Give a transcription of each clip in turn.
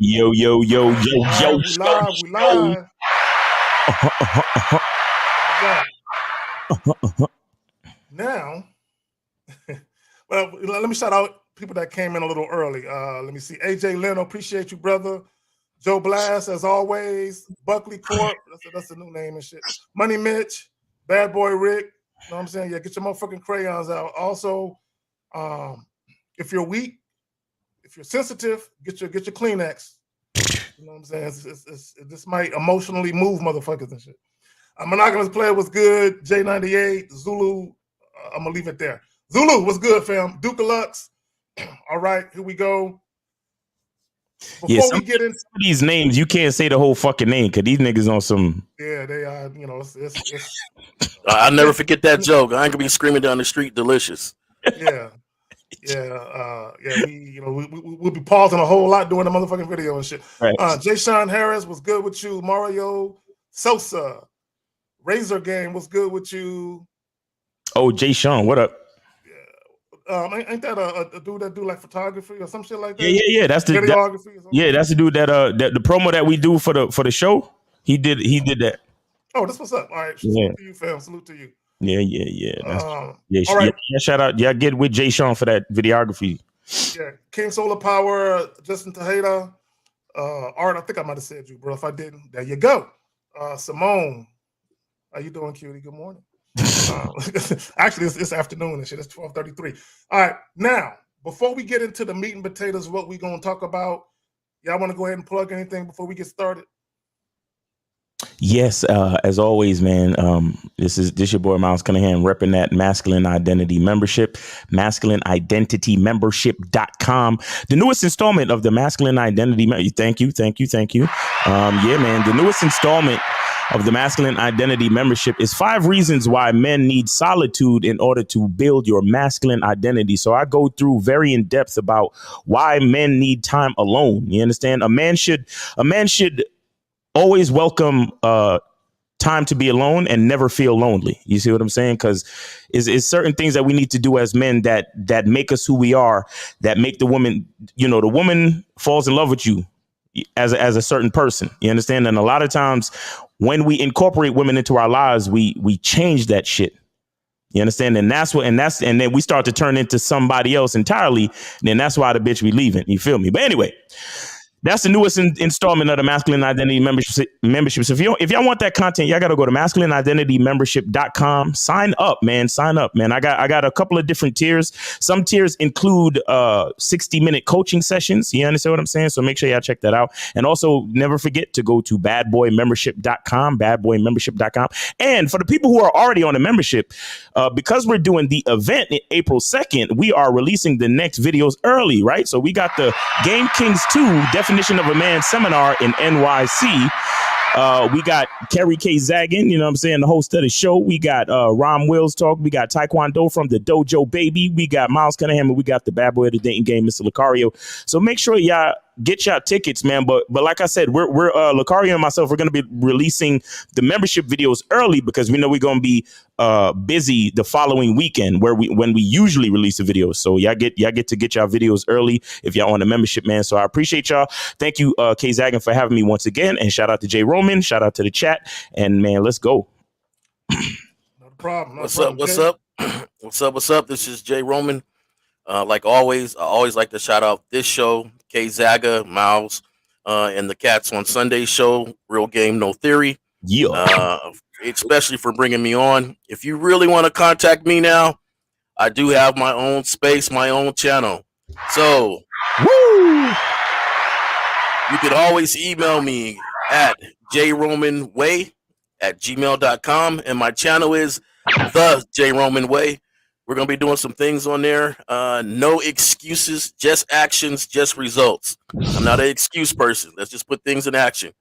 Yo, yo, yo, yo, yo, We live. Now, well, let me shout out people that came in a little early. Let me see. AJ Leno, appreciate you, brother. Joe Blast, as always. Buckley Corp, that's a new name and shit. Money Mitch, Bad Boy Rick. You know what I'm saying? Yeah, get your motherfucking crayons out. Also, if you're weak, if you're sensitive, get your Kleenex. You know what I'm saying? This might emotionally move motherfuckers and shit. Monogamous Player was good. J98, Zulu. I'm gonna leave it there. Zulu was good, fam. Duke Lux. All right, here we go. Before we get into some of these names, you can't say the whole fucking name because these niggas on some. Yeah, they are. You know, I'll never forget that joke. I ain't gonna be screaming down the street, delicious. Yeah. We'll be pausing a whole lot doing the motherfucking video and shit. Right. Jay Sean Harris was good with you. Mario Sosa, Razor Game was good with you. Oh, Jay Sean, what up? Yeah, ain't that a dude that do like photography or some shit like that? Yeah. That's the videography. That's the dude that the promo that we do for the show. He did that. Oh, that's what's up. All right, salute to you, fam. Salute to you. Yeah. All right. Shout out. Yeah, get with Jay Sean for that videography. Yeah, King Solar Power, Justin Tejeda, Art. I think I might have said you, bro. If I didn't, there you go. Simone, how you doing, cutie? Good morning. Actually, it's afternoon and shit. It's 12:33. All right, now before we get into the meat and potatoes, what we gonna talk about? Y'all want to go ahead and plug anything before we get started? Yes, as always, man. This your boy Miles Cunningham repping that masculine identity membership, masculineidentitymembership.com. The newest installment of the masculine identity. Thank you. Yeah, man. The newest installment of the masculine identity membership is 5 reasons why men need solitude in order to build your masculine identity. So I go through very in depth about why men need time alone. You understand? A man should always welcome time to be alone and never feel lonely. You see what I'm saying? Because it's certain things that we need to do as men that make us who we are, that make the woman, the woman falls in love with you as a certain person. You understand? And a lot of times when we incorporate women into our lives, we change that shit. You understand? And then we start to turn into somebody else entirely. Then that's why the bitch be leaving. You feel me? But anyway, that's the newest installment of the Masculine Identity Membership. So if y'all want that content, y'all got to go to masculineidentitymembership.com. Sign up, man. I got a couple of different tiers. Some tiers include 60-minute coaching sessions. You understand what I'm saying? So make sure y'all check that out. And also never forget to go to badboymembership.com. And for the people who are already on the membership, because we're doing the event in April 2nd, we are releasing the next videos early, right? So we got the Game Kings 2 Definition of a Man seminar in NYC. We got Kerry K. Zaggin, you know what I'm saying, the host of the show. We got Ron Wills Talk. We got Taekwondo from the Dojo Baby. We got Miles Cunningham, and we got the bad boy of the dating game, Mr. Lucario. So make sure y'all get y'all tickets, man. But like I said, we're Lucario and myself, we're going to be releasing the membership videos early because we know we're going to be busy the following weekend when we usually release the videos. So y'all get to get y'all videos early if y'all on the membership, man. So I appreciate y'all. Thank you, K. Zaggin, for having me once again. And shout out to Jay Roman. Shout out to the chat. And man, let's go. No problem. What's up? This is Jay Roman. Like always, I always like to shout out this show, K. Zaga, Miles, and the Cats on Sunday show, Real Game, No Theory. Yeah. Especially for bringing me on. If you really want to contact me now, I do have my own space, my own channel. So, you could always email me at jromanway@gmail.com. And my channel is The J Roman Way. We're going to be doing some things on there. No excuses, just actions, just results. I'm not an excuse person. Let's just put things in action.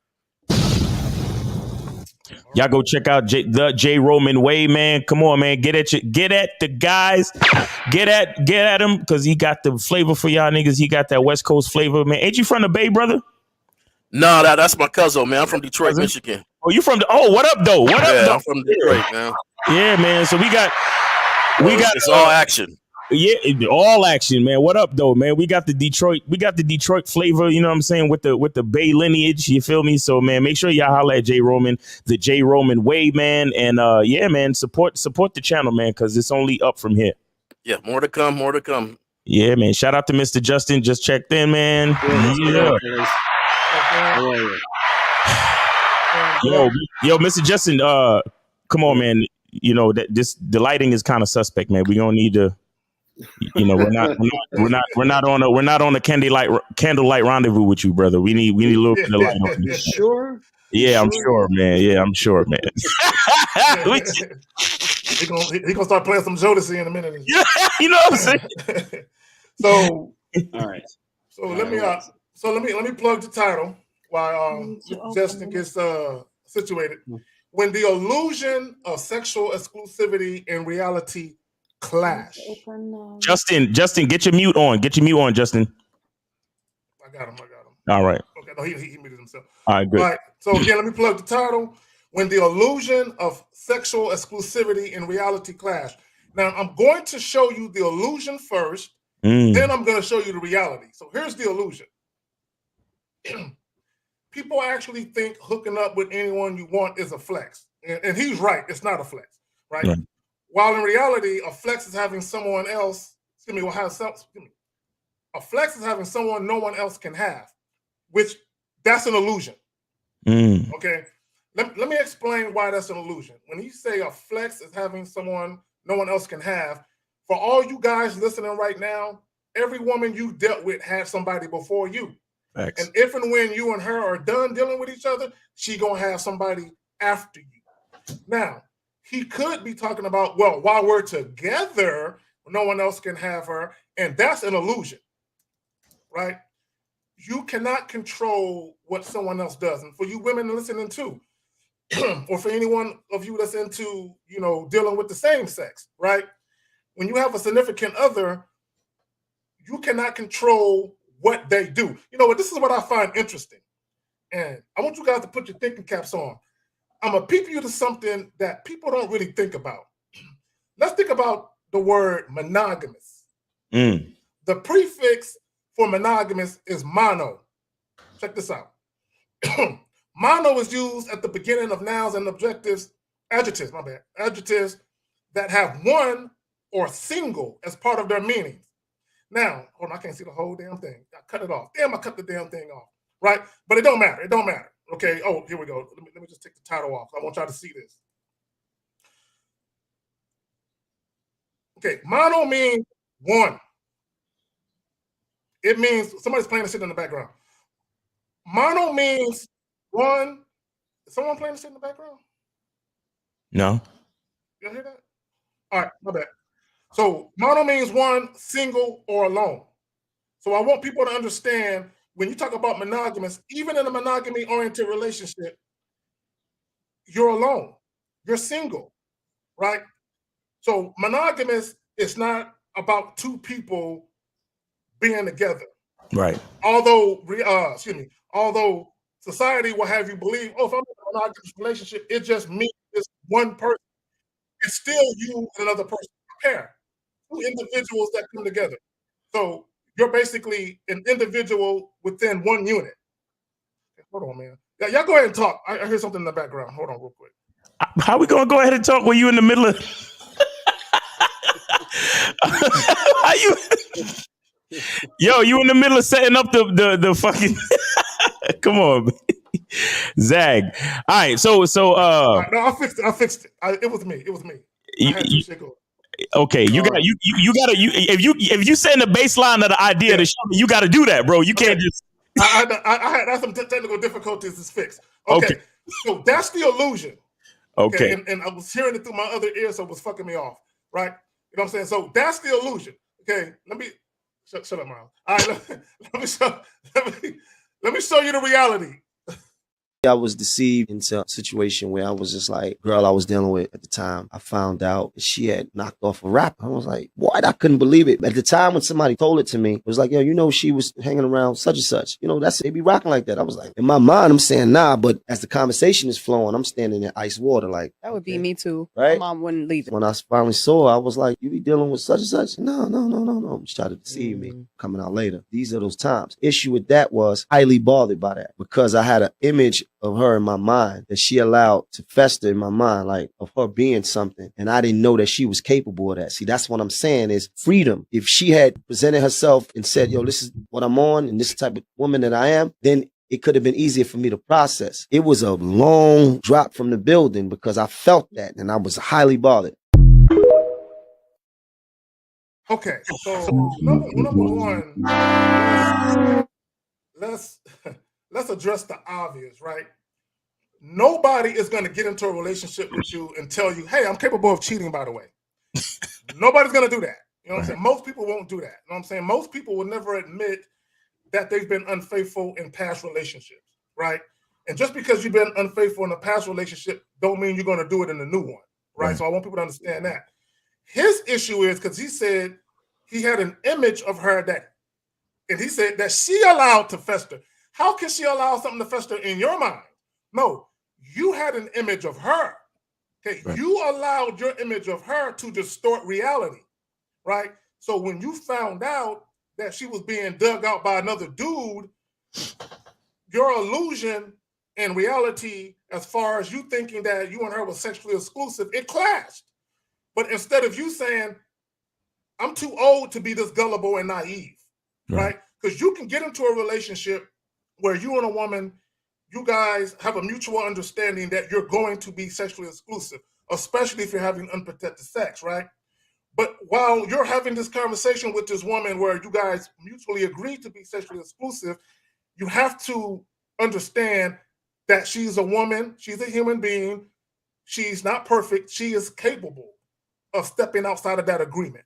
Y'all go check out The J Roman Way, man. Come on, man. Get at the guys. Get at him because he got the flavor for y'all niggas. He got that West Coast flavor, man. Ain't you from the Bay, brother? No, that's my cousin, man. I'm from Detroit, Michigan. Oh, you from what up, though? I'm from Detroit, man. Yeah, man. So we got it's all action. Yeah, all action, man. What up, though, man? We got the Detroit flavor. You know what I'm saying, with the Bay lineage. You feel me? So, man, make sure y'all holler at J Roman, the J Roman way, man. And yeah, man, support the channel, man, because it's only up from here. Yeah, more to come. More to come. Yeah, man. Shout out to Mr. Justin. Just checked in, man. Yeah. Yo, Mr. Justin. Come on, man. You know that the lighting is kind of suspect, man. We gonna need to. You know, we're not on a candlelight rendezvous with you, brother. We need a little bit of light on this. Sure. Yeah, I'm sure, man. Yeah, I'm sure, man. He gonna start playing some Jodeci in a minute. Yeah, you know what I'm saying? So all right. So let me plug the title while Justin gets situated. When the illusion of sexual exclusivity and reality clash. Justin, get your mute on. Get your mute on, Justin. I got him. All right. Okay, no, he muted himself. All right, good. All right. So again, let me plug the title. When the illusion of sexual exclusivity and reality clash. Now, I'm going to show you the illusion first, then I'm going to show you the reality. So here's the illusion. People actually think hooking up with anyone you want is a flex. And he's right. It's not a flex, right? Yeah. While in reality, a flex is having someone else, a flex is having someone no one else can have, which that's an illusion. Okay? Let me explain why that's an illusion. When you say a flex is having someone no one else can have, for all you guys listening right now, every woman you dealt with had somebody before you. Thanks. And if and when you and her are done dealing with each other, she gonna have somebody after you. Now, he could be talking about, well, while we're together, no one else can have her, and that's an illusion, right? You cannot control what someone else does. And for you women listening too, or for anyone of you that's into, dealing with the same sex, right? When you have a significant other, you cannot control what they do. You know what? This is what I find interesting. And I want you guys to put your thinking caps on. I'm going to peep you to something that people don't really think about. Let's think about the word monogamous. The prefix for monogamous is mono. Check this out. Mono is used at the beginning of nouns and adjectives that have one or single as part of their meanings. Now, hold on, I can't see the whole damn thing. I cut it off. Damn, I cut the damn thing off, right? But it don't matter. It don't matter. Okay, oh, here we go. Let me just take the title off. I want y'all to see this. Okay, mono means one. It means somebody's playing this shit in the background. Mono means one. Is someone playing this shit in the background? No. Y'all hear that? All right, my bad. So mono means one, single, or alone. So I want people to understand when you talk about monogamous, even in a monogamy-oriented relationship, you're alone. You're single, right? So monogamous is not about two people being together. Right. Although society will have you believe, oh, if I'm in a monogamous relationship, it just means it's one person. It's still you and another person. Pair. Two individuals that come together. So you're basically an individual within one unit. Okay, hold on, man. Y'all go ahead and talk. I hear something in the background. Hold on real quick. How we gonna go ahead and talk when you in the middle of how you you in the middle of setting up the fucking come on, Zag. All right, so no, I fixed it. It was me. I had to shake over. Okay, you gotta if you set the baseline of the idea to show me, you gotta do that, bro. You can't just I had some technical difficulties. It's fixed. Okay. So that's the illusion. Okay. And I was hearing it through my other ear, so it was fucking me off. Right? You know what I'm saying? So that's the illusion. Okay. Let me shut up, Miles. All right, let me show you the reality. I was deceived into a situation where I was just like, girl I was dealing with at the time, I found out she had knocked off a rapper. I was like, what? I couldn't believe it. At the time when somebody told it to me, it was like, yo, you know, she was hanging around such and such. You know, they be rocking like that. I was like, in my mind, I'm saying nah, but as the conversation is flowing, I'm standing in ice water like. That would be me too. Right? My mom wouldn't leave it. When I finally saw her, I was like, you be dealing with such and such? No. She tried to deceive me. Coming out later. These are those times. Issue with that was highly bothered by that because I had an image of her in my mind that she allowed to fester in my mind, like of her being something. And I didn't know that she was capable of that. See, that's what I'm saying is freedom. If she had presented herself and said, yo, this is what I'm on and this is the type of woman that I am, then it could have been easier for me to process. It was a long drop from the building because I felt that and I was highly bothered. Okay, so number one, let's address the obvious, right? Nobody is going to get into a relationship with you and tell you, hey, I'm capable of cheating, by the way. Nobody's going to do that. You know what I'm saying? Most people won't do that. You know what I'm saying? Most people will never admit that they've been unfaithful in past relationships, right? And just because you've been unfaithful in a past relationship don't mean you're going to do it in a new one, right? So I want people to understand that. His issue is because he said he had an image of her and he said that she allowed to fester. How can she allow something to fester in your mind? No, you had an image of her. Okay, right. You allowed your image of her to distort reality, right? So when you found out that she was being dug out by another dude, your illusion and reality, as far as you thinking that you and her were sexually exclusive, it clashed. But instead of you saying, I'm too old to be this gullible and naive, right? Because you can get into a relationship where you and a woman, you guys have a mutual understanding that you're going to be sexually exclusive, especially if you're having unprotected sex, right? But while you're having this conversation with this woman where you guys mutually agree to be sexually exclusive, you have to understand that she's a woman, she's a human being, she's not perfect, she is capable of stepping outside of that agreement.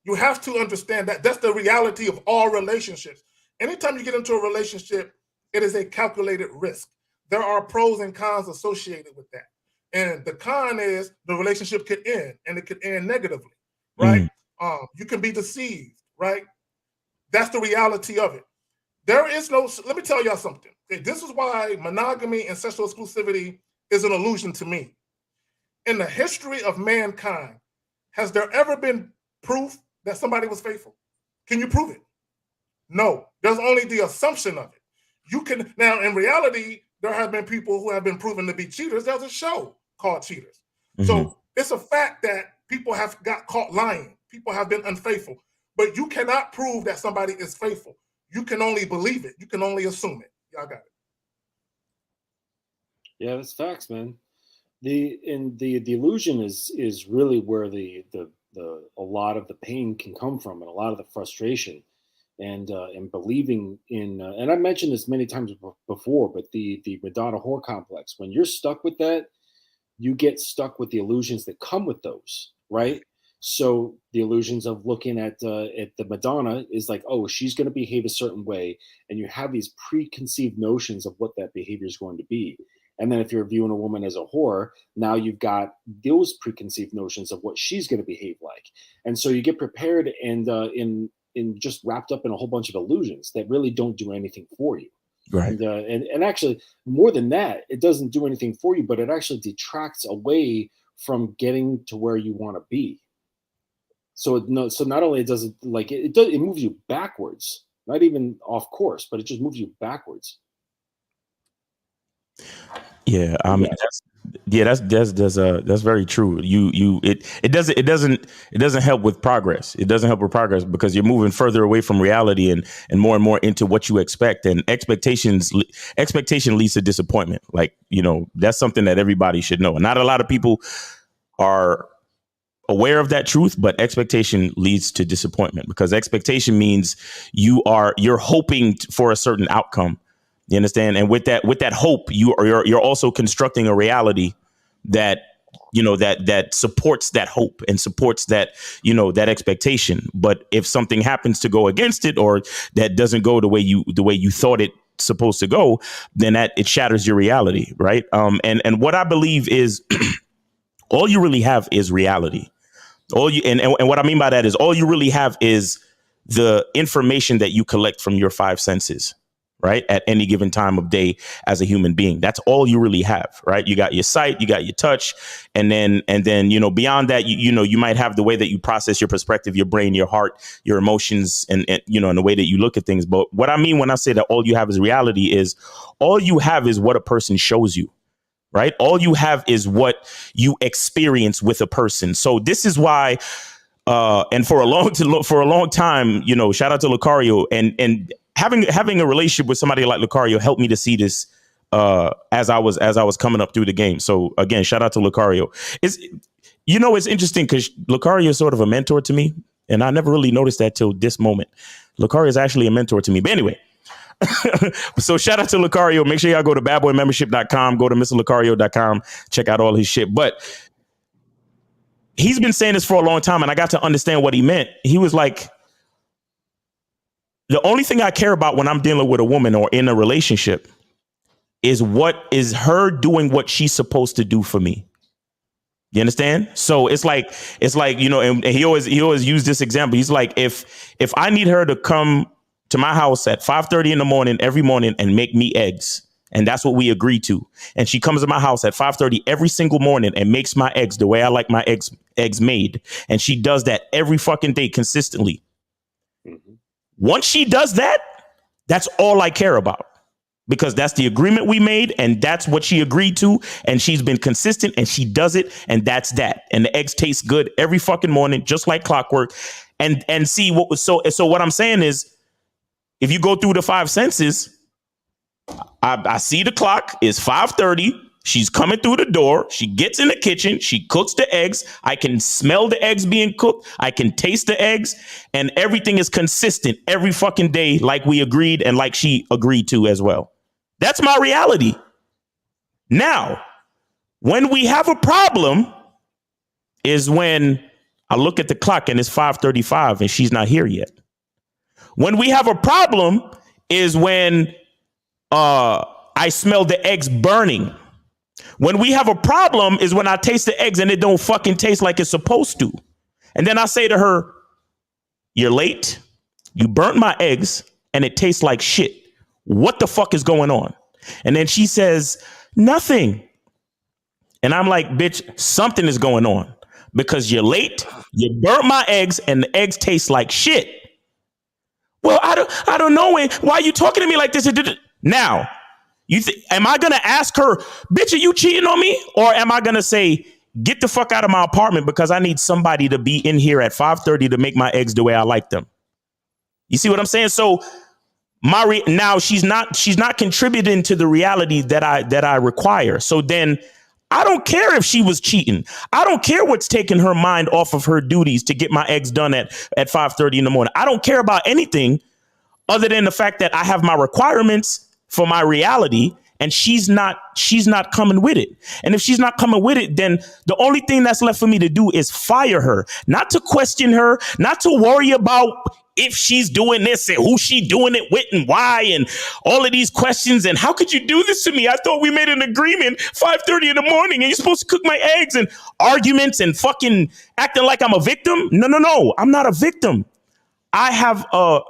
You have to understand that that's the reality of all relationships. Anytime you get into a relationship, it is a calculated risk. There are pros and cons associated with that. And the con is the relationship could end, and it could end negatively, right? You can be deceived, right? That's the reality of it. There is no, let me tell y'all something. This is why monogamy and sexual exclusivity is an illusion to me. In the history of mankind, has there ever been proof that somebody was faithful? Can you prove it? No, there's only the assumption of it. You can, now in reality, there have been people who have been proven to be cheaters. There's a show called Cheaters. So it's a fact that people have got caught lying. People have been unfaithful, but you cannot prove that somebody is faithful. You can only believe it. You can only assume it. Y'all got it. Yeah, that's facts, man. The illusion is really where a lot of the pain can come from, and a lot of the frustration, and believing in. And I mentioned this many times before, but the Madonna whore complex. When you're stuck with that, you get stuck with the illusions that come with those, right? So the illusions of looking at the Madonna is like, oh, she's going to behave a certain way, and you have these preconceived notions of what that behavior is going to be. And then if you're viewing a woman as a whore, now you've got those preconceived notions of what she's going to behave like. And so you get prepared and in just wrapped up in a whole bunch of illusions that really don't do anything for you. Right. And actually, more than that, it doesn't do anything for you, but it actually detracts away from getting to where you want to be. So not only does it like it moves you backwards, not even off course, but it just moves you backwards. Yeah, I mean, that's very true. It doesn't help with progress. It doesn't help with progress because you're moving further away from reality and more into what you expect. And expectation leads to disappointment. Like, you know, that's something that everybody should know. And not a lot of people are aware of that truth, but expectation leads to disappointment because expectation means you're hoping for a certain outcome. You understand? And with that hope, you're also constructing a reality that, you know, that supports that hope and supports that, you know, that expectation. But if something happens to go against it or that doesn't go the way you thought it supposed to go, then that it shatters your reality, right? And what I believe is all you really have is reality. And what I mean by that is all you really have is the information that you collect from your five senses, right? At any given time of day as a human being. That's all you really have, right? You got your sight, you got your touch, and then, beyond that, you might have the way that you process your perspective, your brain, your heart, your emotions, and and the way that you look at things. But what I mean when I say that all you have is reality is all you have is what a person shows you. Right. All you have is what you experience with a person. So this is why and for a long time, shout out to Lucario and having a relationship with somebody like Lucario helped me to see this as I was coming up through the game. So, again, shout out to Lucario. It's interesting because Lucario is sort of a mentor to me. And I never really noticed that till this moment. Lucario is actually a mentor to me. But anyway. So shout out to Lucario. Make sure y'all go to badboymembership.com, go to mrlucario.com, check out all his shit. But he's been saying this for a long time, and I got to understand what he meant. He was like, the only thing I care about when I'm dealing with a woman or in a relationship is what is her doing what she's supposed to do for me. You understand? So it's like, and he always used this example. He's like, if I need her to come to my house at 5:30 in the morning every morning and make me eggs. And that's what we agreed to. And she comes to my house at 5:30 every single morning and makes my eggs the way I like my eggs made. And she does that every fucking day consistently. Mm-hmm. Once she does that, that's all I care about. Because that's the agreement we made and that's what she agreed to. And she's been consistent and she does it. And that's that. And the eggs taste good every fucking morning, just like clockwork. And see what was so what I'm saying is, if you go through the five senses, I see the clock is 5:30. She's coming through the door. She gets in the kitchen. She cooks the eggs. I can smell the eggs being cooked. I can taste the eggs, and everything is consistent every fucking day, like we agreed and like she agreed to as well. That's my reality. Now, when we have a problem is when I look at the clock and it's 5:35 and she's not here yet. When we have a problem is when I smell the eggs burning. When we have a problem is when I taste the eggs and it don't fucking taste like it's supposed to. And then I say to her, you're late. You burnt my eggs and it tastes like shit. What the fuck is going on? And then she says, nothing. And I'm like, bitch, something is going on because you're late. You burnt my eggs and the eggs taste like shit. Well, I don't know. Why are you talking to me like this? Now, am I going to ask her, bitch, are you cheating on me? Or am I going to say, get the fuck out of my apartment because I need somebody to be in here at 5:30 to make my eggs the way I like them? You see what I'm saying? So now she's not contributing to the reality that I require. So then I don't care if she was cheating. I don't care what's taking her mind off of her duties to get my eggs done at 5:30 in the morning. I don't care about anything other than the fact that I have my requirements for my reality and she's not coming with it. And if she's not coming with it, then the only thing that's left for me to do is fire her, not to question her, not to worry about if she's doing this and who she doing it with and why and all of these questions. And how could you do this to me? I thought we made an agreement 5:30 in the morning and you're supposed to cook my eggs, and arguments and fucking acting like I'm a victim. No. I'm not a victim. I have a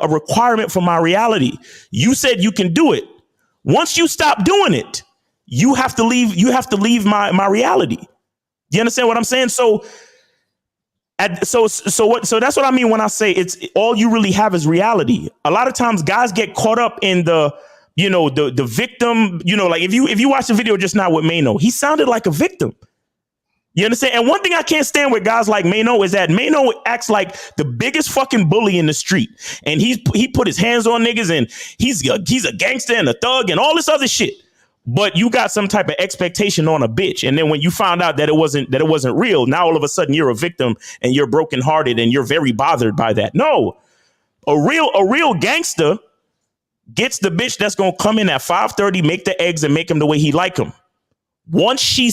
requirement for my reality. You said you can do it. Once you stop doing it, you have to leave my reality. You understand what I'm saying? So that's what I mean when I say it's all you really have is reality. A lot of times guys get caught up in the victim, like if you watch the video just now with Mano, he sounded like a victim. You understand? And one thing I can't stand with guys like Mano is that Mano acts like the biggest fucking bully in the street. And he put his hands on niggas and he's a gangster and a thug and all this other shit. But you got some type of expectation on a bitch. And then when you found out that it wasn't real, now all of a sudden you're a victim and you're brokenhearted and you're very bothered by that. No, a real gangster gets the bitch that's going to come in at 5:30, make the eggs and make them the way he like them. Once she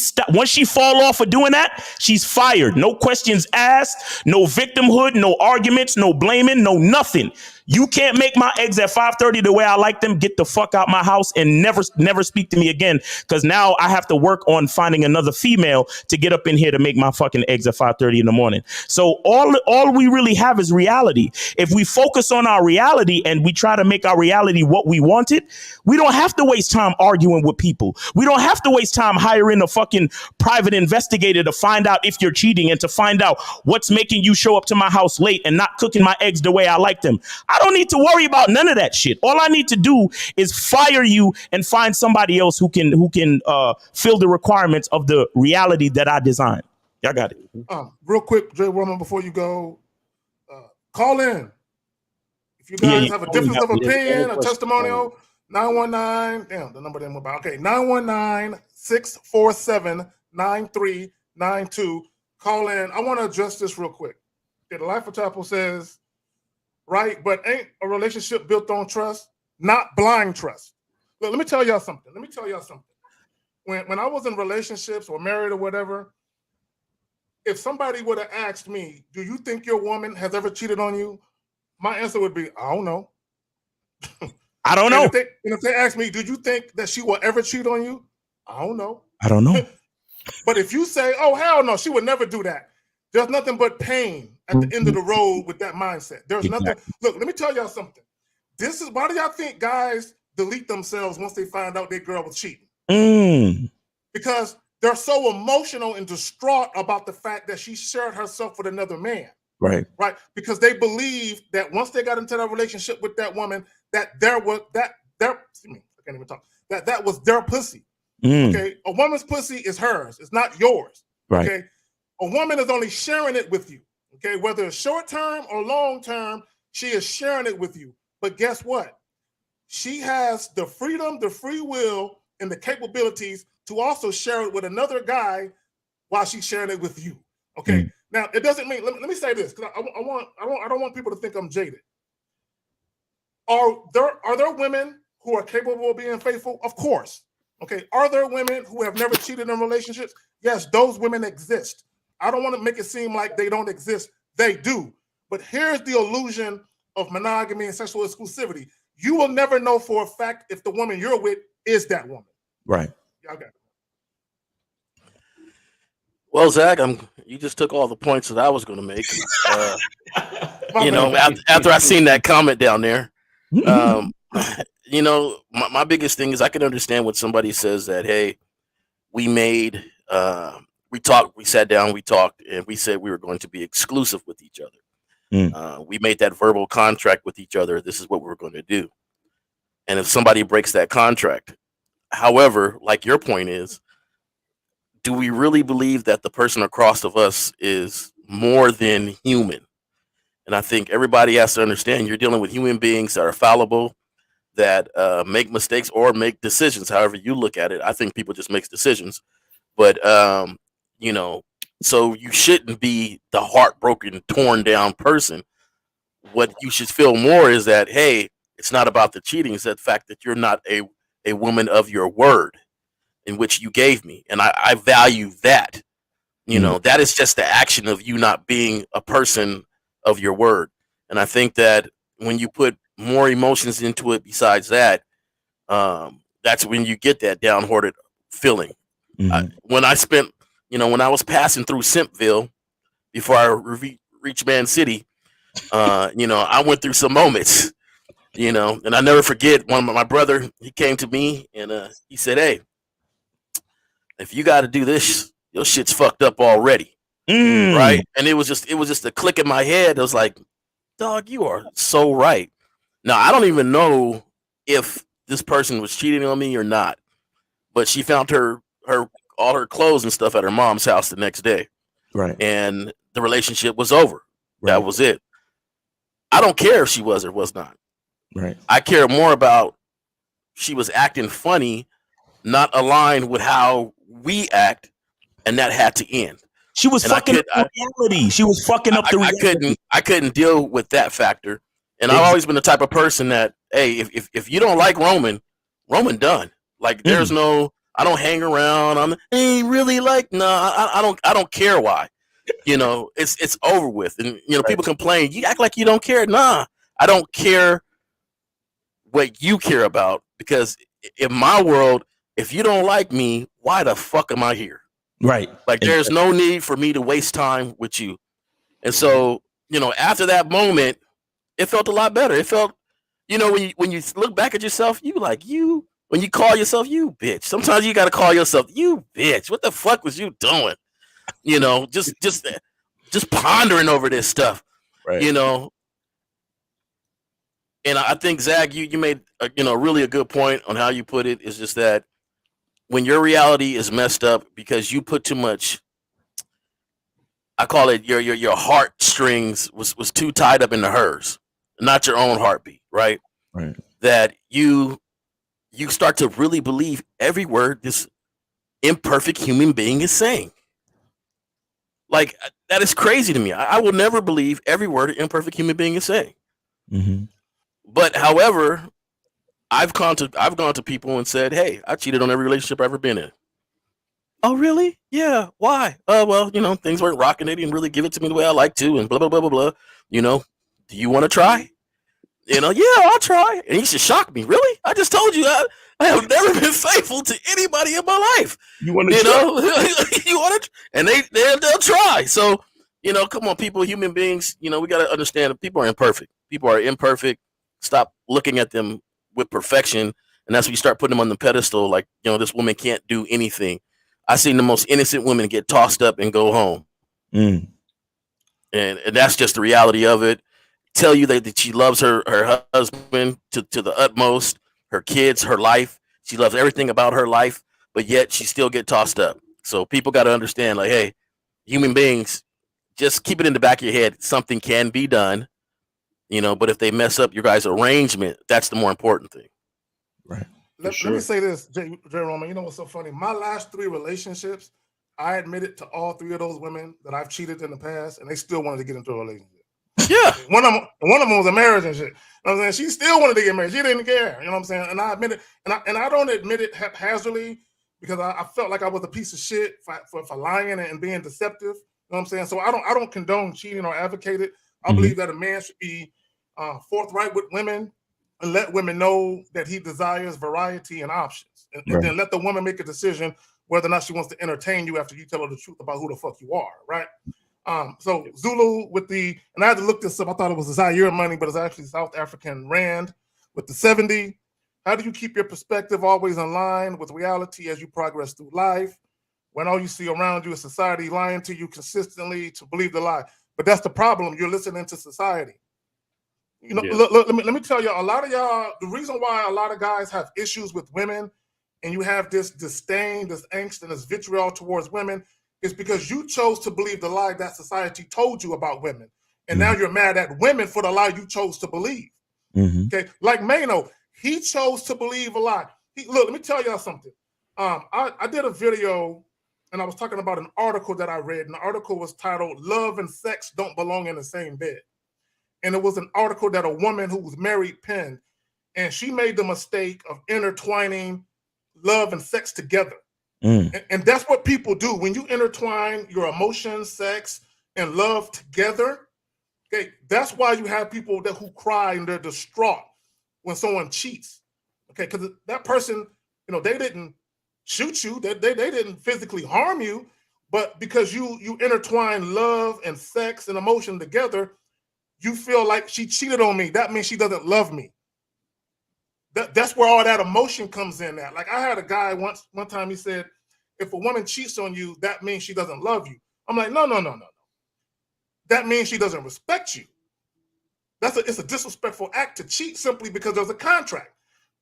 fall off of doing that, she's fired. No questions asked, no victimhood, no arguments, no blaming, no nothing. You can't make my eggs at 5:30 the way I like them. Get the fuck out my house and never speak to me again. Because now I have to work on finding another female to get up in here to make my fucking eggs at 5:30 in the morning. So all we really have is reality. If we focus on our reality and we try to make our reality what we wanted, we don't have to waste time arguing with people. We don't have to waste time hiring a fucking private investigator to find out if you're cheating and to find out what's making you show up to my house late and not cooking my eggs the way I like them. I don't need to worry about none of that shit. All I need to do is fire you and find somebody else who can fill the requirements of the reality that I designed. Y'all got it. Real quick, Jay Roman, before you go, call in. If you guys have a difference of opinion, a testimonial, 919, damn, the number didn't move out. Okay, 919-647-9392. Call in. I want to address this real quick. Okay, the Life of Chapel says, right, but ain't a relationship built on trust, not blind trust. Look, let me tell y'all something. When I was in relationships or married or whatever, if somebody would have asked me, do you think your woman has ever cheated on you? My answer would be, I don't know. I don't know. And if they ask me, did you think that she will ever cheat on you? I don't know. I don't know. But if you say, oh, hell no, she would never do that. There's nothing but pain at the end of the road with that mindset. There's nothing. Look, let me tell y'all something. This is why do y'all think guys delete themselves once they find out their girl was cheating? Because they're so emotional and distraught about the fact that she shared herself with another man. Right. Because they believe that once they got into that relationship with that woman, that that was their pussy. Okay. A woman's pussy is hers. It's not yours. Right. Okay. A woman is only sharing it with you. Okay. Whether it's short term or long term, she is sharing it with you. But guess what? She has the freedom, the free will, and the capabilities to also share it with another guy while she's sharing it with you. Okay. Now it doesn't mean. Let me say this because I don't want people to think I'm jaded. Are there women who are capable of being faithful? Of course. Okay. Are there women who have never cheated in relationships? Yes, those women exist. I don't want to make it seem like they don't exist. They do. But here's the illusion of monogamy and sexual exclusivity. You will never know for a fact if the woman you're with is that woman. Right. Y'all got it. Well, Zach, you just took all the points that I was going to make. After I seen that comment down there, my biggest thing is I can understand when somebody says that, hey, we sat down, we talked, and we said we were going to be exclusive with each other. We made that verbal contract with each other. This is what we're going to do. And if somebody breaks that contract, however, like your point is, do we really believe that the person across of us is more than human? And I think everybody has to understand you're dealing with human beings that are fallible, that make mistakes or make decisions, however you look at it. I think people just make decisions. But, so you shouldn't be the heartbroken, torn down person. What you should feel more is that, hey, it's not about the cheating. It's the fact that you're not a woman of your word in which you gave me. And I value that. That is just the action of you not being a person of your word. And I think that when you put more emotions into it besides that, that's when you get that downhearted feeling. When I was passing through Simpville before I reached Man City, I went through some moments, and I never forget my brother, he came to me and he said, hey, if you got to do this, your shit's fucked up already. Right. And it was just a click in my head. I was like, dog, you are so right. Now, I don't even know if this person was cheating on me or not, but she found all her clothes and stuff at her mom's house the next day. Right. And the relationship was over. Right. That was it. I don't care if she was or was not. Right. I care more about she was acting funny, not aligned with how we act, and that had to end. She was fucking up the reality. She was fucking up the reality. I couldn't deal with that factor. And I've always been the type of person that, hey, if you don't like Roman done. Like there's no, I don't hang around. Hey, really like, no, I don't care why. It's over with. And people complain, you act like you don't care. Nah, I don't care what you care about, because in my world, if you don't like me, why the fuck am I here? Right. Like, there's no need for me to waste time with you. And so, after that moment, it felt a lot better. It felt, when you look back at yourself, when you call yourself, you bitch. Sometimes you got to call yourself, you bitch. What the fuck was you doing? Just pondering over this stuff, Right. And I think, Zach, you made really a good point on how you put it. Is just that when your reality is messed up because you put too much, I call it your heartstrings was too tied up into hers, not your own heartbeat, right? Right. That you start to really believe every word this imperfect human being is saying. Like, that is crazy to me. I will never believe every word an imperfect human being is saying. Mm-hmm. But however, I've gone to people and said, "Hey, I cheated on every relationship I've ever been in." Oh, really? Yeah. Why? Well, things weren't rocking. They didn't really give it to me the way I like to, and blah blah blah blah blah. Do you want to try? Yeah, I'll try. And he should shock me. Really? I just told you I have never been faithful to anybody in my life. You want to try? You want to? And they'll try. So, come on, people, human beings. We got to understand that people are imperfect. People are imperfect. Stop looking at them with perfection, and that's when you start putting them on the pedestal. Like, this woman can't do anything. I seen the most innocent women get tossed up and go home, and that's just the reality of it. Tell you that she loves her husband to the utmost, her kids, her life. She loves everything about her life, but yet she still get tossed up. So people got to understand, like, hey, human beings, just keep it in the back of your head. Something can be done, but if they mess up your guys' arrangement, that's the more important thing. Right. Let me say this, Jay Roman. You know what's so funny? My last 3 relationships, I admitted to all 3 of those women that I've cheated in the past, and they still wanted to get into a relationship. Yeah. One of them was a marriage and shit. You know what I'm saying? She still wanted to get married. She didn't care. You know what I'm saying? And I admit it. And I don't admit it haphazardly because I felt like I was a piece of shit for lying and being deceptive. You know what I'm saying? So I don't condone cheating or advocate it. I believe that a man should be forthright with women and let women know that he desires variety and options. And then let the woman make a decision whether or not she wants to entertain you after you tell her the truth about who the fuck you are, right? So Zulu and I had to look this up. I thought it was a Zaire money, but it's actually South African Rand with the 70. How do you keep your perspective always in line with reality as you progress through life? When all you see around you is society lying to you consistently to believe the lie. But that's the problem. You're listening to society. Look, let me tell you, a lot of y'all, the reason why a lot of guys have issues with women and you have this disdain, this angst, and this vitriol towards women is because you chose to believe the lie that society told you about women. And now you're mad at women for the lie you chose to believe. Okay, like Mano, he chose to believe a lie. Look, let me tell y'all something. I did a video and I was talking about an article that I read, and the article was titled "Love and Sex Don't Belong in the Same Bed." And it was an article that a woman who was married penned, and she made the mistake of intertwining love and sex together. And that's what people do. When you intertwine your emotions, sex, and love together, okay, that's why you have people who cry and they're distraught when someone cheats. Okay, because that person, they didn't shoot you, they didn't physically harm you, but because you intertwine love and sex and emotion together, you feel like she cheated on me. That means she doesn't love me. That's where all that emotion comes in at. Like, I had a guy one time, he said, if a woman cheats on you, that means she doesn't love you. I'm like, no. That means she doesn't respect you. It's a disrespectful act to cheat simply because there's a contract.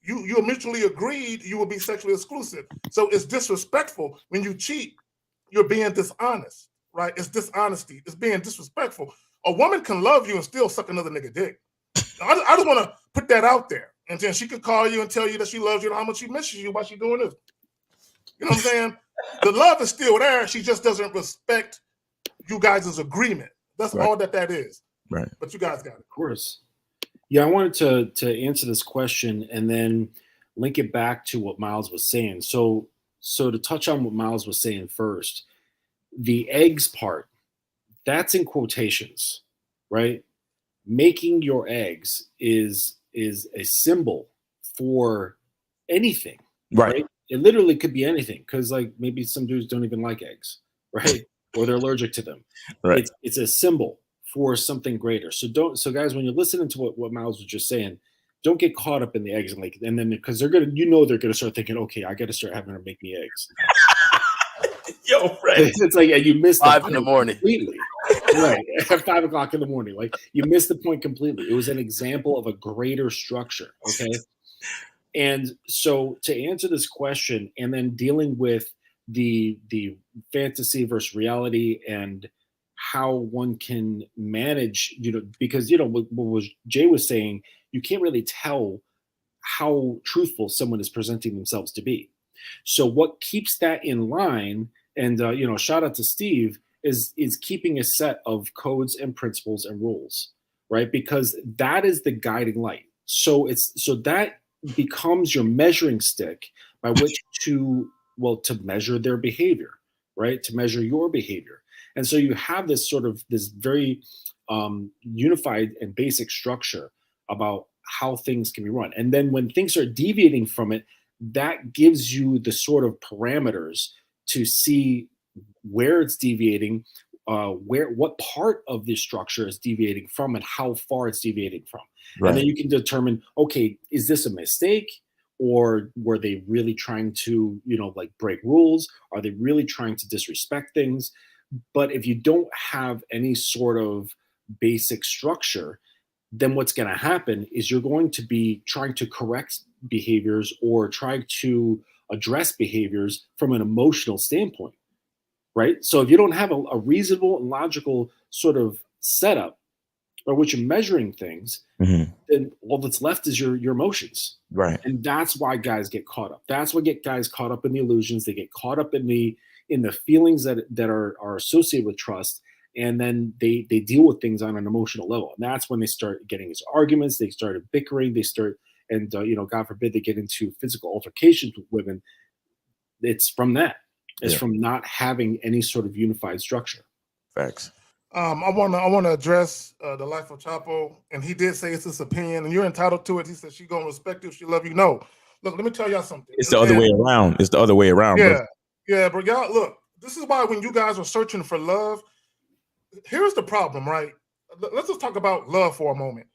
You mutually agreed you will be sexually exclusive. So it's disrespectful when you cheat. You're being dishonest, right? It's dishonesty. It's being disrespectful. A woman can love you and still suck another nigga dick. I just want to put that out there. And then she could call you and tell you that she loves you and how much she misses you while she's doing this. You know what I'm saying? The love is still there. She just doesn't respect you guys' agreement. That's all that is. Right. But you guys got it. Of course. Yeah, I wanted to answer this question and then link it back to what Miles was saying. So to touch on what Miles was saying first, the eggs part, that's in quotations, right? making your eggs is a symbol for anything, Right. It literally could be anything, because like maybe some dudes don't even like eggs, right? Or they're allergic to them. Right. It's a symbol for something greater. So guys, when you're listening to what Miles was just saying, don't get caught up in the eggs and then because they're gonna start thinking, okay, I gotta start having her make me eggs. Yo, right. It's like, and you missed 5 in the morning. completely. Right. At 5 o'clock in the morning. Like, you missed the point completely. It was an example of a greater structure. Okay. And so to answer this question, and then dealing with the fantasy versus reality and how one can manage, because what Jay was saying, you can't really tell how truthful someone is presenting themselves to be. So what keeps that in line, and shout out to Steve, is keeping a set of codes and principles and rules, right? Because that is the guiding light. So that becomes your measuring stick by which to measure their behavior, right? To measure your behavior. And so you have this very unified and basic structure about how things can be run. And then when things are deviating from it, that gives you the sort of parameters to see where it's deviating, what part of the structure is deviating from, and how far it's deviating from. Right. And then you can determine, okay, is this a mistake, or were they really trying to, break rules? Are they really trying to disrespect things? But if you don't have any sort of basic structure, then what's going to happen is you're going to be trying to correct behaviors or trying to address behaviors from an emotional standpoint, right? So if you don't have a reasonable and logical sort of setup by which you're measuring things, then all that's left is your emotions. Right. And that's why guys get caught up. That's what get guys caught up in the illusions. They get caught up in the feelings that are associated with trust. And then they deal with things on an emotional level. And that's when they start getting into arguments. They started bickering. And God forbid, they get into physical altercations with women. It's from that. It's from not having any sort of unified structure. Facts. I want to address the life of Chapo, and he did say it's his opinion, and you're entitled to it. He said she's gonna respect you if she love you. No, look, let me tell y'all something. It's the other way around. It's the other way around. Yeah, bro. Yeah, but y'all, look, this is why when you guys are searching for love, here's the problem, right? Let's just talk about love for a moment.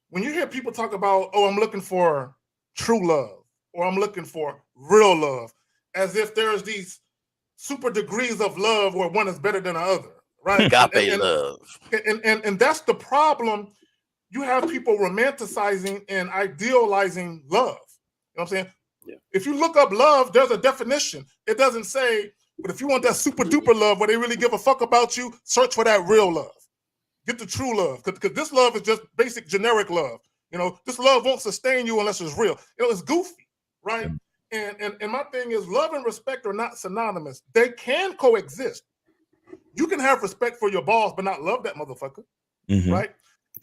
When you hear people talk about, oh, I'm looking for true love, or I'm looking for real love, as if there's these super degrees of love where one is better than the other, right? Agape love. And that's the problem. You have people romanticizing and idealizing love. You know what I'm saying? Yeah. If you look up love, there's a definition. It doesn't say, but if you want that super duper love where they really give a fuck about you, search for that real love. Get the true love, because this love is just basic generic love. This love won't sustain you unless it's real. It's goofy, right? And my thing is, love and respect are not synonymous. They can coexist. You can have respect for your boss, but not love that motherfucker, right?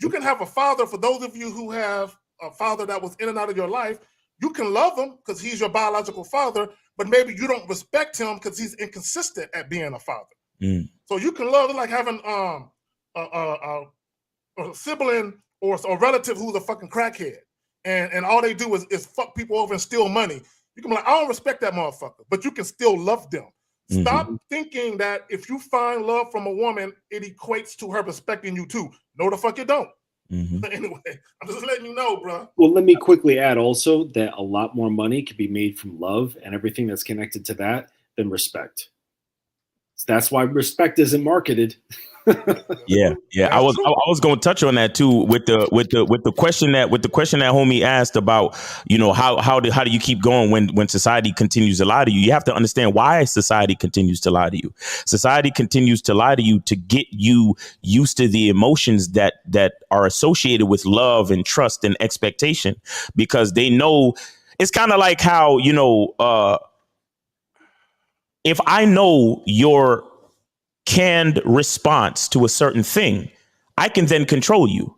You can have a father. For those of you who have a father that was in and out of your life, you can love him because he's your biological father, but maybe you don't respect him because he's inconsistent at being a father. So you can love it like having a sibling or a relative who's a fucking crackhead, and all they do is fuck people over and steal money. You can be like, I don't respect that motherfucker, but you can still love them. Stop thinking that if you find love from a woman, it equates to her respecting you too. No, the fuck you don't. Anyway, I'm just letting you know, bro. Well, let me quickly add also that a lot more money can be made from love and everything that's connected to that than respect. So that's why respect isn't marketed. Yeah. I was going to touch on that too with the question that homie asked about, how do you keep going when society continues to lie to you? You have to understand why society continues to lie to you. Society continues to lie to you to get you used to the emotions that are associated with love and trust and expectation, because they know it's kind of like how, if I know your canned response to a certain thing, I can then control you.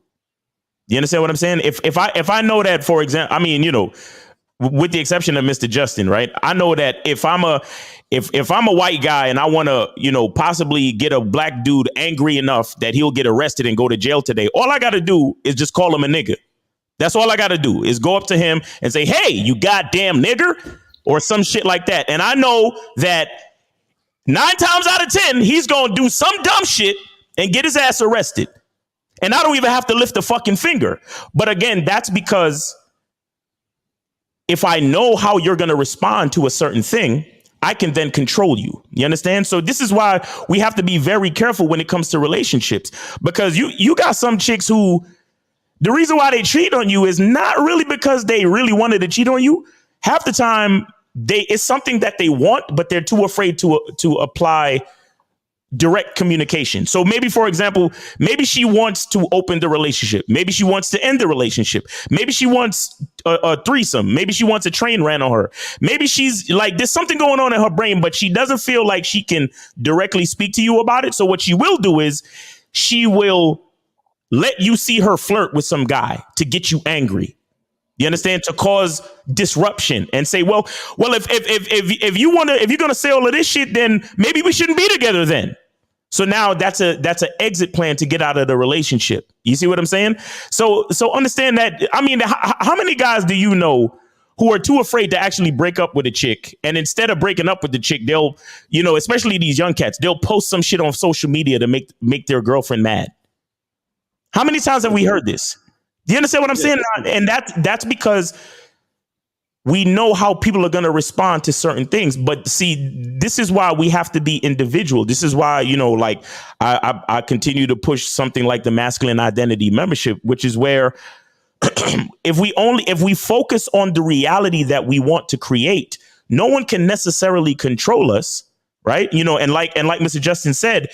You understand what I'm saying? If I know that, for example, with the exception of Mr. Justin, right? I know that if I'm a white guy and I want to, possibly get a black dude angry enough that he'll get arrested and go to jail today, all I got to do is just call him a nigger. That's all I got to do is go up to him and say, hey, you goddamn nigger, or some shit like that. And I know that 9 times out of 10, he's going to do some dumb shit and get his ass arrested. And I don't even have to lift a fucking finger. But again, that's because if I know how you're going to respond to a certain thing, I can then control you. You understand? So this is why we have to be very careful when it comes to relationships, because you got some chicks who the reason why they cheat on you is not really because they really wanted to cheat on you. Half the time it's something that they want, but they're too afraid to apply direct communication. So maybe, for example, maybe she wants to open the relationship. Maybe she wants to end the relationship. Maybe she wants a threesome. Maybe she wants a train ran on her. Maybe she's like, there's something going on in her brain, but she doesn't feel like she can directly speak to you about it. So what she will do is she will let you see her flirt with some guy to get you angry. You understand? To cause disruption and say, well, if you're going to say all of this shit, then maybe we shouldn't be together then. So now that's an exit plan to get out of the relationship. You see what I'm saying? So understand that. I mean, how many guys do you know who are too afraid to actually break up with a chick? And instead of breaking up with the chick, they'll, especially these young cats, they'll post some shit on social media to make their girlfriend mad. How many times have we heard this? Do you understand what I'm saying? And that's because we know how people are going to respond to certain things. But see, this is why we have to be individual. This is why, I continue to push something like the masculine identity membership, which is where if we focus on the reality that we want to create, no one can necessarily control us. Right. And like Mr. Justin said,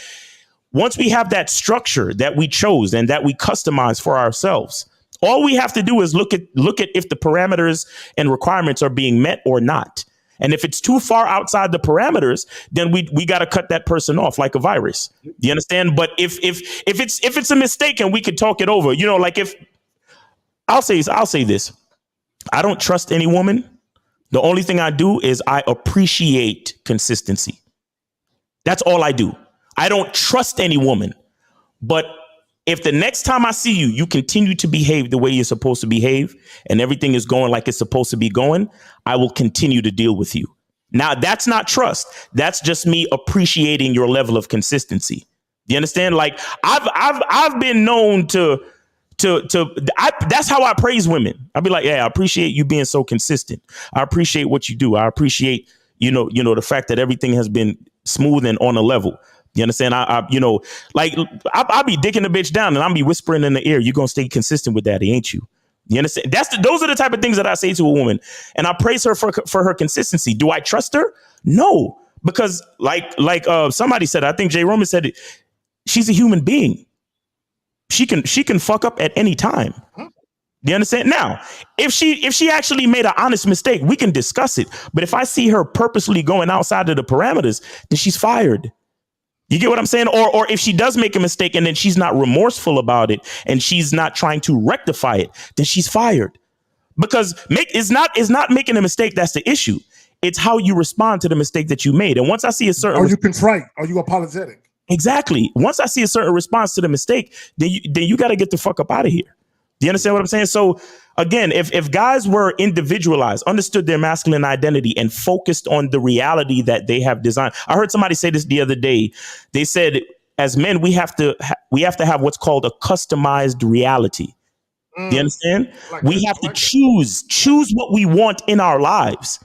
once we have that structure that we chose and that we customize for ourselves, all we have to do is look at if the parameters and requirements are being met or not. And if it's too far outside the parameters, then we got to cut that person off like a virus. Do you understand? But if it's a mistake and we could talk it over, like if I'll say this, I don't trust any woman. The only thing I do is I appreciate consistency. That's all I do. I don't trust any woman, but if the next time I see you, you continue to behave the way you're supposed to behave and everything is going like it's supposed to be going, I will continue to deal with you. Now, that's not trust. That's just me appreciating your level of consistency. You understand? Like I've been known that's how I praise women. I'll be like, yeah, I appreciate you being so consistent. I appreciate what you do. I appreciate, the fact that everything has been smooth and on a level. You understand? I'll be dicking the bitch down and I'll be whispering in the ear, you're going to stay consistent with daddy, ain't you? You understand? Those are the type of things that I say to a woman, and I praise her for her consistency. Do I trust her? No, because like somebody said, I think Jay Roman said it, she's a human being. She can fuck up at any time. Do you understand? Now, if she actually made an honest mistake, we can discuss it. But if I see her purposely going outside of the parameters, then she's fired. You get what I'm saying? Or if she does make a mistake and then she's not remorseful about it and she's not trying to rectify it, then she's fired. Because it's not making a mistake that's the issue. It's how you respond to the mistake that you made. And once I see a certain... Are you contrite? Are you apologetic? Exactly. Once I see a certain response to the mistake, then you got to get the fuck up out of here. Do you understand what I'm saying? So again, if guys were individualized, understood their masculine identity and focused on the reality that they have designed. I heard somebody say this the other day. They said, as men, we have to have what's called a customized reality. Do you understand? We have to choose what we want in our lives.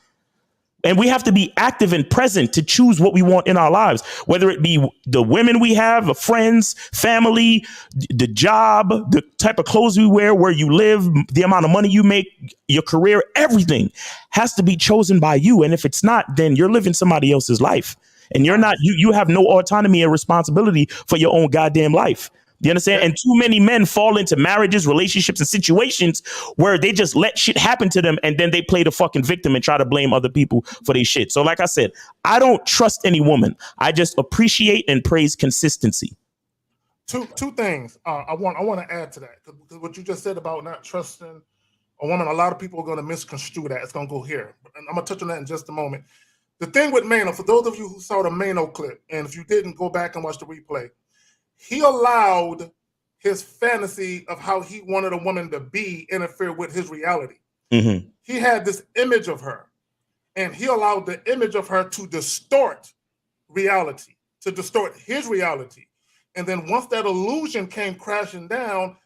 And we have to be active and present to choose what we want in our lives, whether it be the women we have, the friends, family, the job, the type of clothes we wear, where you live, the amount of money you make, your career, everything has to be chosen by you. And if it's not, then you're living somebody else's life and you're not, you have no autonomy and responsibility for your own goddamn life. You understand? And too many men fall into marriages, relationships, and situations where they just let shit happen to them and then they play the fucking victim and try to blame other people for their shit. So like I said, I don't trust any woman. I just appreciate and praise consistency. Two things I want to add to that, because what you just said about not trusting a woman, a lot of people are going to misconstrue that. It's going to go here. And I'm going to touch on that in just a moment. The thing with Mano, for those of you who saw the Mano clip, and if you didn't, go back and watch the replay, he allowed his fantasy of how he wanted a woman to be interfere with his reality. Mm-hmm. He had this image of her, and he allowed the image of her to distort reality, to distort his reality. And then once that illusion came crashing down,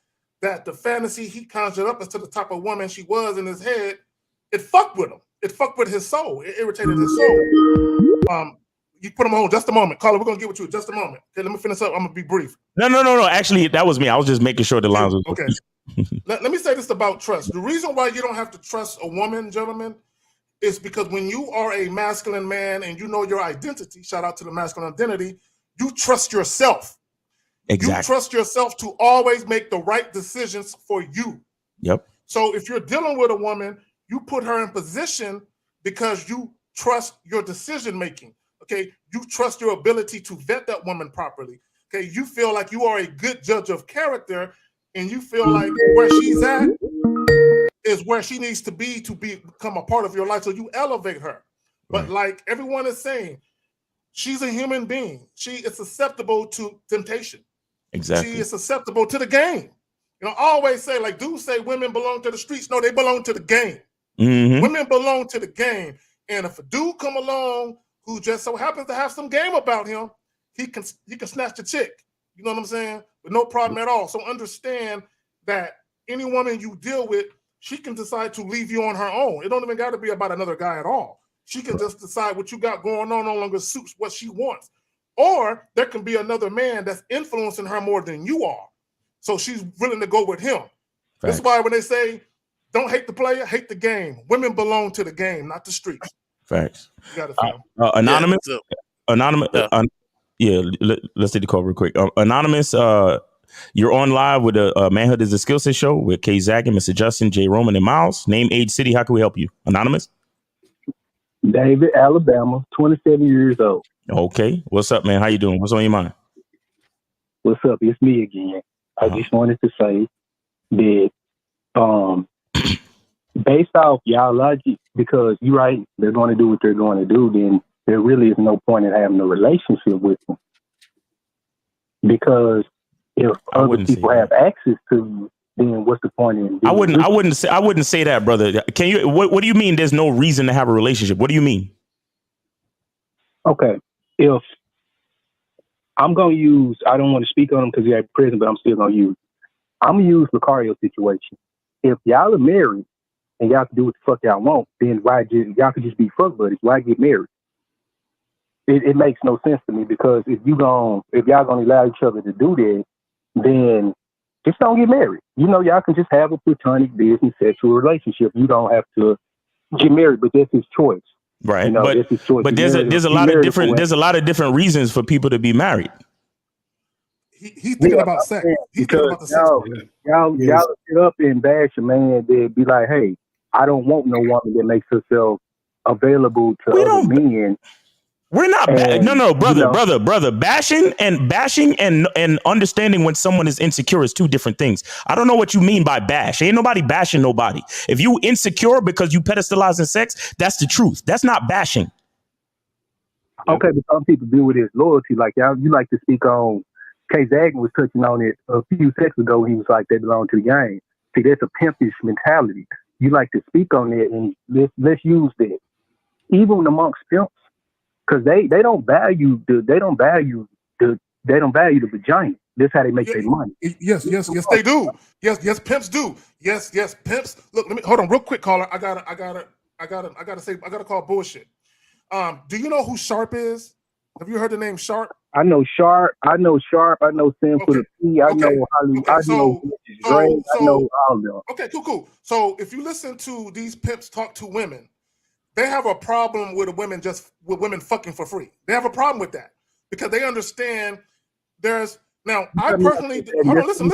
that the fantasy he conjured up as to the type of woman she was in his head, it fucked with him. It fucked with his soul. It irritated his soul. You put him on just a moment. Carla, we're going to get with you in just a moment. Okay, let me finish up. I'm going to be brief. No. Actually, that was me. I was just making sure the lines was okay. Let me say this about trust. The reason why you don't have to trust a woman, gentlemen, is because when you are a masculine man and you know your identity, shout out to the masculine identity, you trust yourself. Exactly. You trust yourself to always make the right decisions for you. Yep. So if you're dealing with a woman, you put her in position because you trust your decision making. Okay, you trust your ability to vet that woman properly. Okay, you feel like you are a good judge of character, and you feel like where she's at is where she needs to become a part of your life. So you elevate her. But like everyone is saying, she's a human being. She is susceptible to temptation. Exactly. She is susceptible to the game. You know, I always say, like dudes say women belong to the streets. No, they belong to the game. Mm-hmm. Women belong to the game. And if a dude come along who just so happens to have some game about him, he can snatch the chick. You know what I'm saying? With no problem at all. So understand that any woman you deal with, she can decide to leave you on her own. It don't even got to be about another guy at all. She can just decide what you got going on no longer suits what she wants. Or there can be another man that's influencing her more than you are. So she's willing to go with him. Facts. That's why when they say, don't hate the player, hate the game. Women belong to the game, not the streets. Facts. You got it, fam. Anonymous. Yeah, Anonymous. Let's take the call real quick. Anonymous, you're on live with a Manhood is a Skill Set show with K. Zach and Mr. Justin, J. Roman, and Miles. Name, age, city. How can we help you? Anonymous? David, Alabama, 27 years old. Okay. What's up, man? How you doing? What's on your mind? What's up? It's me again. I just wanted to say that based off y'all logic, because you're right, they're going to do what they're going to do, then there really is no point in having a relationship with them. Because if other people have access to you, then what's the point in? I wouldn't say that, brother. Can you? What do you mean? There's no reason to have a relationship. What do you mean? Okay, if I'm gonna use, I don't want to speak on him because he's at prison, but I'm still gonna use. I'm gonna use Lucario's situation. If y'all are married and y'all can do what the fuck y'all want, then y'all could just be fuck buddies? Why get married? It makes no sense to me, because if y'all gonna allow each other to do that, then just don't get married. You know, y'all can just have a platonic business sexual relationship. You don't have to get married, but that's his choice. Right. You know, that's his choice. But there's a lot of different reasons for people to be married. He's thinking about sex. He's thinking about the sex. Y'all sit up and bash a man that be like, hey, I don't want no woman that makes herself available to other men. We're not brother. Bashing and understanding when someone is insecure is two different things. I don't know what you mean by bash. Ain't nobody bashing nobody. If you insecure because you pedestalizing sex, that's the truth. That's not bashing. Okay, but some people deal with his loyalty. Like y'all, you like to speak on. K. Zagan was touching on it a few seconds ago. He was like, they belong to the game. See, that's a pimpish mentality. You like to speak on it, and let's use that. Even amongst pimps, because they don't value the vagina. That's how they make their money. Yes, they do. Yes, pimps do. Yes, pimps. Look, let me hold on real quick, caller. I gotta call bullshit. Do you know who Sharp is? Have you heard the name Sharp? I know Sharp. I know Sam for the P. I know Hollywood. I know Drake. I know all of them. Okay, cool. So if you listen to these pimps talk to women, they have a problem with women fucking for free. They have a problem with that because they understand there's now. I personally hold on. Listen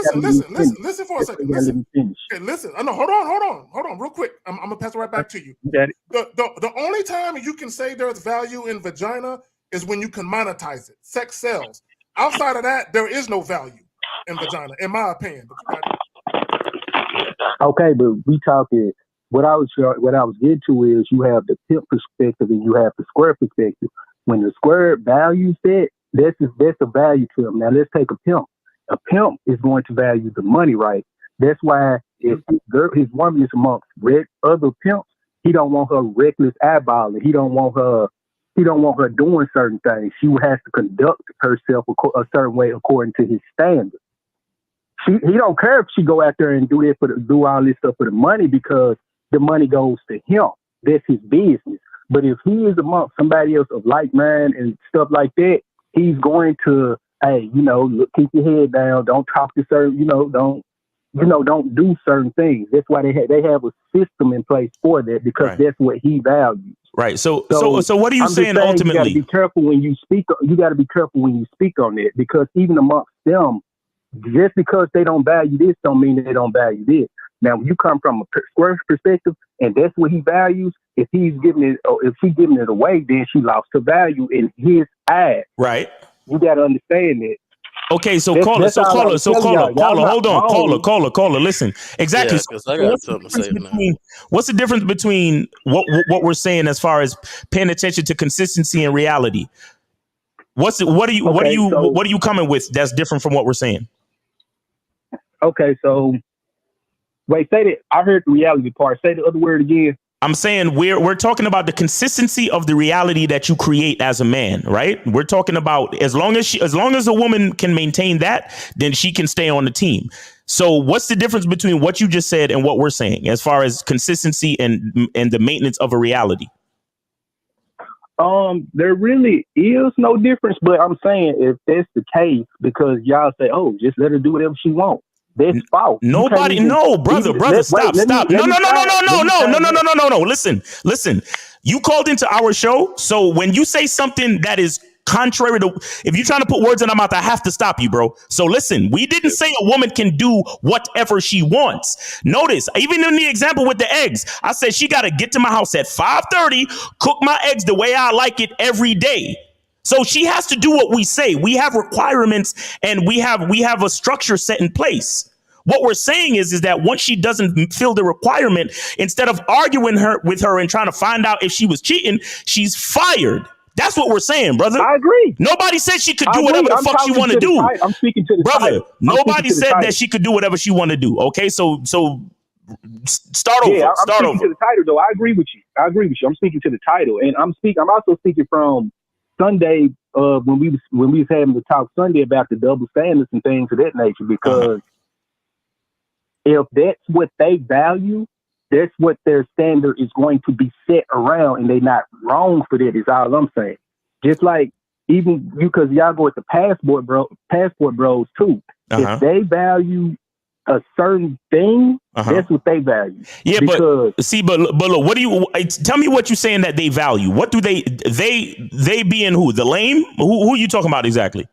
for a second. Listen. Okay, listen. I know. Hold on, real quick. I'm gonna pass it right back to you. The only time you can say there's value in vagina is when you can monetize it. Sex sells. Outside of that, there is no value in vagina, in my opinion. But Okay, but we talking. What I was getting to is you have the pimp perspective and you have the square perspective. When the square values that, that's a value to him. Now let's take a pimp. A pimp is going to value the money, right? That's why if his woman is amongst other pimps, he don't want her reckless eyeballing. He don't want her doing certain things. She has to conduct herself a certain way according to his standards. He don't care if she go out there and do all this stuff for the money, because the money goes to him. That's his business. But if he is amongst somebody else of like mind and stuff like that, he's going to, hey, look, keep your head down. Don't talk to certain, don't do certain things. That's why they have a system in place for that, because that's what he values. Right. So what are you saying ultimately? You got to be careful when you speak. You got to be careful when you speak on it, because even amongst them, just because they don't value this don't mean they don't value this. Now, when you come from a square perspective, and that's what he values, if she's giving it away, then she lost her value in his eyes. Right. You got to understand that. Okay, caller, listen. Exactly. Yeah, I got something to say now. What's the difference between what we're saying as far as paying attention to consistency and reality? What are you coming with that's different from what we're saying? Okay, so wait, say that. I heard the reality part. Say the other word again. I'm saying we're talking about the consistency of the reality that you create as a man, right? We're talking about as long as a woman can maintain that, then she can stay on the team. So what's the difference between what you just said and what we're saying as far as consistency and the maintenance of a reality? There really is no difference, but I'm saying if that's the case, because y'all say, oh, just let her do whatever she wants. That's false. Nobody, brother, stop. No. Listen. You called into our show, so when you say something that is contrary to, if you're trying to put words in my mouth, I have to stop you, bro. So listen, we didn't say a woman can do whatever she wants. Notice, even in the example with the eggs, I said she got to get to my house at 5:30, cook my eggs the way I like it every day. So she has to do what we say. We have requirements and we have a structure set in place. What we're saying is that once she doesn't fill the requirement, instead of arguing with her and trying to find out if she was cheating, she's fired. That's what we're saying, brother. I agree. Nobody said she could do whatever the fuck she want to do. I'm speaking to the brother. Title. Nobody said that she could do whatever she want to do. Okay, so start over. Yeah, I'm start speaking over. to the title, though. I agree with you. I'm speaking to the title, and I'm also speaking from Sunday when we was having the talk Sunday about the double standards and things of that nature. Because if that's what they value, that's what their standard is going to be set around, and they're not wrong for that. Is all I'm saying. Just like even you, because y'all go with the passport bros too. If they value a certain thing, that's what they value. Yeah, but look, what do you tell me what you're saying that they value? What do they being who? The lame? Who are you talking about exactly?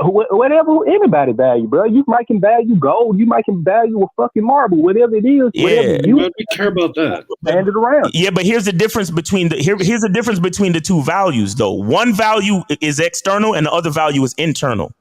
Whatever anybody value, bro. You might can value gold, you might can value a fucking marble, whatever it is. Yeah, we care about that. Stand it around. Yeah, but here's the difference between here's the difference between the two values, though. One value is external, and the other value is internal.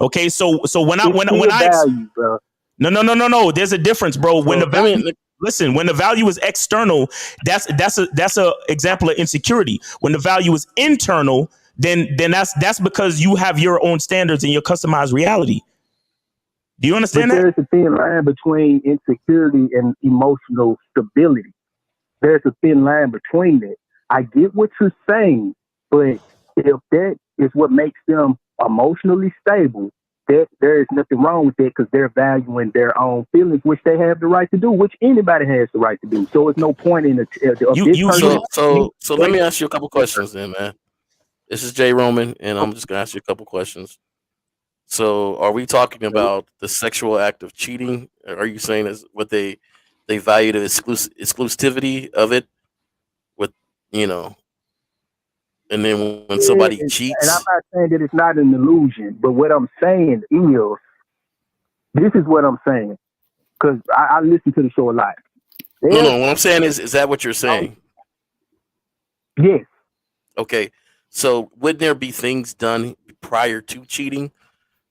Okay, so when I value, bro. No. There's a difference, bro. When the value, listen, when the value is external, that's a example of insecurity. When the value is internal, then that's because you have your own standards and your customized reality. Do you understand that? There's a thin line between insecurity and emotional stability. There's a thin line between that. I get what you're saying, but if that is what makes them emotionally stable, that there is nothing wrong with that, because they're valuing their own feelings, which they have the right to do, which anybody has the right to do. So it's no point in So let me ask you a couple questions then, man. This is Jay Roman, and I'm just gonna ask you a couple questions. So, are we talking about the sexual act of cheating? Are you saying is what they value the exclusivity of it, with and then when somebody cheats? And I'm not saying that it's not an illusion, but what I'm saying is, this is what I'm saying, because I listen to the show a lot. No. What I'm saying is that what you're saying? Yes. Okay. So wouldn't there be things done prior to cheating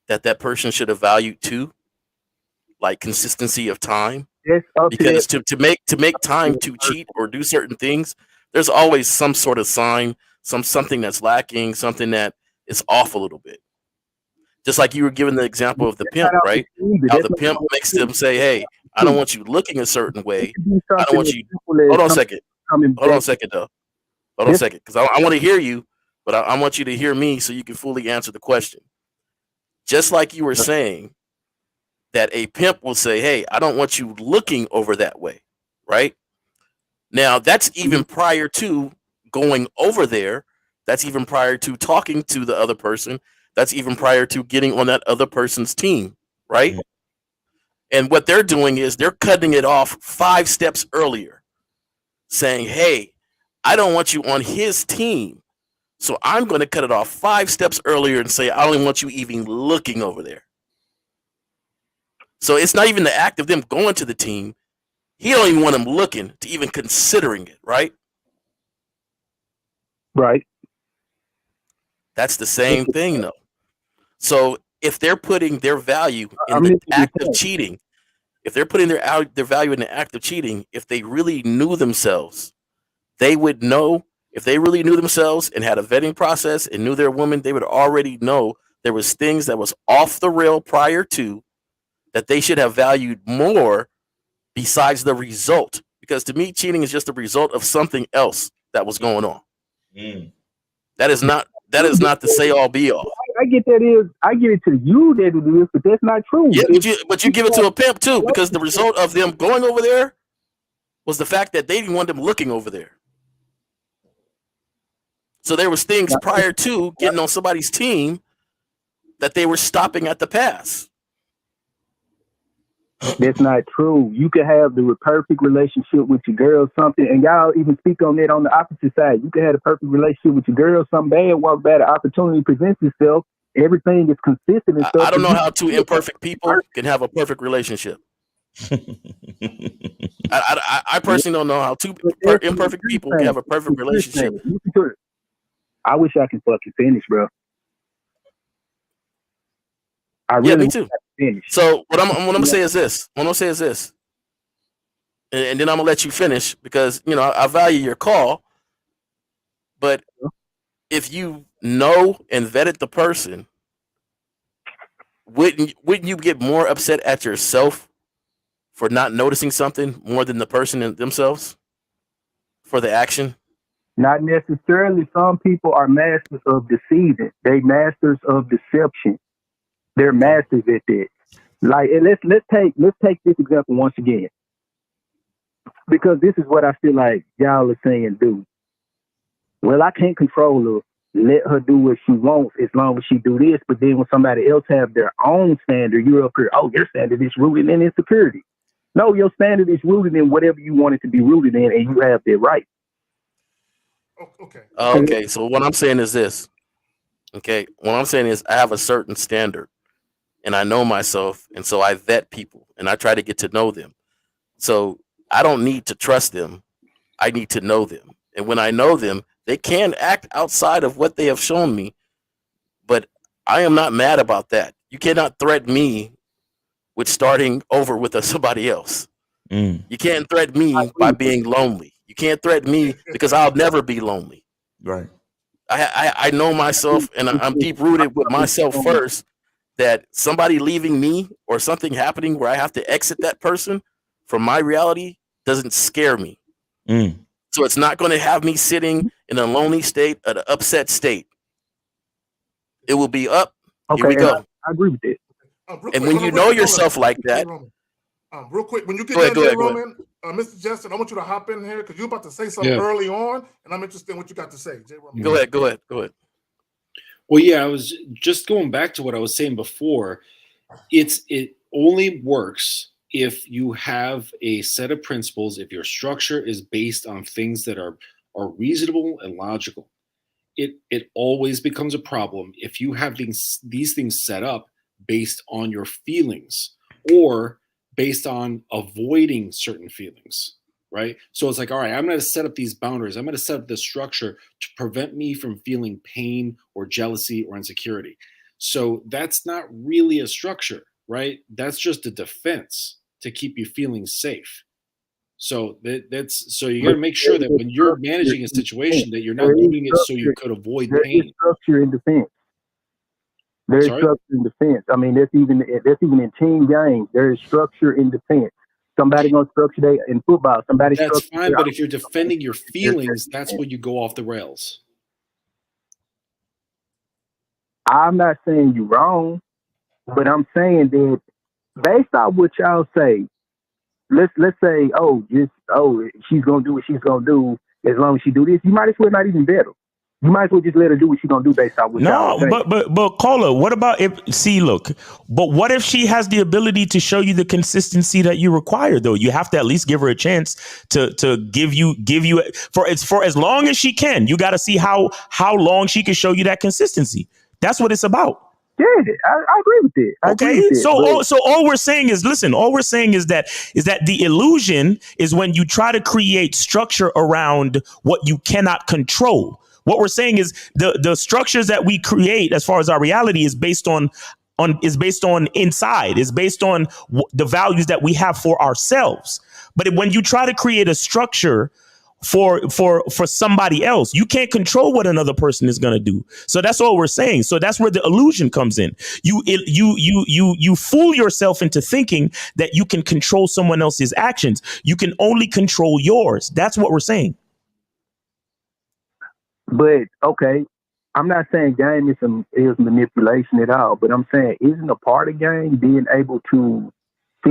that person should have valued too? like consistency of time. It's up Because to to make time to cheat or do certain things, there's always some sort of sign, something that's lacking, something that is off a little bit. Just like you were giving the example of the pimp, right? How the pimp makes them say, "Hey, I don't want you looking a certain way. I don't want you." Hold on a second. Hold on a second, though. Hold on a second, because I want to hear you, but I want you to hear me so you can fully answer the question. Just like you were saying that a pimp will say, "Hey, I don't want you looking over that way," right? Now, that's even prior to going over there. That's even prior to talking to the other person. That's even prior to getting on that other person's team, right? Mhm. And what they're doing is they're cutting it off 5 steps earlier, saying, "Hey, I don't want you on his team. So I'm going to cut it off 5 steps earlier and say, I don't even want you even looking over there." So it's not even the act of them going to the team. He don't even want them looking to even considering it, right? right. That's the same thing, though. So if they're putting their value in I'm the listening to act you. of cheating, if they're putting their value in the act of cheating, if they really knew themselves, they would know. If they really knew themselves and had a vetting process and knew their woman, they would already know there was things that was off the rail prior to that they should have valued more besides the result. Because to me, cheating is just a result of something else that was going on. Mm. That is not the say all be all. I get it to you that it is, but that's not true. Yeah, but you give it to a pimp too, because the result of them going over there was the fact that they didn't want them looking over there. So there was things prior to getting on somebody's team that they were stopping at the pass. That's not true. You can have the perfect relationship with your girl, something, and y'all even speak on that on the opposite side. You can have a perfect relationship with your girl, something bad, walk bad, an opportunity presents itself. Everything is consistent and stuff. I don't know how 2 imperfect people can have a perfect relationship. I personally don't know how 2 imperfect people can have a perfect relationship. I wish I could fucking finish, bro. I Yeah, really me too. finish. So what I'm gonna say is this. What I'm gonna say is this, and then I'm gonna let you finish because I value your call. But if you know and vetted the person, wouldn't you get more upset at yourself for not noticing something more than the person in themselves for the action? Not necessarily. Some people are masters of deceiving. They masters of deception. They're masters at that. Like, and let's take this example once again, because this is what I feel like y'all are saying do. Well, I can't control her. Let her do what she wants as long as she do this. But then when somebody else have their own standard, you're up here, oh, your standard is rooted in insecurity. No, your standard is rooted in whatever you want it to be rooted in, and you have that right. Okay. Okay, so what I'm saying is this. Okay, what I'm saying is I have a certain standard, and I know myself, and so I vet people, and I try to get to know them. So I don't need to trust them. I need to know them. And when I know them, they can act outside of what they have shown me, but I am not mad about that. You cannot threaten me with starting over with somebody else. Mm. You can't threaten me by being lonely. You can't threaten me because I'll never be lonely. Right. I know myself, and I'm deep rooted with myself first, that somebody leaving me or something happening where I have to exit that person from my reality doesn't scare me. Mm. So it's not going to have me sitting in a lonely state, an upset state. It will be up. Okay, Here we go. I agree with that. And when you know yourself like that, real quick, when you get Go ahead, done, go Jay ahead, go Roman, Mr. Justin, I want you to hop in here because you're about to say something early on, and I'm interested in what you got to say. Jay Roman. go ahead. Well, yeah, I was just going back to what I was saying before. It only works if you have a set of principles, if your structure is based on things that are reasonable and logical. It always becomes a problem if you have these things set up based on your feelings or based on avoiding certain feelings, right? So it's like, all right, I'm going to set up these boundaries. I'm going to set up this structure to prevent me from feeling pain or jealousy or insecurity. So that's not really a structure. right? That's just a defense to keep you feeling safe. So so you got to make sure that when you're managing a situation that you're not doing it so you could avoid pain. There's structure in defense. There's structure in defense. I mean, that's even in team games. There is structure in defense. Somebody gonna structure in football. That's fine, but if you're defending your feelings, that's when you go off the rails. I'm not saying you're wrong, but I'm saying that based on what y'all say, let's say, she's gonna do what she's gonna do as long as she do this. You might as well not even bet her. You might as well just let her do what she's gonna do based on what y'all say. but Cola, what about but what if she has the ability to show you the consistency that you require though? You have to at least give her a chance to give you for as long as she can. You got to see how long she can show you that consistency. That's what it's about. Yeah, I agree with it. Okay, so all we're saying is, listen. All we're saying is that the illusion is when you try to create structure around what you cannot control. What we're saying is the structures that we create as far as our reality is based on inside, is based on the values that we have for ourselves. But when you try to create a structure for somebody else, you can't control what another person is going to do. So that's all we're saying. So that's where the illusion comes in. You fool yourself into thinking that you can control someone else's actions. You can only control yours. That's what we're saying. But okay, I'm not saying game is manipulation at all, but I'm saying isn't a part of game being able to see,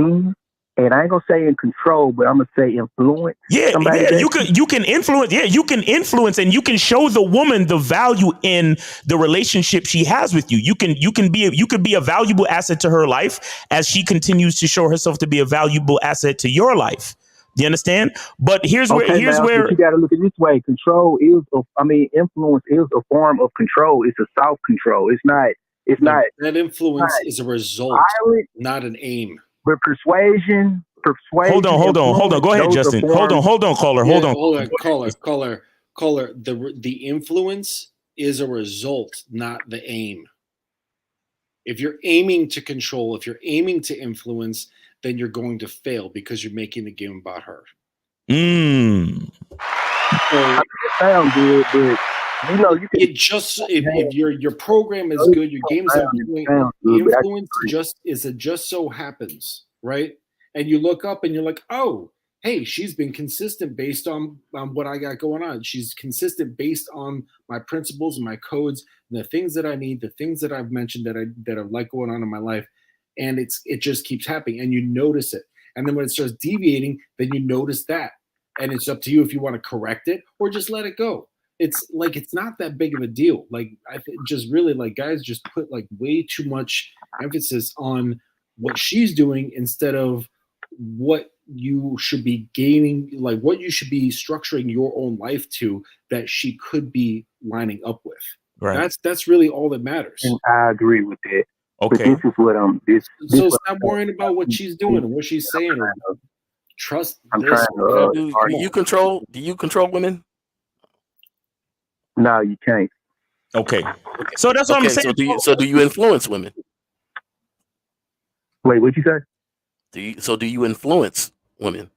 and I ain't gonna say in control, but I'm gonna say influence. Yeah, you can influence. Yeah, you can influence, and you can show the woman the value in the relationship she has with you. You could be a valuable asset to her life as she continues to show herself to be a valuable asset to your life. Do you understand? But here's where you got to look at it this way. Influence is a form of control. It's a soft control. It's not. That influence is a result, not an aim. But persuasion. Hold on. Go ahead, Justin. Hold on, caller. Hold on, caller. The influence is a result, not the aim. If you're aiming to control, if you're aiming to influence, then you're going to fail because you're making the game about her. So, it sounds good, but you can. It just if your program is good, your game's on point. Influence just so happens, right? And you look up and you're like, oh, hey, she's been consistent based on what I got going on. She's consistent based on my principles and my codes, and the things that I need, the things that I've mentioned that I like going on in my life. And it just keeps happening, and you notice it. And then when it starts deviating, then you notice that. And it's up to you if you want to correct it or just let it go. It's not that big of a deal. Like guys just put like way too much emphasis on what she's doing instead of what you should be gaining, like what you should be structuring your own life to that she could be lining up with. Right. That's really all that matters. And I agree with that. Okay. But this is what So stop worrying about what she's doing and what she's saying. Trust this. Do you control women? No, you can't. Okay. So that's what I'm saying. So do you influence women? Wait, what'd you say? Do you influence women?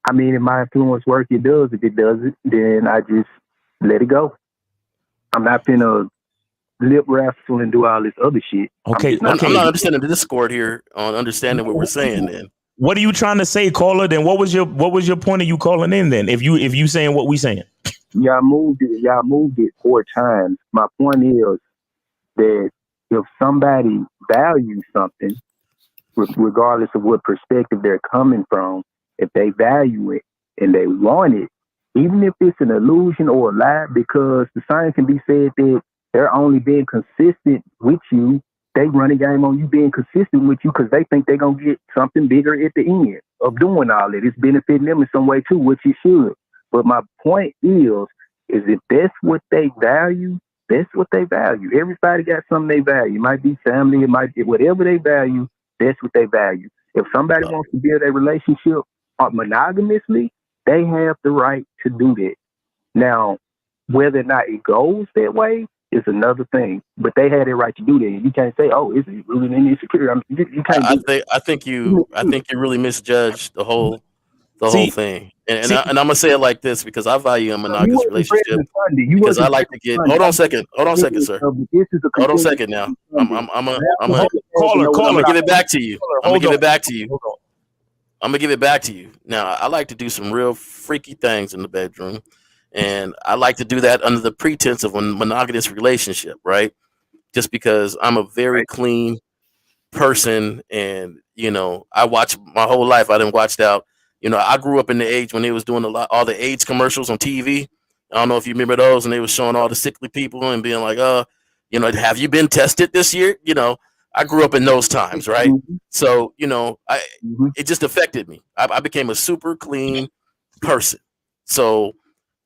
I mean, if my influence work, it does. If it doesn't, then I just let it go. I'm not finna lip wrestle and do all this other shit. Okay. I'm not understanding the discord here on understanding what we're saying then. What are you trying to say, caller? Then what was your point of you calling in then? If you saying what we saying? Y'all moved it 4 times. My point is that if somebody values something, regardless of what perspective they're coming from, if they value it and they want it, even if it's an illusion or a lie, because the same can be said that they're only being consistent with you. They run a game on you being consistent with you because they think they're going to get something bigger at the end of doing all that. It's benefiting them in some way too, which it should. But my point is if that's what they value, that's what they value. Everybody got something they value. It might be family. It might be whatever they value. That's what they value. If somebody wants to build a relationship monogamously, they have the right to do that. Now, whether or not it goes that way, is another thing. But they had it right to do that. You can't say, "Oh, it's rooted in insecurity." I mean, you can't. I think you really misjudged the whole See, thing. And see, I'm gonna say it like this because I value a You monogamous wasn't relationship present Sunday. You because I wasn't like to present get. Sunday. Hold on a second, sir. This is a Hold on a continuous second now. Sunday. I'm a caller, I'm gonna give it back to you. I'm gonna give it back to you. Hold on. I'm gonna give it back to you. Now, I like to do some real freaky things in the bedroom, and I like to do that under the pretense of a monogamous relationship, right? Just because I'm a very clean person, and I watch my whole life. I didn't watched out. I grew up in the age when they was doing all the AIDS commercials on TV. I don't know if you remember those, and they was showing all the sickly people and being like, have you been tested this year? I grew up in those times, right? Mm-hmm. So, it just affected me. I became a super clean person. So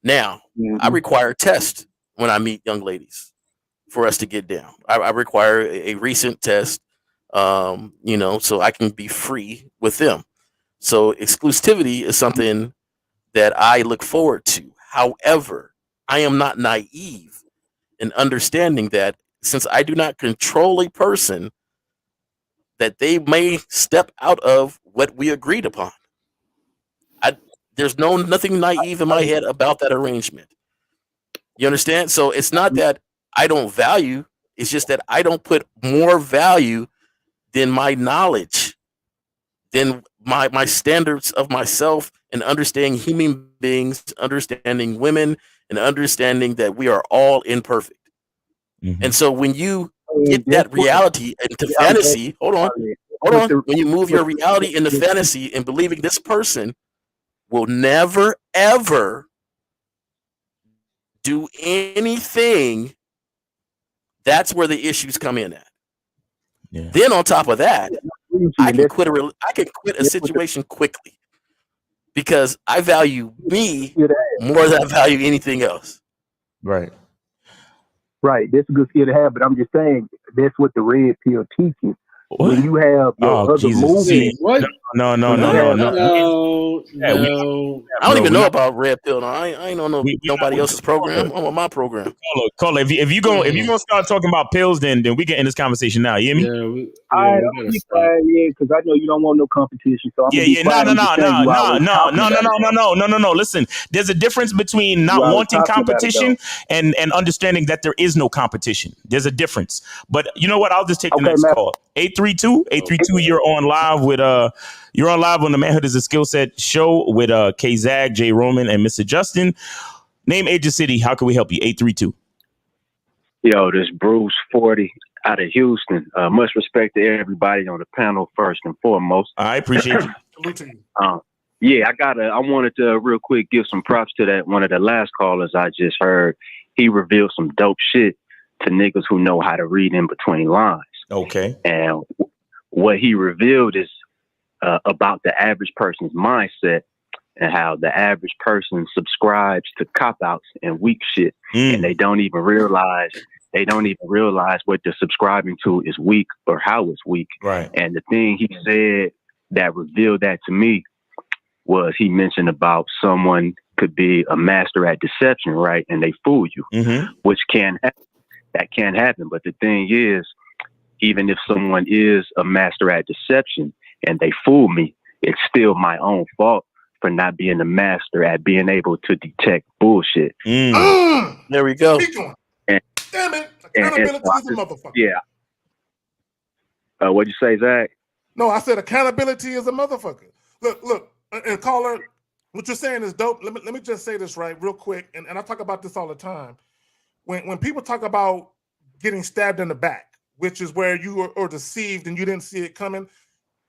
now I require tests when I meet young ladies for us to get down. I require a recent test, so I can be free with them. So exclusivity is something that I look forward to. However, I am not naive in understanding that since I do not control a person, that they may step out of what we agreed upon. There's nothing naive in my head about that arrangement. You understand? So it's not that I don't value, it's just that I don't put more value than my knowledge, than my standards of myself, and understanding human beings, understanding women, and understanding that we are all imperfect. Mm-hmm. And so when you get that reality into fantasy, hold on. When you move your reality into fantasy and believing this person will never, ever do anything, that's where the issues come in at. Yeah. Then on top of that, I can quit a situation quickly because I value me more than I value anything else. Right. Right. That's a good skill to have, but I'm just saying that's what the red pill teaches. What? When you have your other movement. What? No. I don't even know about red pill. No, I don't know nobody else's program. I'm on my program. Caller, if you gonna start talking about pills, then we can end this conversation now. You hear me? I'll be quiet, because I know you don't want no competition. So I'm No. Listen, there's a difference between not wanting competition and understanding that there is no competition. There's a difference. But you know what? I'll just take the next call. 832, you're on live with you're on live on the Manhood is a Skill Set show with K Zag, J Roman, and Mr. Justin. Name, age, and city. How can we help you? 832. Yo, this Bruce 40 out of Houston. Much respect to everybody on the panel first and foremost. I appreciate you. Salute to you. Yeah, I wanted to real quick give some props to that one of the last callers I just heard. He revealed some dope shit to niggas who know how to read in between lines. Okay. And what he revealed is about the average person's mindset and how the average person subscribes to cop-outs and weak shit. And they don't even realize what they're subscribing to is weak or how it's weak. Right. And the thing he said that revealed that to me was he mentioned about someone could be a master at deception, right? And they fool you, which that can happen. But the thing is, even if someone is a master at deception and they fool me, it's still my own fault for not being a master at being able to detect bullshit. There we go. Damn it. Accountability is a motherfucker. Yeah. What'd you say, Zach? No, I said accountability is a motherfucker. Look, and caller, what you're saying is dope. Let me just say this right real quick, and I talk about this all the time. When people talk about getting stabbed in the back, which is where you are deceived and you didn't see it coming,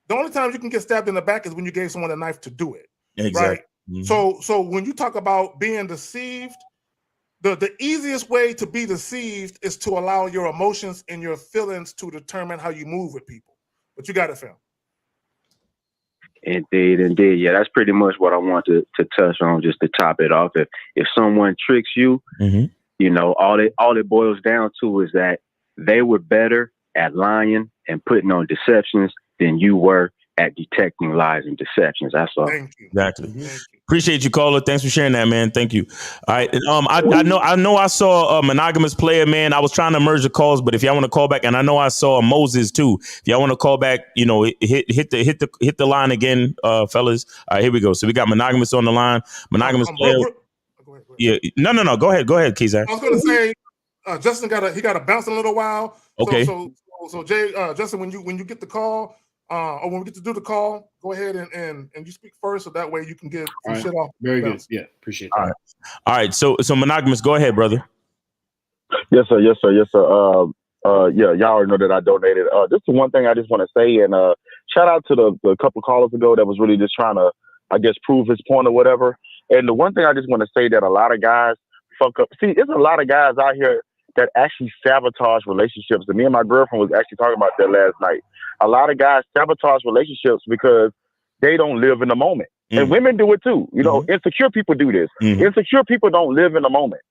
the only time you can get stabbed in the back is when you gave someone a knife to do it. Exactly. Right? So when you talk about being deceived, the easiest way to be deceived is to allow your emotions and your feelings to determine how you move with people. But you got it, fam. Indeed. Yeah, that's pretty much what I want to touch on, just to top it off. If someone tricks you, you know, all it boils down to is that they were better at lying and putting on deceptions than you were at detecting lies and deceptions. That's all. Thank you. Exactly. Thank you. Appreciate you, caller. Thanks for sharing that, man. Thank you. All right. I know I saw a monogamous player, man. I was trying to merge the calls, but if y'all want to call back, and I know I saw Moses too. If y'all want to call back, hit the line again, fellas. All right, here we go. So we got monogamous on the line. Monogamous player. Go ahead. Yeah. No. Go ahead, Kizak. I was going to say, Justin got to bounce in a little while. Okay. So Jay, Justin, when you get the call, or when we get to do the call, go ahead and you speak first, so that way you can get some shit off. Very good. Yeah, appreciate that. All right. So monogamous, go ahead, brother. Yes, sir. Yeah, y'all already know that I donated. This is one thing I just want to say, and shout out to the couple callers ago that was really just trying to, I guess, prove his point or whatever. And the one thing I just want to say that a lot of guys fuck up. See, there's a lot of guys out here that actually sabotage relationships. And me and my girlfriend was actually talking about that last night. A lot of guys sabotage relationships because they don't live in the moment. And women do it too. You know, insecure people do this. Insecure people don't live in the moment.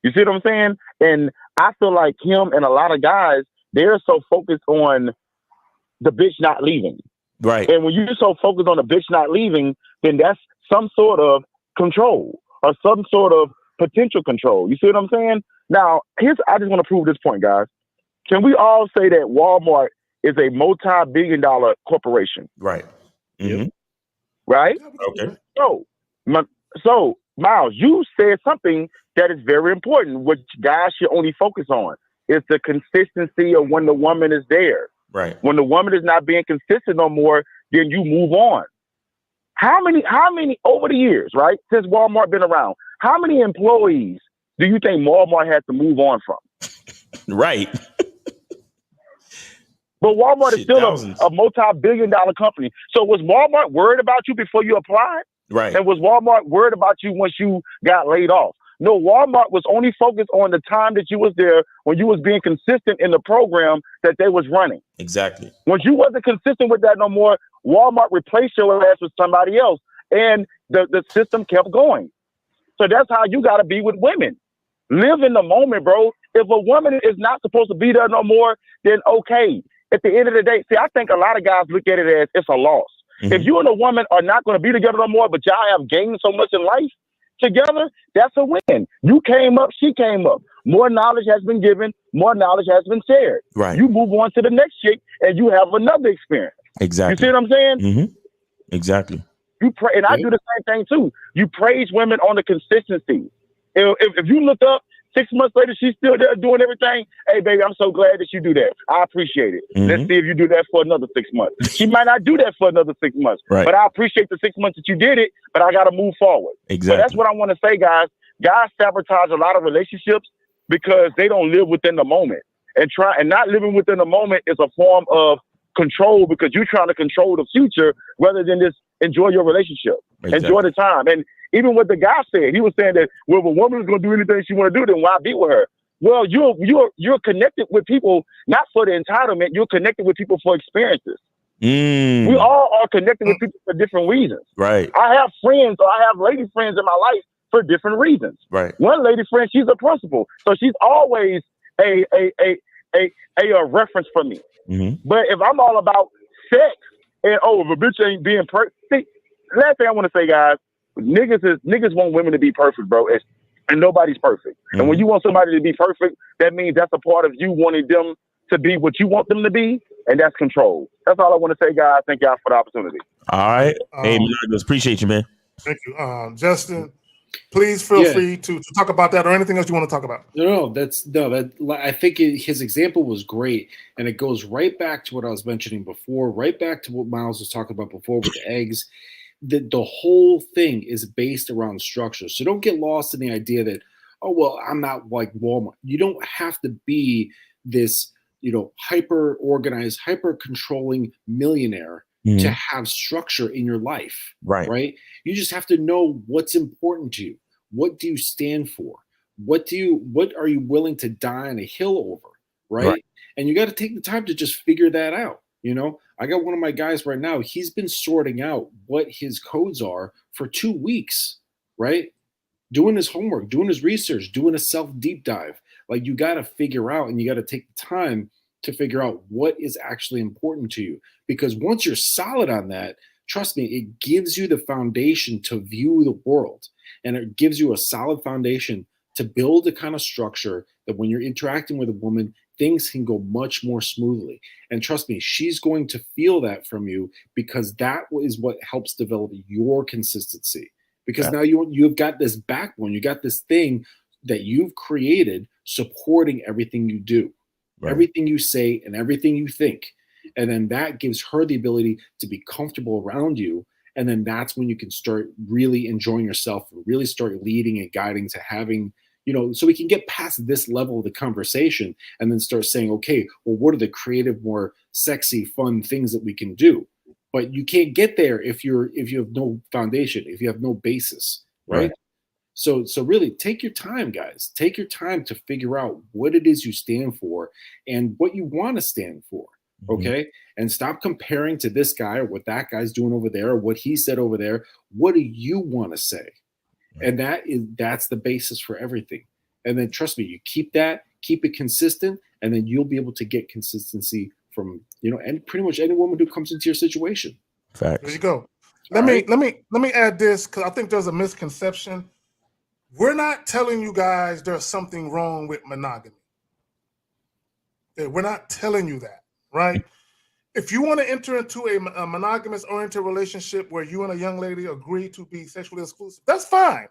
You see what I'm saying? And I feel like him and a lot of guys, they're so focused on the bitch not leaving. Right. And when you're so focused on the bitch not leaving, then that's some sort of control or some sort of potential control. You see what I'm saying? Now, I just want to prove this point, guys. Can we all say that Walmart is a multi-billion-dollar corporation? Right. Mm-hmm. Right? Okay. So, Miles, you said something that is very important, which guys should only focus on. It's the consistency of when the woman is there. Right. When the woman is not being consistent no more, then you move on. How many over the years, right, since Walmart been around, how many employees do you think Walmart had to move on from? Right. But Walmart is still a multi-billion-dollar company. So was Walmart worried about you before you applied? Right. And was Walmart worried about you once you got laid off? No, Walmart was only focused on the time that you was there when you was being consistent in the program that they was running. Exactly. Once you wasn't consistent with that no more, Walmart replaced your ass with somebody else. And the system kept going. So that's how you got to be with women. Live in the moment, bro. If a woman is not supposed to be there no more, then okay. At the end of the day, see, I think a lot of guys look at it as it's a loss. If you and a woman are not going to be together no more, but y'all have gained so much in life together, that's a win. You came up, she came up. More knowledge has been given, more knowledge has been shared. Right. You move on to the next chick and you have another experience. Exactly. You see what I'm saying? Mm-hmm. Exactly. You pray, and I do the same thing too. You praise women on the consistency. If you look up 6 months later, she's still there doing everything. Hey, baby, I'm so glad that you do that. I appreciate it. Let's see if you do that for another 6 months. She might not do that for another 6 months, but I appreciate the 6 months that you did it, but I got to move forward. Exactly. So that's what I want to say, guys. Guys sabotage a lot of relationships because they don't live within the moment. And not living within the moment is a form of control because you're trying to control the future rather than just enjoy your relationship. Exactly. Enjoy the time. And even what the guy said, he was saying that, well, if a woman is going to do anything she want to do, then why be with her? Well, you're connected with people not for the entitlement. You're connected with people for experiences. We all are connected with people for different reasons. Right. I have friends, or I have lady friends in my life for different reasons. Right. One lady friend, she's a principal, so she's always a reference for me. But if I'm all about sex and if a bitch ain't being perfect, see, last thing I want to say, guys. Niggas want women to be perfect, bro, and nobody's perfect. And when you want somebody to be perfect, that means that's a part of you wanting them to be what you want them to be, and that's control. That's all I want to say, guys. Thank y'all for the opportunity. All right. Hey, Monogamous, appreciate you, man. Thank you. Justin, please feel free to talk about that or anything else you want to talk about. I think his example was great, and it goes right back to what I was mentioning before, right back to what Miles was talking about before with the eggs. The whole thing is based around structure. So don't get lost in the idea that, oh, well, I'm not like Walmart. You don't have to be this, hyper organized, hyper controlling millionaire to have structure in your life. Right. You just have to know what's important to you. What do you stand for? What are you willing to die on a hill over? Right. And you got to take the time to just figure that out. I got one of my guys right now. He's been sorting out what his codes are for 2 weeks, right? Doing his homework, doing his research, doing a self deep dive. Like, you got to figure out, and you got to take the time to figure out what is actually important to you. Because once you're solid on that, trust me, it gives you the foundation to view the world. And it gives you a solid foundation to build a kind of structure that when you're interacting with a woman, things can go much more smoothly. And trust me, she's going to feel that from you, because that is what helps develop your consistency. Because now you've got this backbone, you got this thing that you've created supporting everything you do, everything you say, and everything you think. And then that gives her the ability to be comfortable around you. And then that's when you can start really enjoying yourself, really start leading and guiding to having, so we can get past this level of the conversation and then start saying, okay, well, what are the creative, more sexy, fun things that we can do? But you can't get there if you have no foundation, if you have no basis, right? So really take your time, guys. Take your time to figure out what it is you stand for and what you want to stand for. Okay. And stop comparing to this guy or what that guy's doing over there or what he said over there. What do you want to say? And that's the basis for everything. And then trust me, you keep it consistent, and then you'll be able to get consistency from, and pretty much any woman who comes into your situation. Facts. There you go. Let me add this, because I think there's a misconception. We're not telling you guys there's something wrong with monogamy. We're not telling you that, right? If you want to enter into a monogamous oriented relationship where you and a young lady agree to be sexually exclusive, that's fine.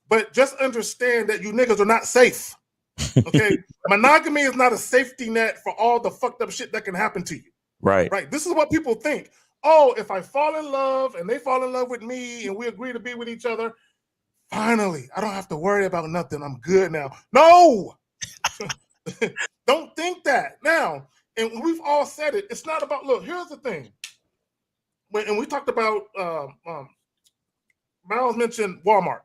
But just understand that you niggas are not safe. Okay? Monogamy is not a safety net for all the fucked up shit that can happen to you. Right. This is what people think. Oh, if I fall in love and they fall in love with me and we agree to be with each other, finally, I don't have to worry about nothing. I'm good now. No! Don't think that. Now, and we've all said it, it's not about, look, here's the thing. And we talked about, Miles mentioned Walmart.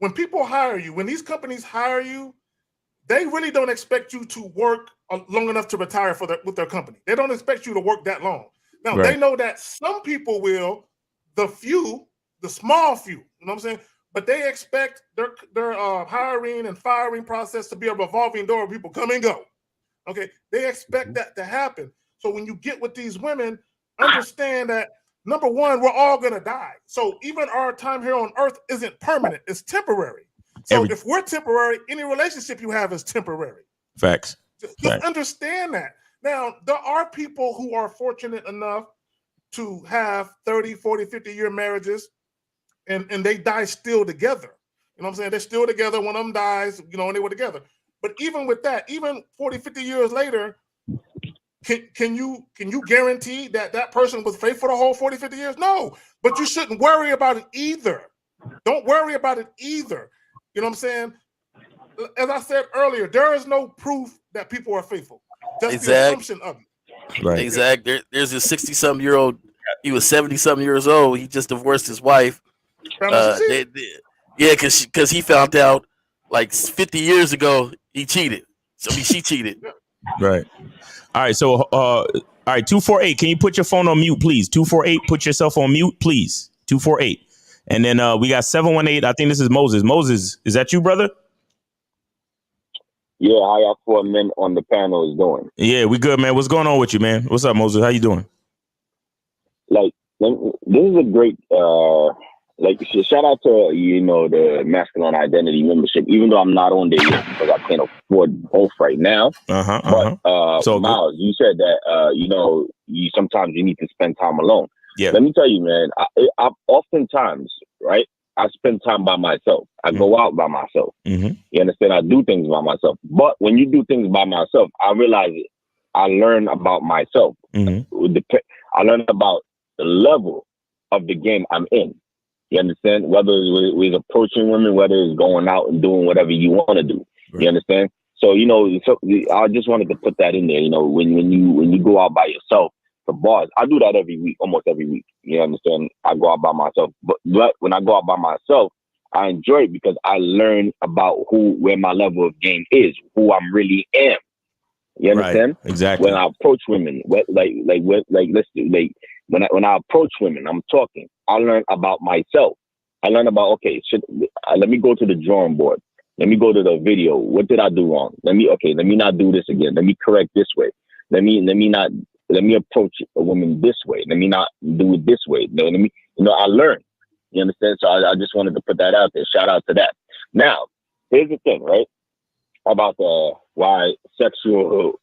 When people hire you, when these companies hire you, they really don't expect you to work long enough to retire with their company. They don't expect you to work that long. Now, they know that some people will, the small few, you know what I'm saying? But they expect their hiring and firing process to be a revolving door where people come and go. Okay, they expect that to happen. So when you get with these women, understand that, number one, we're all going to die. So even our time here on earth isn't permanent. It's temporary. So if we're temporary, any relationship you have is temporary. Facts. Just understand that. Now, there are people who are fortunate enough to have 30, 40, 50-year marriages, and they die still together. You know what I'm saying? They're still together. One of them dies, and they were together. But even with that, even 40, 50 years later, can you guarantee that person was faithful the whole 40, 50 years? No, but you shouldn't worry about it either. Don't worry about it either. You know what I'm saying? As I said earlier, there is no proof that people are faithful. Just the assumption of it. Right. Exactly. There's a 60-something-year-old. He was 70-something years old. He just divorced his wife. Because he found out like 50 years ago he cheated. So she cheated. Right. All right. So, all right. 248. Can you put your phone on mute, please? 248. Put yourself on mute, please. 248. And then we got 718. I think this is Moses. Moses, is that you, brother? Yeah, how y'all four men on the panel is doing? Yeah, we good, man. What's going on with you, man? What's up, Moses? How you doing? Like, this is a great, shout out to, the Masculine Identity membership, even though I'm not on there yet because I can't afford both right now. But so Miles, you said that, you sometimes you need to spend time alone. Yeah. Let me tell you, man, I oftentimes, right, I spend time by myself. I go out by myself. Mm-hmm. You understand? I do things by myself. But when you do things by myself, I realize I learn about myself. Mm-hmm. I learn about the level of the game I'm in. You understand? Whether it's approaching women, whether it's going out and doing whatever you want to do. Right. You understand? So, I just wanted to put that in there. When you go out by yourself, the bars, I do that every week, almost every week. You understand? I go out by myself. But when I go out by myself, I enjoy it because I learn about where my level of game is, who I really am. You understand? Right. Exactly. When I approach women, when I approach women, I'm talking. I learn about myself. I learn about, let me go to the drawing board. Let me go to the video. What did I do wrong? Let me not do this again. Let me correct this way. Let me approach a woman this way. Let me not do it this way. I learned. You understand? So I just wanted to put that out there. Shout out to that. Now, here's the thing, right? About why sexual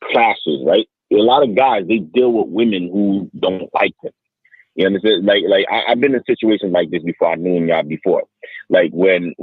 clashes, right? A lot of guys, they deal with women who don't like them. You understand? Like I've been in situations like this before. I knew y'all before. Like when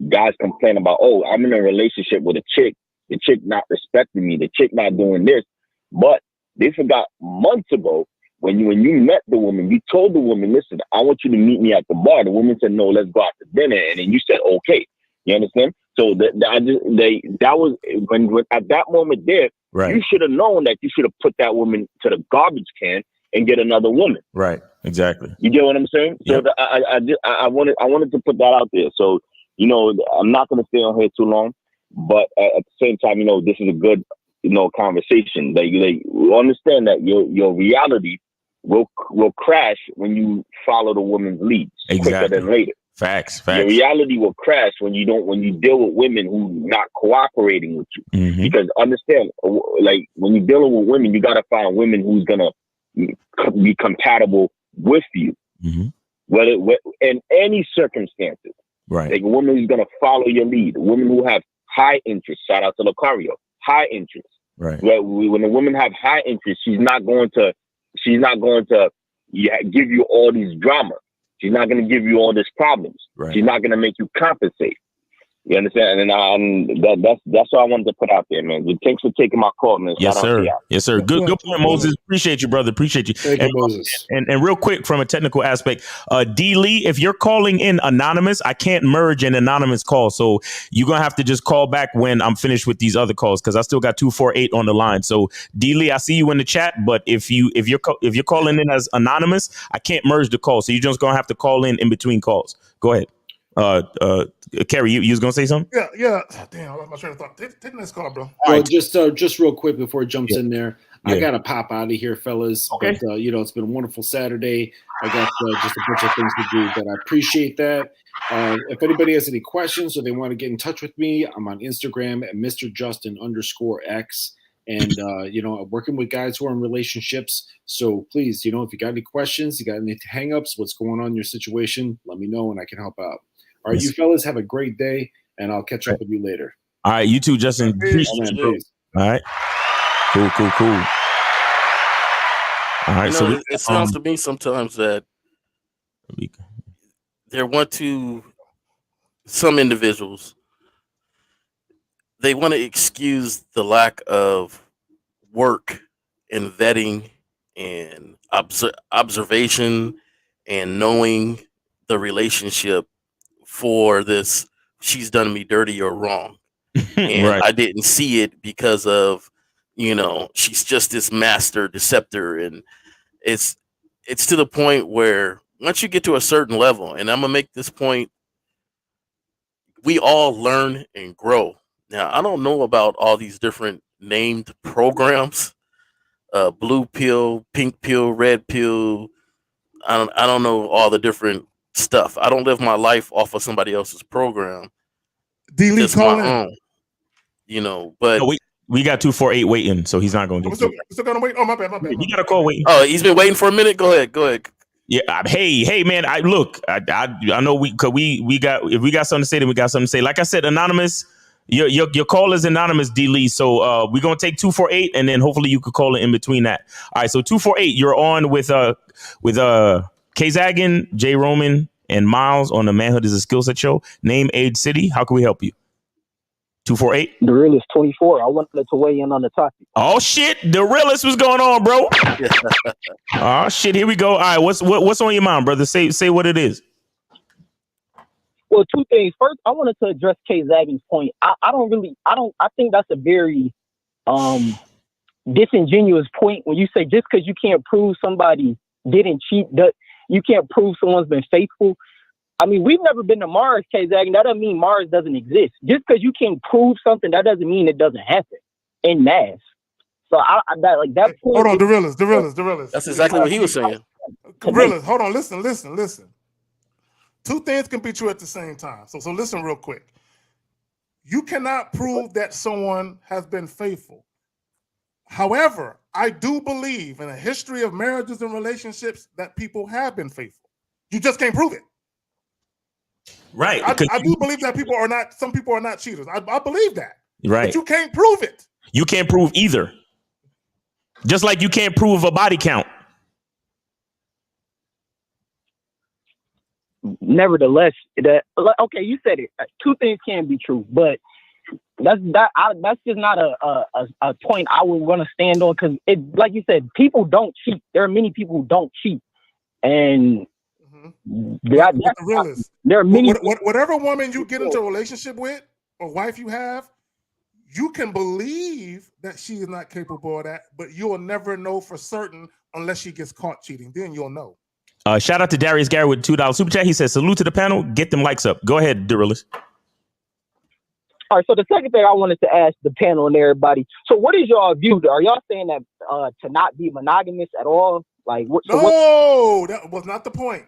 guys complain about, oh, I'm in a relationship with a chick, the chick not respecting me, the chick not doing this, but they forgot months ago when you met the woman, you told the woman, listen, I want you to meet me at the bar. The woman said, no, let's go out to dinner, and then you said, okay. You understand? So that was when at that moment there, right. You should have known that you should have put that woman to the garbage can and get another woman. Right. Exactly. You get what I'm saying? Yep. So I wanted to put that out there. So, I'm not going to stay on here too long, but at the same time, this is a good, conversation. They understand that your reality will crash when you follow the woman's leads quicker than later. Facts. Your reality will crash when you deal with women who not cooperating with you. Mm-hmm. Because understand, like when you're dealing with women, you got to find women who's gonna be compatible with you, mm-hmm. whether in any circumstances. Right. Like a woman who's gonna follow your lead, a woman who have high interest. Shout out to Lucario, high interest. Right. When a woman have high interest, she's not going to give you all these drama. She's not going to give you all these problems. Right. She's not going to make you compensate. You understand? And that's what I wanted to put out there, man. Thanks for taking my call, man. Yes, sir. Yes, sir. Good point, Moses. Appreciate you, brother. Appreciate you. Thank you, Moses. And real quick, from a technical aspect, D. Lee, if you're calling in anonymous, I can't merge an anonymous call. So you're going to have to just call back when I'm finished with these other calls, because I still got 248 on the line. So D. Lee, I see you in the chat, but if you're calling in as anonymous, I can't merge the call. So you're just going to have to call in between calls. Go ahead. Kerry, you was gonna say something? Yeah. Damn, I lost my train of thought. Take the next call, bro. Well, just real quick before it jumps in there, I gotta pop out of here, fellas. Okay. But it's been a wonderful Saturday. I got just a bunch of things to do, but I appreciate that. If anybody has any questions or they want to get in touch with me, I'm on Instagram at MrJustin_X. And I'm working with guys who are in relationships. So please, if you got any questions, you got any hang-ups, what's going on in your situation, let me know and I can help out. All right, you fellas have a great day, and I'll catch up with you later. All right, you too, Justin. Peace. All right. Cool. All right, it sounds to me sometimes that some individuals, they want to excuse the lack of work and vetting and observation and knowing the relationship for this, she's done me dirty or wrong. And right. I didn't see it because of, she's just this master deceptor. And it's to the point where once you get to a certain level, and I'm going to make this point, we all learn and grow. Now, I don't know about all these different named programs, blue pill, pink pill, red pill. I don't know all the different stuff. I don't live my life off of somebody else's program. Delete calling. But no, we got 248 waiting, so he's not going to get. We're still gonna wait. Oh, my bad. You got a call waiting. Oh, he's been waiting for a minute. Go ahead. Yeah. Hey, man. I know if we got something to say, then we got something to say. Like I said, anonymous. Your call is anonymous, D. Lee. So we're gonna take 248, and then hopefully you could call it in between that. All right. So 248, you're on with K Zaggin, J Roman, and Miles on the Manhood is a Skill Set show. Name, age, city. How can we help you? 248. The realist 24. I wanted to weigh in on the topic. Oh shit, the realist, what's going on, bro? Oh shit, here we go. All right, what's on your mind, brother? Say what it is. Well, two things. First, I wanted to address K Zaggin's point. I think that's a very disingenuous point when you say just because you can't prove somebody didn't cheat, that you can't prove someone's been faithful. I mean, we've never been to Mars, K Zaggin. That doesn't mean Mars doesn't exist. Just because you can't prove something, that doesn't mean it doesn't happen en masse. So that point. Hold on, the realist. That's exactly what he was saying. Realist, hold on, listen. two things can be true at the same time. So listen real quick. You cannot prove that someone has been faithful. However, I do believe in a history of marriages and relationships that people have been faithful. You just can't prove it. Right. I do believe that some people are not cheaters. I believe that. Right. But you can't prove it. You can't prove either. Just like you can't prove a body count. Nevertheless, okay, you said it. Two things can be true, but that's just not a point I would want to stand on, because like you said, people don't cheat. There are many people who don't cheat, and there are many. Whatever woman you get into a relationship with or wife you have, you can believe that she is not capable of that, but you'll never know for certain unless she gets caught cheating. Then you'll know. Shout out to Darius Gary with $2 super chat. He says, salute to the panel. Get them likes up. Go ahead, Durillis. All right, so the second thing I wanted to ask the panel and everybody, so what is y'all view? Are y'all saying that to not be monogamous at all? Like, that was not the point.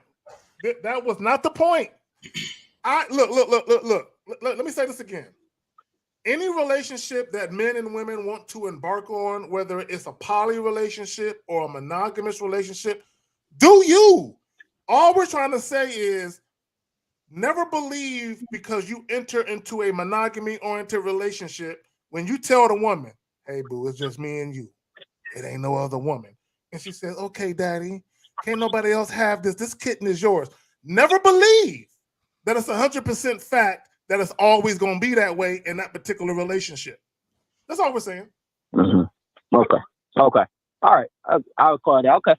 That was not the point. Look. Let me say this again. Any relationship that men and women want to embark on, whether it's a poly relationship or a monogamous relationship, do you? All we're trying to say is never believe because you enter into a monogamy-oriented relationship when you tell the woman, hey, boo, it's just me and you. It ain't no other woman. And she says, okay, daddy, can't nobody else have this. This kitten is yours. Never believe that it's 100% fact that it's always going to be that way in that particular relationship. That's all we're saying. Mm-hmm. Okay. All right. I'll call that. Okay.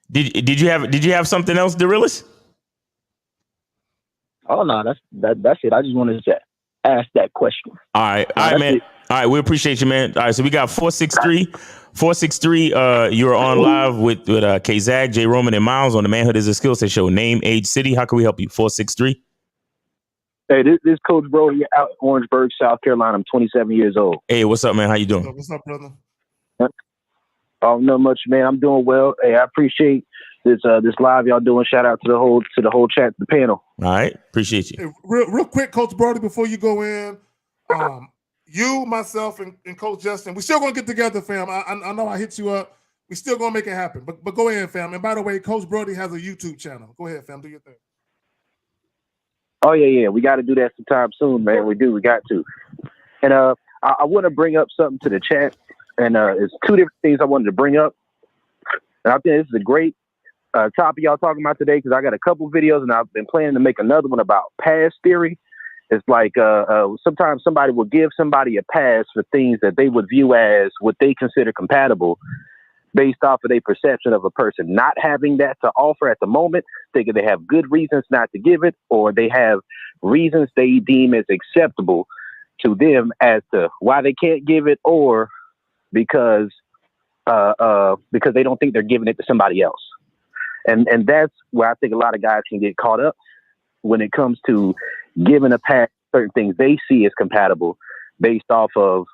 Did you have something else, Durillis? Oh no, that's it. I just wanted to ask that question. All right, man. It. All right, we appreciate you, man. All right, so we got 463. You're on live with K-Zag, J. Roman, and Miles on the Manhood is a Skill Set show. Name, age, city. How can we help you? 463. Hey, this is Coach Brody out in Orangeburg, South Carolina. I'm 27 years old. Hey, what's up, man? How you doing? What's up, brother? Oh, not much, man. I'm doing well. Hey, I appreciate this live y'all doing. Shout out to the whole chat, the panel. All right, appreciate you. Hey, real quick, Coach Brody, before you go in, you, myself, and Coach Justin, we still gonna get together, fam. I know I hit you up. We still gonna make it happen. But go ahead, fam. And by the way, Coach Brody has a YouTube channel. Go ahead, fam. Do your thing. Oh yeah. We got to do that sometime soon, man. We got to. And I want to bring up something to the chat. And it's two different things I wanted to bring up. And I think this is a great topic y'all talking about today, because I got a couple videos and I've been planning to make another one about pass theory. It's like sometimes somebody will give somebody a pass for things that they would view as what they consider compatible based off of their perception of a person not having that to offer at the moment, thinking they have good reasons not to give it, or they have reasons they deem as acceptable to them as to why they can't give it, or because they don't think they're giving it to somebody else. And that's where I think a lot of guys can get caught up when it comes to giving a pass certain things they see as compatible based off of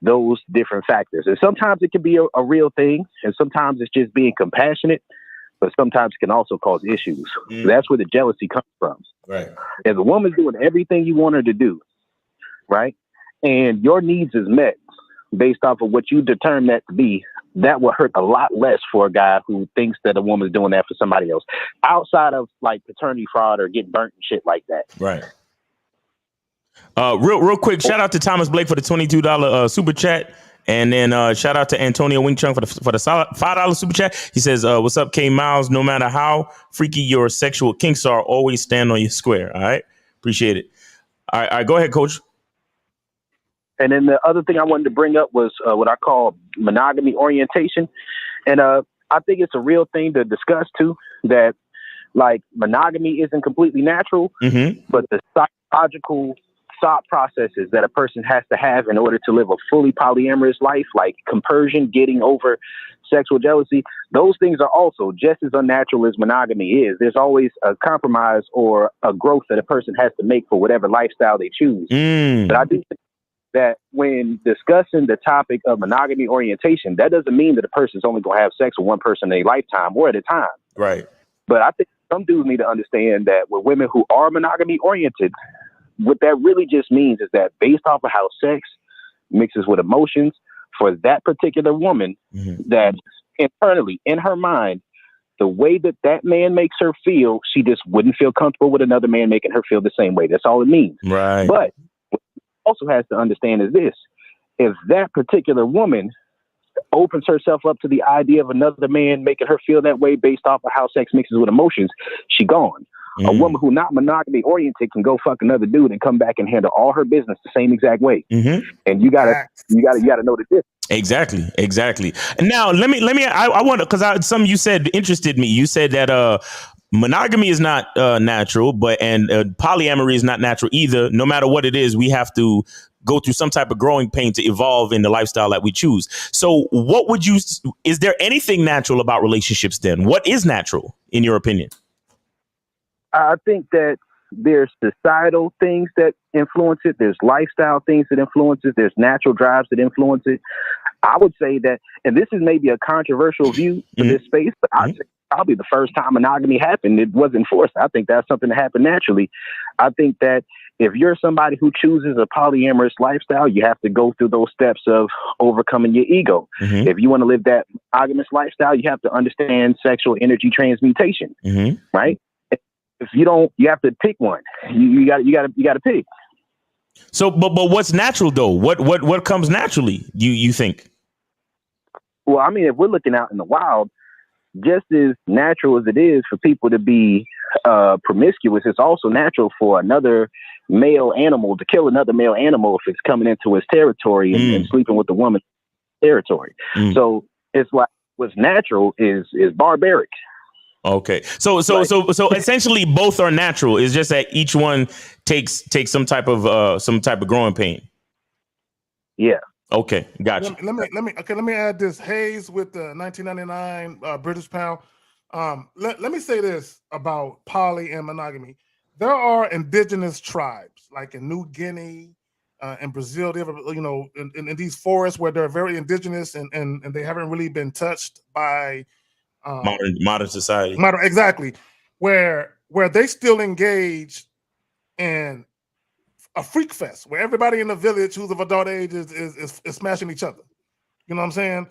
those different factors. And sometimes it can be a real thing, and sometimes it's just being compassionate, but sometimes it can also cause issues. That's where the jealousy comes from. Right. If a woman's doing everything you want her to do, right, and your needs is met based off of what you determine that to be, that will hurt a lot less for a guy who thinks that a woman's doing that for somebody else, outside of like paternity fraud or getting burnt and shit like that. Right. Real quick, shout out to Thomas Blake for the $22 super chat. And then shout out to Antonio Wing Chung for the $5 super chat. He says, what's up, K Miles? No matter how freaky your sexual kinks are, always stand on your square. All right. Appreciate it. All right. Go ahead, Coach. And then the other thing I wanted to bring up was what I call monogamy orientation. And I think it's a real thing to discuss too, that like monogamy isn't completely natural, but the psychological thought processes that a person has to have in order to live a fully polyamorous life, like compersion, getting over sexual jealousy, those things are also just as unnatural as monogamy is. There's always a compromise or a growth that a person has to make for whatever lifestyle they choose. But I do think that when discussing the topic of monogamy orientation, that doesn't mean that a person's only going to have sex with one person in a lifetime or at a time. Right. But I think some dudes need to understand that with women who are monogamy oriented, what that really just means is that based off of how sex mixes with emotions for that particular woman, that internally in her mind, the way that that man makes her feel, she just wouldn't feel comfortable with another man making her feel the same way. That's all it means. Right. But what she also has to understand is this: if that particular woman opens herself up to the idea of another man making her feel that way based off of how sex mixes with emotions, she gone. A woman who not monogamy oriented can go fuck another dude and come back and handle all her business the same exact way. And you gotta know the difference. Exactly. And now let me. I want to, because some you said interested me. You said that monogamy is not natural, and polyamory is not natural either. No matter what it is, we have to go through some type of growing pain to evolve in the lifestyle that we choose. So is there anything natural about relationships then? What is natural in your opinion? I think that there's societal things that influence it. There's lifestyle things that influence it. There's natural drives that influence it. I would say that, and this is maybe a controversial view for this space, but I'd say probably the first time monogamy happened, it wasn't forced. I think that's something that happened naturally. I think that if you're somebody who chooses a polyamorous lifestyle, you have to go through those steps of overcoming your ego. If you want to live that monogamous lifestyle, you have to understand sexual energy transmutation, right? If you don't, you have to pick one. You got to pick. So, but what's natural though? What comes naturally? You think? Well, I mean, if we're looking out in the wild, just as natural as it is for people to be promiscuous, it's also natural for another male animal to kill another male animal if it's coming into his territory and sleeping with the woman's territory. So it's like what's natural is barbaric. Okay. So essentially both are natural. It's just that each one takes some type of growing pain. Yeah. Okay. Gotcha. Let me add this. Hayes with the 1999 British pound. Let me say this about poly and monogamy. There are indigenous tribes like in New Guinea, in Brazil, they have, in these forests where they're very indigenous and they haven't really been touched by modern society. Exactly. Where they still engage in a freak fest where everybody in the village who's of adult age is smashing each other. You know what I'm saying?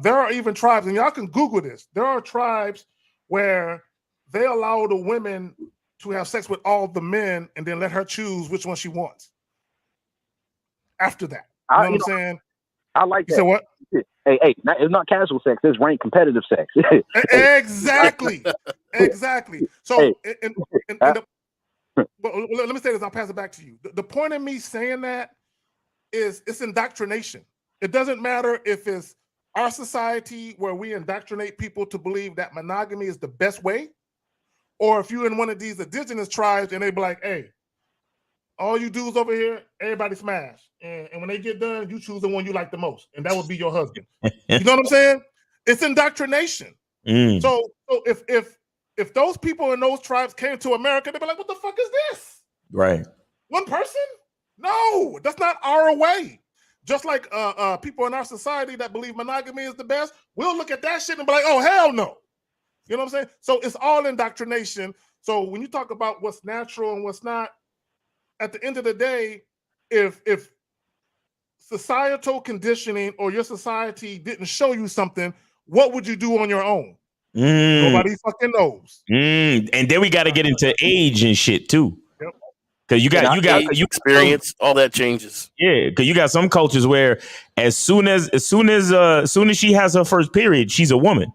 There are even tribes, and y'all can Google this. There are tribes where they allow the women to have sex with all the men and then let her choose which one she wants. After that, you know what I'm saying? I like that. You said what? Hey, it's not casual sex. It's ranked competitive sex. Exactly. So, well, let me say this. I'll pass it back to you. The point of me saying that is it's indoctrination. It doesn't matter if it's our society where we indoctrinate people to believe that monogamy is the best way, or if you're in one of these indigenous tribes and they be like, hey, all you dudes over here, everybody smash. And when they get done, you choose the one you like the most. And that would be your husband. You know what I'm saying? It's indoctrination. So if those people in those tribes came to America, they'd be like, what the fuck is this? Right. One person? No, that's not our way. Just like people in our society that believe monogamy is the best, we'll look at that shit and be like, oh, hell no. You know what I'm saying? So it's all indoctrination. So when you talk about what's natural and what's not, at the end of the day, if societal conditioning or your society didn't show you something, what would you do on your own? Nobody fucking knows. And then we got to get into age and shit too. Because you got experience, all that changes. Yeah, because you got some cultures where as soon as she has her first period, she's a woman.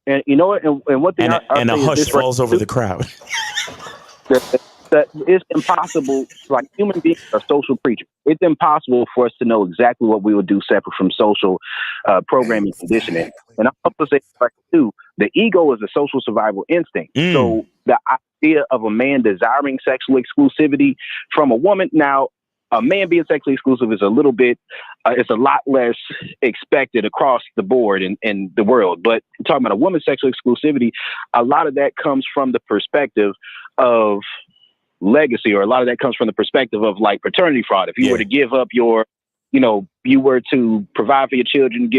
And you know what? And one thing, and a hush falls over the crowd. That it's impossible. Like, human beings are social creatures. It's impossible for us to know exactly what we would do separate from social programming conditioning. And I'm also saying, like, too, the ego is a social survival instinct. So the idea of a man desiring sexual exclusivity from a woman, now a man being sexually exclusive is a little bit, it's a lot less expected across the board in the world. But talking about a woman's sexual exclusivity, a lot of that comes from the perspective of legacy, or a lot of that comes from the perspective of like paternity fraud. If you were to give up your, you were to provide for your children,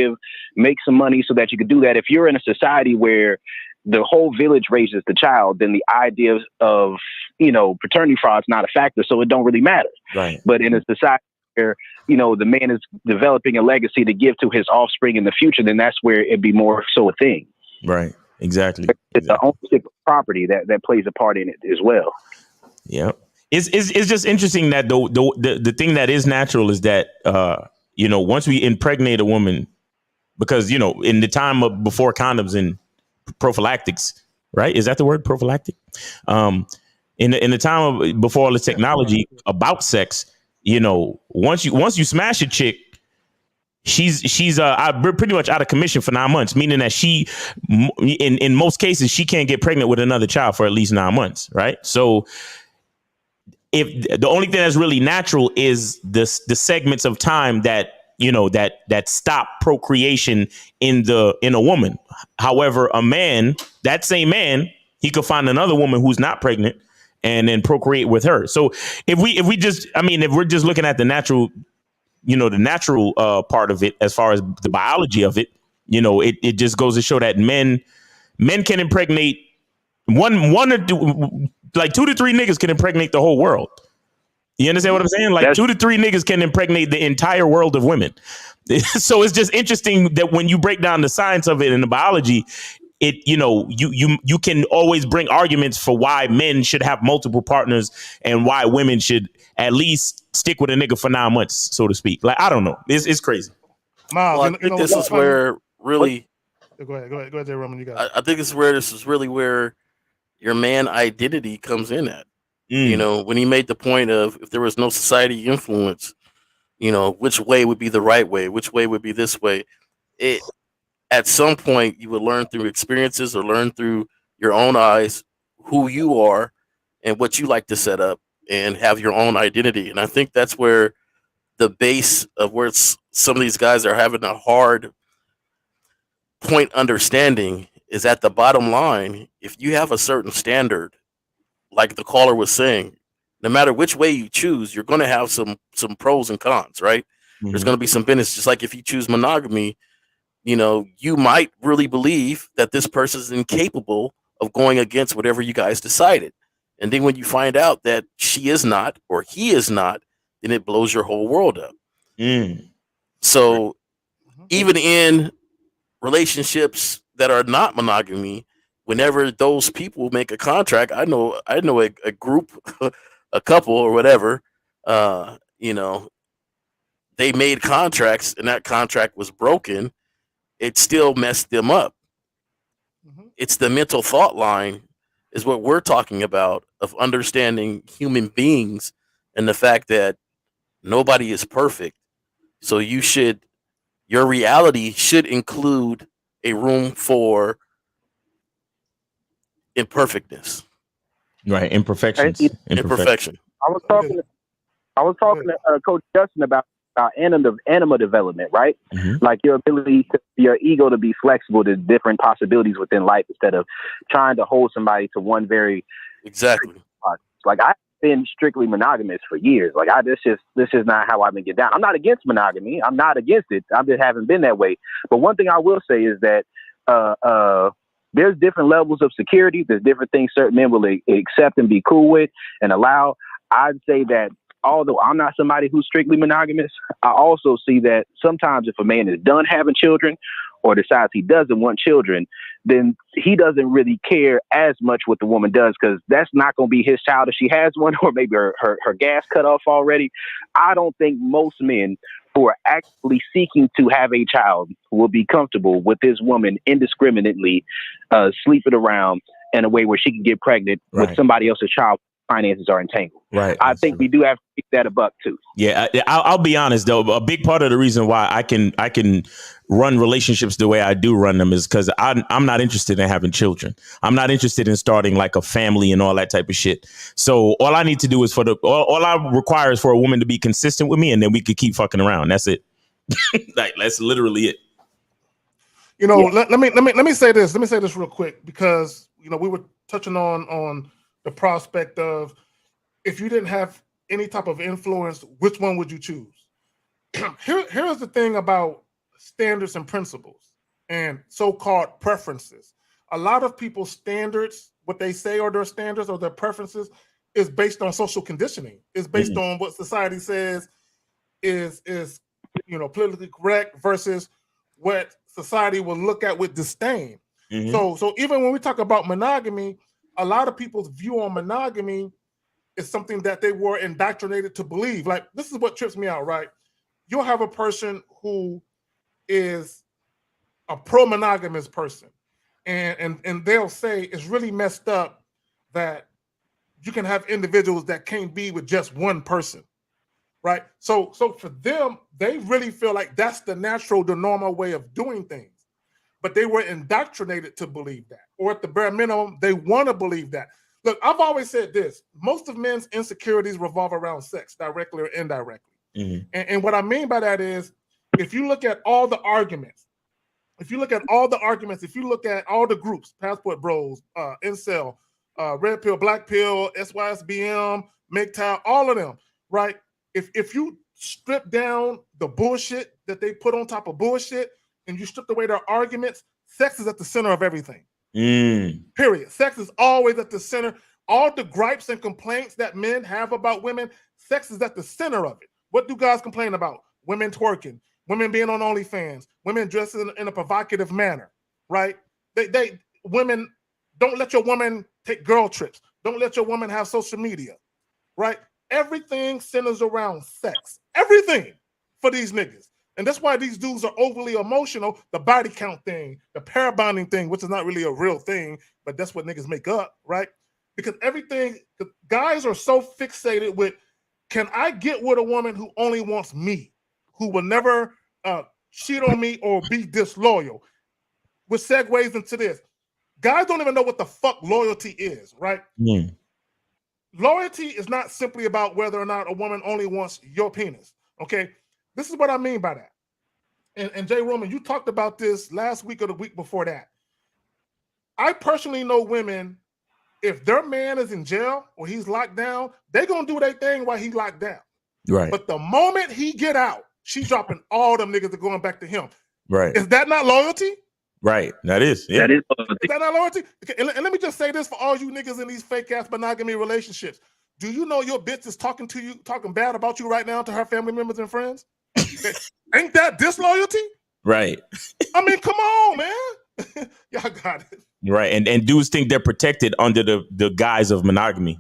make some money so that you could do that. If you're in a society where the whole village raises the child, then the idea of, paternity fraud is not a factor, so it don't really matter. Right. But in a society where, the man is developing a legacy to give to his offspring in the future, then that's where it'd be more so a thing. Right. Exactly. It's the ownership of property that plays a part in it as well. Yeah. It's just interesting that the thing that is natural is that, once we impregnate a woman, because, in the time of before condoms and prophylactics, right? Is that the word, prophylactic? In the time of before all this technology about sex, once you smash a chick, she's pretty much out of commission for 9 months, meaning that she, in most cases, she can't get pregnant with another child for at least 9 months, right? So if the only thing that's really natural is the segments of time that that stop procreation in a woman. However, a man, that same man, he could find another woman who's not pregnant and then procreate with her. So if we're just looking at the natural, part of it, as far as the biology of it, it just goes to show that men can impregnate one or two, like 2 to 3 niggas can impregnate the whole world. You understand what I'm saying? Like 2 to 3 niggas can impregnate the entire world of women. So it's just interesting that when you break down the science of it and the biology, it, you can always bring arguments for why men should have multiple partners and why women should at least stick with a nigga for 9 months, so to speak. Like, I don't know. It's crazy. Miles, Well, I think this is where really. Go ahead, Jay Roman. You got it. I think this is really where your man identity comes in at. When he made the point of, if there was no society influence, which way would be the right way, which way would be this way. At some point you would learn through experiences or learn through your own eyes who you are and what you like to set up and have your own identity. And I think that's where the base of where some of these guys are having a hard point understanding is at the bottom line. If you have a certain standard, like the caller was saying, no matter which way you choose, you're going to have some pros and cons, right? Mm-hmm. There's going to be some benefits. Just like if you choose monogamy, you might really believe that this person is incapable of going against whatever you guys decided. And then when you find out that she is not or he is not, then it blows your whole world up. So even in relationships that are not monogamy, whenever those people make a contract, I know a group, a couple or whatever, they made contracts and that contract was broken. It still messed them up. It's the mental thought line is what we're talking about, of understanding human beings and the fact that nobody is perfect. So your reality should include a room for imperfectness. Right. Imperfection. I was talking to Coach Justin about anima development, right? Like your ability, your ego to be flexible to different possibilities within life instead of trying to hold somebody to one very exactly. Like I've been strictly monogamous for years. Like this is not how I've been get down. I'm not against monogamy. I'm not against it. I just haven't been that way. But one thing I will say is that there's different levels of security. There's different things certain men will accept and be cool with and allow. I'd say that although I'm not somebody who's strictly monogamous, I also see that sometimes if a man is done having children or decides he doesn't want children, then he doesn't really care as much what the woman does, because that's not going to be his child if she has one, or maybe her gas cut off already. I don't think most men who are actually seeking to have a child will be comfortable with this woman indiscriminately sleeping around in a way where she can get pregnant with somebody else's child. Finances are entangled. Right. I think we do have to keep that a buck too. Yeah, I'll be honest though. A big part of the reason why I can run relationships the way I do run them is because I'm not interested in having children. I'm not interested in starting like a family and all that type of shit. So all I need to do is all I require is for a woman to be consistent with me, and then we could keep fucking around. That's it. Like that's literally it. Let me say this. Let me say this real quick, because we were touching on the prospect of, if you didn't have any type of influence, which one would you choose? Here's the thing about standards and principles and so-called preferences. a lot of people's standards, what they say are their standards or their preferences, is based on social conditioning. It's based on what society says is politically correct versus what society will look at with disdain. So even when we talk about monogamy, a lot of people's view on monogamy is something that they were indoctrinated to believe. Like, this is what trips me out, right? You'll have a person who is a pro-monogamous person, and they'll say it's really messed up that you can have individuals that can't be with just one person, right? So for them, they really feel like that's the natural, the normal way of doing things. But they were indoctrinated to believe that, or at the bare minimum, they want to believe that. Look, I've always said this: most of men's insecurities revolve around sex, directly or indirectly. And what I mean by that is, if you look at all the arguments, if you look at all the groups, Passport Bros, Incel, Red Pill, Black Pill, SYSBM, MGTOW, all of them, right? If you strip down the bullshit that they put on top of bullshit, and you stripped away their arguments, sex is at the center of everything. Period. Sex is always at the center. All the gripes and complaints that men have about women, sex is at the center of it. What do guys complain about? Women twerking, women being on OnlyFans, women dressing in a provocative manner, right? Women, don't let your woman take girl trips. Don't let your woman have social media, right? Everything centers around sex. Everything for these niggas. And that's why these dudes are overly emotional. The body count thing, the pair bonding thing, which is not really a real thing, but that's what niggas make up, right? Because guys are so fixated with, can I get with a woman who only wants me, who will never cheat on me or be disloyal? Which segues into this. Guys don't even know what the fuck loyalty is, right? Loyalty is not simply about whether or not a woman only wants your penis, okay? This is what I mean by that. And Jay Roman, you talked about this last week or the week before that. I personally know women, if their man is in jail or he's locked down, they're going to do their thing while he's locked down. Right. But the moment he get out, she's dropping all them niggas that going back to him. Right. Is that not loyalty? Right. That is. Yeah. That is Is that not loyalty? And let me just say this for all you niggas in these fake-ass monogamy relationships. Do you know your bitch is talking to you, talking bad about you right now to her family members and friends? Ain't that disloyalty? Right. I mean, come on, man. Y'all got it. Right. And dudes think they're protected under the guise of monogamy.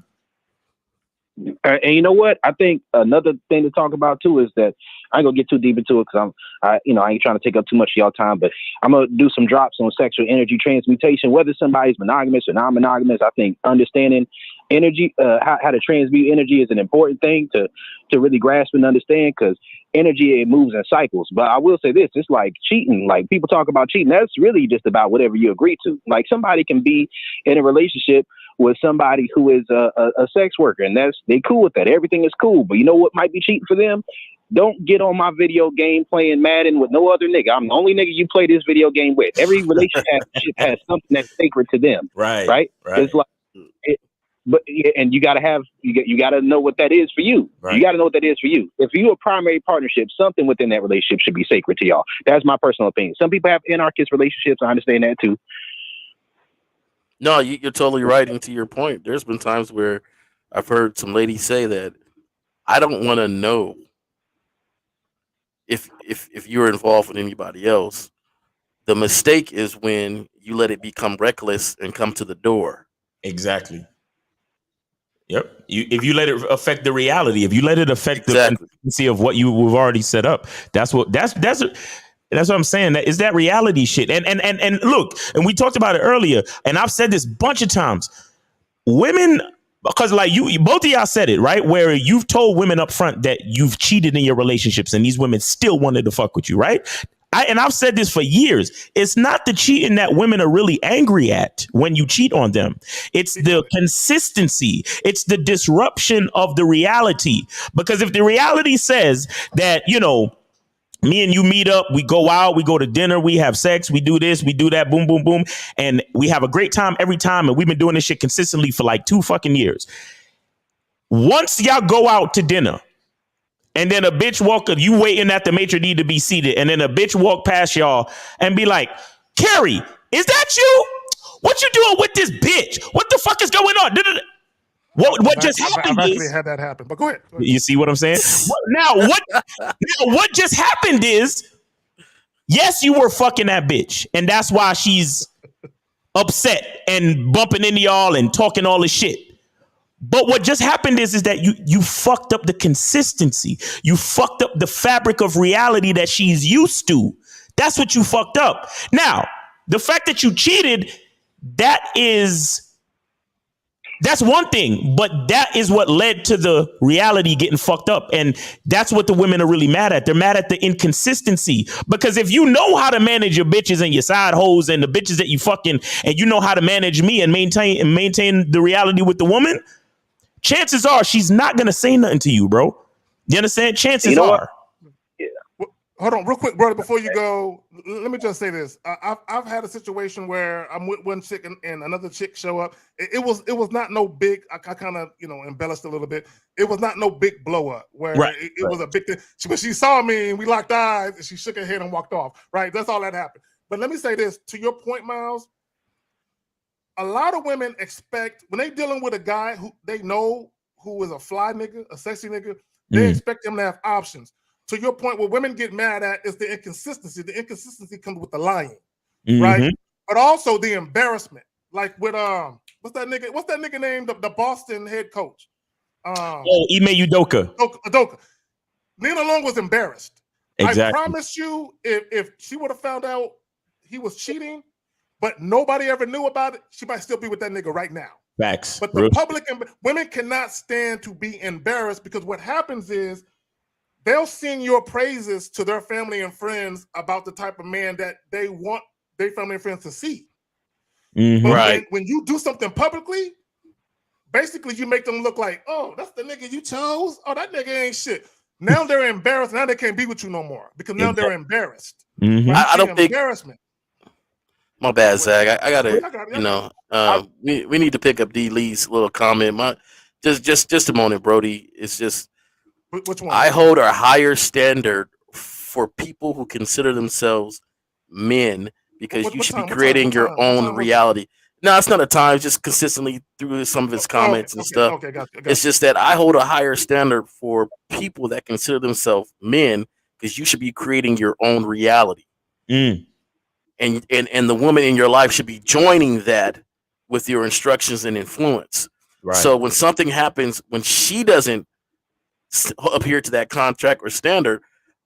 And you know what? I think another thing to talk about too is that I ain't gonna get too deep into it because I ain't trying to take up too much of y'all time, but I'm gonna do some drops on sexual energy transmutation. Whether somebody's monogamous or non-monogamous, I think understanding energy, how to transmute energy is an important thing to really grasp and understand, because energy, it moves in cycles. But I will say this, it's like cheating. Like, people talk about cheating. That's really just about whatever you agree to. Like, somebody can be in a relationship with somebody who is a sex worker, and they cool with that. Everything is cool. But you know what might be cheating for them? Don't get on my video game playing Madden with no other nigga. I'm the only nigga you play this video game with. Every relationship has something that's sacred to them. Right. It's like, and you gotta know what that is for you. Right. You gotta know what that is for you. If you're a primary partnership, something within that relationship should be sacred to y'all. That's my personal opinion. Some people have anarchist relationships. I understand that too. No, you're totally right. And to your point, there's been times where I've heard some ladies say that I don't want to know if you're involved with anybody else. The mistake is when you let it become reckless and come to the door. Exactly. Yep. If you let it affect the reality, if you let it affect the consistency of what you've already set up, that's what I'm saying. That is that reality shit. And look, and we talked about it earlier, and I've said this a bunch of times. Women, because like you both of y'all said it, right? Where you've told women up front that you've cheated in your relationships, and these women still wanted to fuck with you, right? I've said this for years. It's not the cheating that women are really angry at when you cheat on them. It's the consistency. It's the disruption of the reality. Because if the reality says that, me and you meet up, we go out, we go to dinner, we have sex, we do this, we do that, boom, boom, boom. And we have a great time every time. And we've been doing this shit consistently for like 2 fucking years. Once y'all go out to dinner, and then a bitch you waiting at the maitre d' to be seated, and then a bitch walk past y'all and be like, Carrie, is that you? What you doing with this bitch? What the fuck is going on? What just happened? I've actually had that happen. But go ahead. You see what I'm saying? Now what just happened is, yes, you were fucking that bitch, and that's why she's upset and bumping into y'all and talking all this shit. But what just happened is that you fucked up the consistency. You fucked up the fabric of reality that she's used to. That's what you fucked up. Now, the fact that you cheated, that's one thing, but that is what led to the reality getting fucked up. And that's what the women are really mad at. They're mad at the inconsistency, because if you know how to manage your bitches and your side hoes and the bitches that you fucking, and you know how to manage me and maintain the reality with the woman, chances are she's not going to say nothing to you, bro. You understand? Chances are. Hold on real quick, brother, before you go, let me just say this. I've had a situation where I'm with one chick and another chick show up. It was not no big, I kind of, embellished a little bit. It was not no big blow up where it was a big thing. But she saw me and we locked eyes and she shook her head and walked off, right? That's all that happened. But let me say this, to your point, Miles, a lot of women expect, when they dealing with a guy who they know who is a fly nigga, a sexy nigga, they expect him to have options. To your point, what women get mad at is the inconsistency. The inconsistency comes with the lying, right? But also the embarrassment. Like with what's that nigga named the Boston head coach? Ime Udoka. Udoka. Nina Long was embarrassed. Exactly. I promise you, if she would have found out he was cheating, but nobody ever knew about it, she might still be with that nigga right now. Facts. But the public and women cannot stand to be embarrassed, because what happens is they'll sing your praises to their family and friends about the type of man that they want their family and friends to see. But when you do something publicly, basically you make them look like, oh, that's the nigga you chose. Oh, that nigga ain't shit. Now they're embarrassed. Now they can't be with you no more because now they're embarrassed. I don't think embarrassment. My bad, Zach. I gotta, we need to pick up D. Lee's little comment. Just a moment, Brody. It's just, which one? I hold a higher standard for people who consider themselves men, because you should be creating your own reality. No, it's not a time. It's just consistently through some of his comments and stuff. Okay, gotcha. It's just that I hold a higher standard for people that consider themselves men, because you should be creating your own reality. And the woman in your life should be joining that with your instructions and influence. Right. So when something happens, when she doesn't adhere to that contract or standard,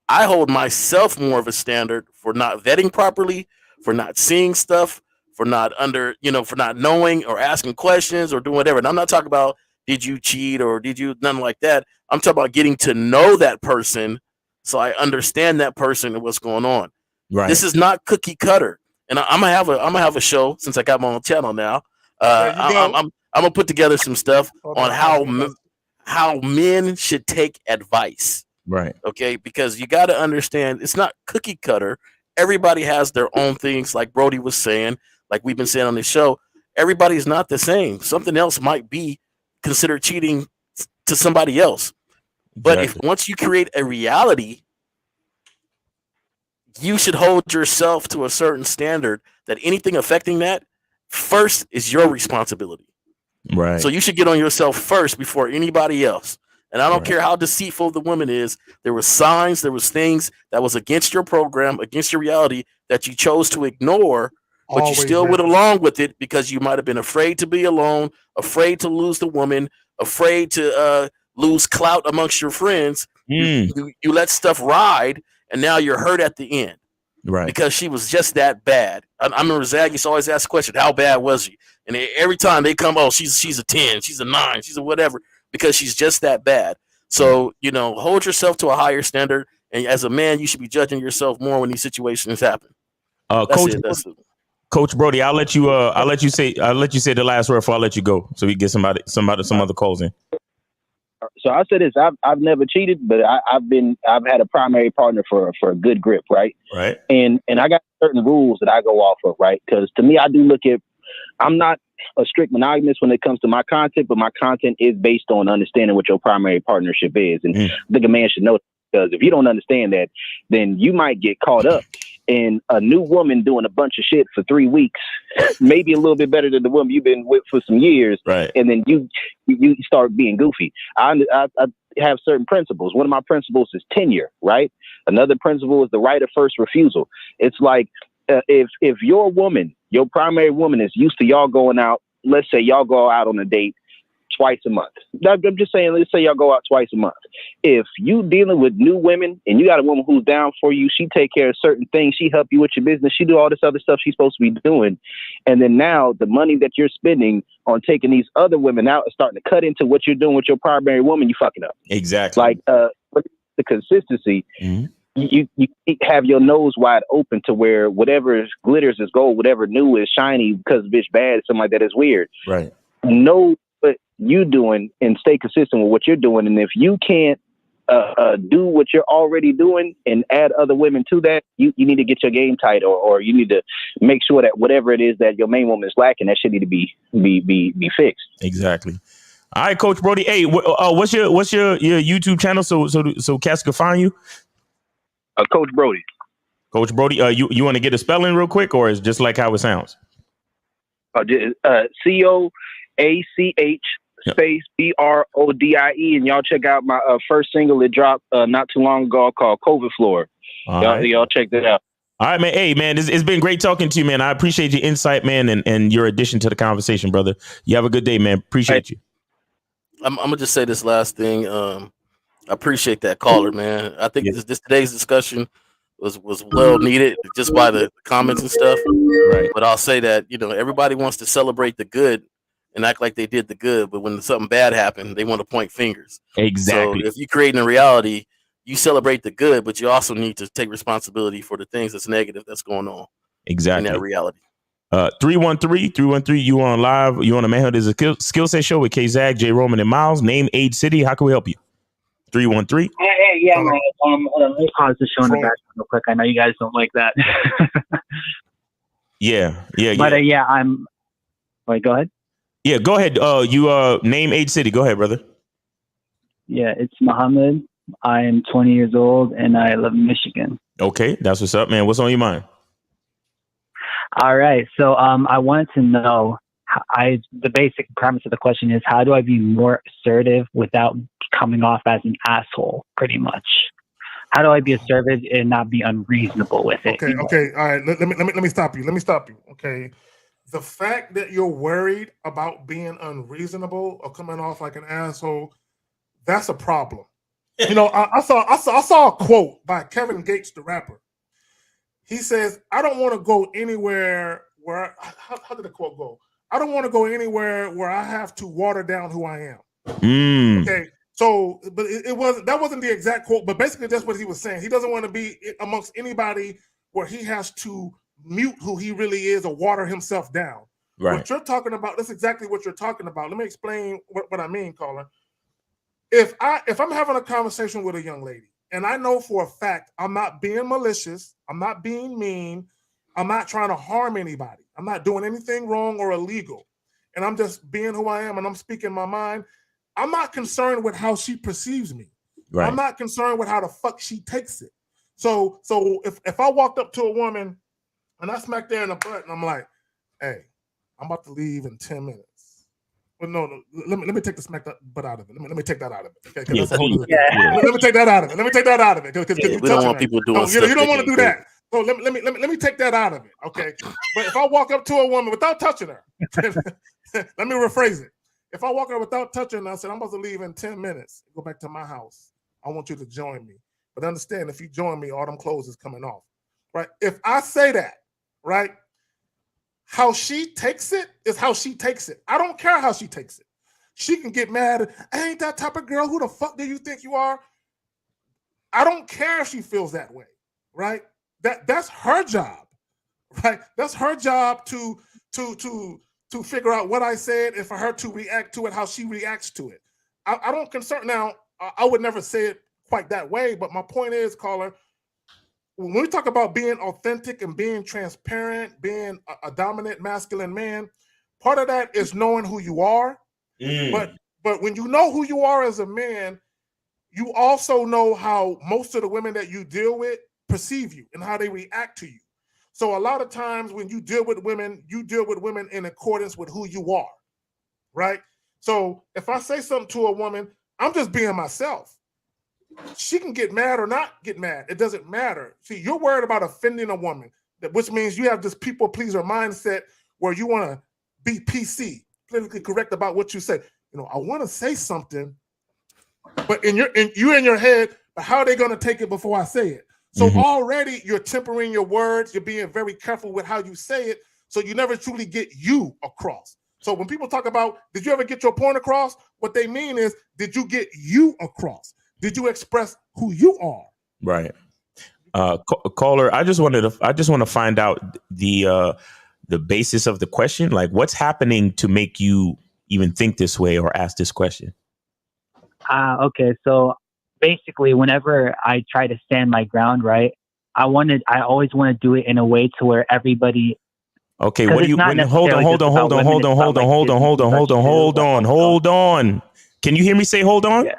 I hold myself more of a standard for not vetting properly, for not seeing stuff, for not for not knowing or asking questions or doing whatever. And I'm not talking about did you cheat or did you, nothing like that. I'm talking about getting to know that person so I understand that person and what's going on. Right. This is not cookie cutter. And I'm gonna have a show, since I got my own channel now. I'm gonna put together some stuff on how men should take advice. Right. Okay. Because you got to understand, it's not cookie cutter. Everybody has their own things, like Brody was saying, like we've been saying on this show. Everybody's not the same. Something else might be considered cheating to somebody else. But if once you create a reality, you should hold yourself to a certain standard that anything affecting that first is your responsibility. Right. So you should get on yourself first before anybody else. And I don't care how deceitful the woman is. There were signs, there was things that was against your program, against your reality, that you chose to ignore, but you still went along with it because you might have been afraid to be alone, afraid to lose the woman, afraid to lose clout amongst your friends. You let stuff ride, and now you're hurt at the end. Right. Because she was just that bad. I remember Zach used to always ask the question, how bad was she? And every time they come, oh, she's a 10, she's a 9, she's a whatever, because she's just that bad. So, hold yourself to a higher standard. And as a man, you should be judging yourself more when these situations happen. Coach Brody, I'll let you say the last word before I let you go, so we get some other calls in. So I said this: I've never cheated, but I've had a primary partner for a good grip, right? Right. And I got certain rules that I go off of, right? Because to me, I do look at. I'm not a strict monogamist when it comes to my content, but my content is based on understanding what your primary partnership is, and I think a man should know, because if you don't understand that, then you might get caught up in a new woman doing a bunch of shit for 3 weeks, maybe a little bit better than the woman you've been with for some years, right? And then you start being goofy. I have certain principles. One of my principles is tenure, right? Another principle is the right of first refusal. It's like if your woman, your primary woman, is used to y'all going out. Let's say y'all go out on a date twice a month. I'm just saying, let's say y'all go out twice a month. If you dealing with new women and you got a woman who's down for you, she take care of certain things, she help you with your business, she do all this other stuff she's supposed to be doing. And then now the money that you're spending on taking these other women out is starting to cut into what you're doing with your primary woman, you fucking up. Exactly. Like the consistency, you have your nose wide open to where whatever glitters is gold, whatever new is shiny because bitch bad, something like that is weird. Right. Know what you doing and stay consistent with what you're doing. And if you can't do what you're already doing and add other women to that, you need to get your game tight, or you need to make sure that whatever it is that your main woman is lacking, that shit need to be fixed. Exactly. All right, Coach Brody. Hey, what's your YouTube channel so cats can find you? Coach Brody. Coach Brody. You want to get a spelling real quick, or is just like how it sounds? COACH space BRODIE, and y'all check out my first single. It dropped not too long ago called COVID Floor. Y'all check that out. All right, man. Hey, man, it's been great talking to you, man. I appreciate your insight, man, and your addition to the conversation, brother. You have a good day, man. Appreciate you. I'm gonna just say this last thing. I appreciate that caller, man. I think this today's discussion was well needed just by the comments and stuff. Right. But I'll say that, everybody wants to celebrate the good and act like they did the good, but when something bad happened, they want to point fingers. Exactly. So if you're creating a reality, you celebrate the good, but you also need to take responsibility for the things that's negative that's going on. Exactly. In that reality. 313, you on live. You on the Manhood is a skill set show with K Zag, J Roman, and Miles. Name, age, city. How can we help you? 313. Hey, yeah, man. Let me pause the show in the background real quick. I know you guys don't like that. Yeah. But I'm. Wait, go ahead. Yeah, go ahead. You name, age, city. Go ahead, brother. Yeah, it's Muhammad. I am 20 years old and I live in Michigan. Okay, that's what's up, man. What's on your mind? All right. So I wanted to know, the basic premise of the question is, how do I be more assertive without coming off as an asshole, pretty much? How do I be assertive and not be unreasonable with it? Okay. All right. Let me stop you. Okay. The fact that you're worried about being unreasonable or coming off like an asshole, that's a problem. I saw a quote by Kevin Gates, the rapper. He says, I don't want to go anywhere where, how did the quote go? I don't want to go anywhere where I have to water down who I am. Okay. So, but that wasn't the exact quote, but basically that's what he was saying. He doesn't want to be amongst anybody where he has to mute who he really is or water himself down. Right. What you're talking about, that's exactly what you're talking about. Let me explain what I mean, caller. If I'm having a conversation with a young lady and I know for a fact I'm not being malicious, I'm not being mean, I'm not trying to harm anybody, I'm not doing anything wrong or illegal, and I'm just being who I am and I'm speaking my mind, I'm not concerned with how she perceives me. Right. I'm not concerned with how the fuck she takes it. So if I walked up to a woman and I smacked her in the butt and I'm like, hey, I'm about to leave in 10 minutes. Well, no. Let me take the smack butt out of it. Let me take that out of it. Okay, let me take that out of it. Let me take that out of it. Because we don't want people doing stuff. You don't want to do that. So let me take that out of it. Okay. But if I walk up to a woman without touching her, let me rephrase it. If I walk her without touching her, I said, I'm about to leave in 10 minutes. Go back to my house. I want you to join me. But understand, if you join me, all them clothes is coming off. Right? If I say that, right? How she takes it is how she takes it. I don't care how she takes it. She can get mad. I ain't that type of girl. Who the fuck do you think you are? I don't care if she feels that way, right? That's her job, right? That's her job to figure out what I said and for her to react to it, how she reacts to it. I don't concern. Now, I would never say it quite that way, but my point is, caller, when we talk about being authentic and being transparent, being a dominant masculine man, part of that is knowing who you are. But when you know who you are as a man, you also know how most of the women that you deal with perceive you and how they react to you. So a lot of times when you deal with women in accordance with who you are, right? So if I say something to a woman, I'm just being myself. She can get mad or not get mad. It doesn't matter. See, you're worried about offending a woman, which means you have this people pleaser mindset where you want to be PC, politically correct about what you say. You know, I want to say something, but in your head, but how are they going to take it before I say it? So already you're tempering your words. You're being very careful with how you say it. So you never truly get you across. So when people talk about, did you ever get your point across? What they mean is, did you get you across? Did you express who you are? Right. Caller, I just want to find out the basis of the question. Like, what's happening to make you even think this way or ask this question? Okay. So basically, whenever I try to stand my ground, right, I always want to do it in a way to where everybody. Okay, what do you? Hold on. Can you hear me say hold on? Yeah.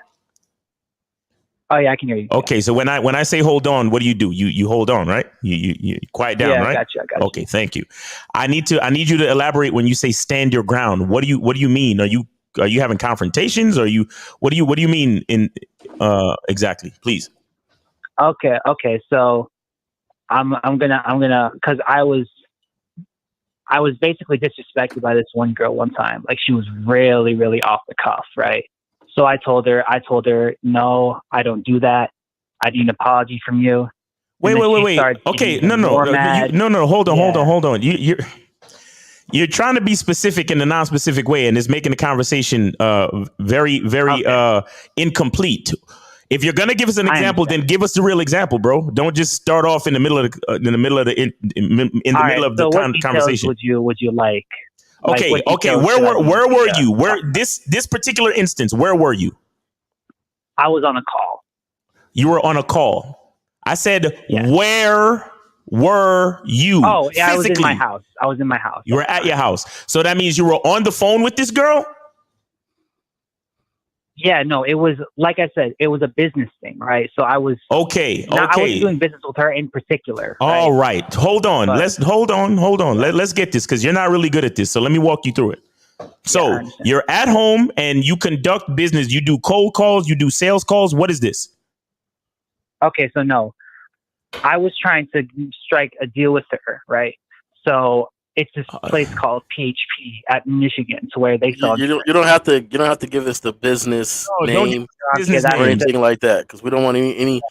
Oh yeah, I can hear you. Okay, so when I say hold on, what do? You hold on, right? You quiet down, right? I got you. Okay, thank you. I need you to elaborate when you say stand your ground. What do you mean? Are you having confrontations? What do you mean in exactly? Please. Okay. So I'm gonna because I was basically disrespected by this one girl one time. Like, she was really, really off the cuff, right? So I told her, no, I don't do that. I need an apology from you. Wait. Okay, no. Hold on. You're trying to be specific in a non-specific way, and it's making the conversation very, very incomplete. If you're gonna give us an example, then give us the real example, bro. Don't just start off in the middle of the conversation. Would you like? Okay. Where were you? Where this particular instance? Where were you? I was on a call. You were on a call. I said, where were you? Oh, yeah, physically? I was in my house. You were at your house. So that means you were on the phone with this girl? Yeah, no, it was, like I said, it was a business thing, right? So I was okay. I was doing business with her in particular. Right? All right, hold on. Hold on. Let's get this, because you're not really good at this. So let me walk you through it. So you're at home and you conduct business. You do cold calls. You do sales calls. What is this? Okay, so no, I was trying to strike a deal with her, right? So it's this place called PHP at Michigan, to where they sell. You don't have to give us the business name or anything like that, because we don't want any.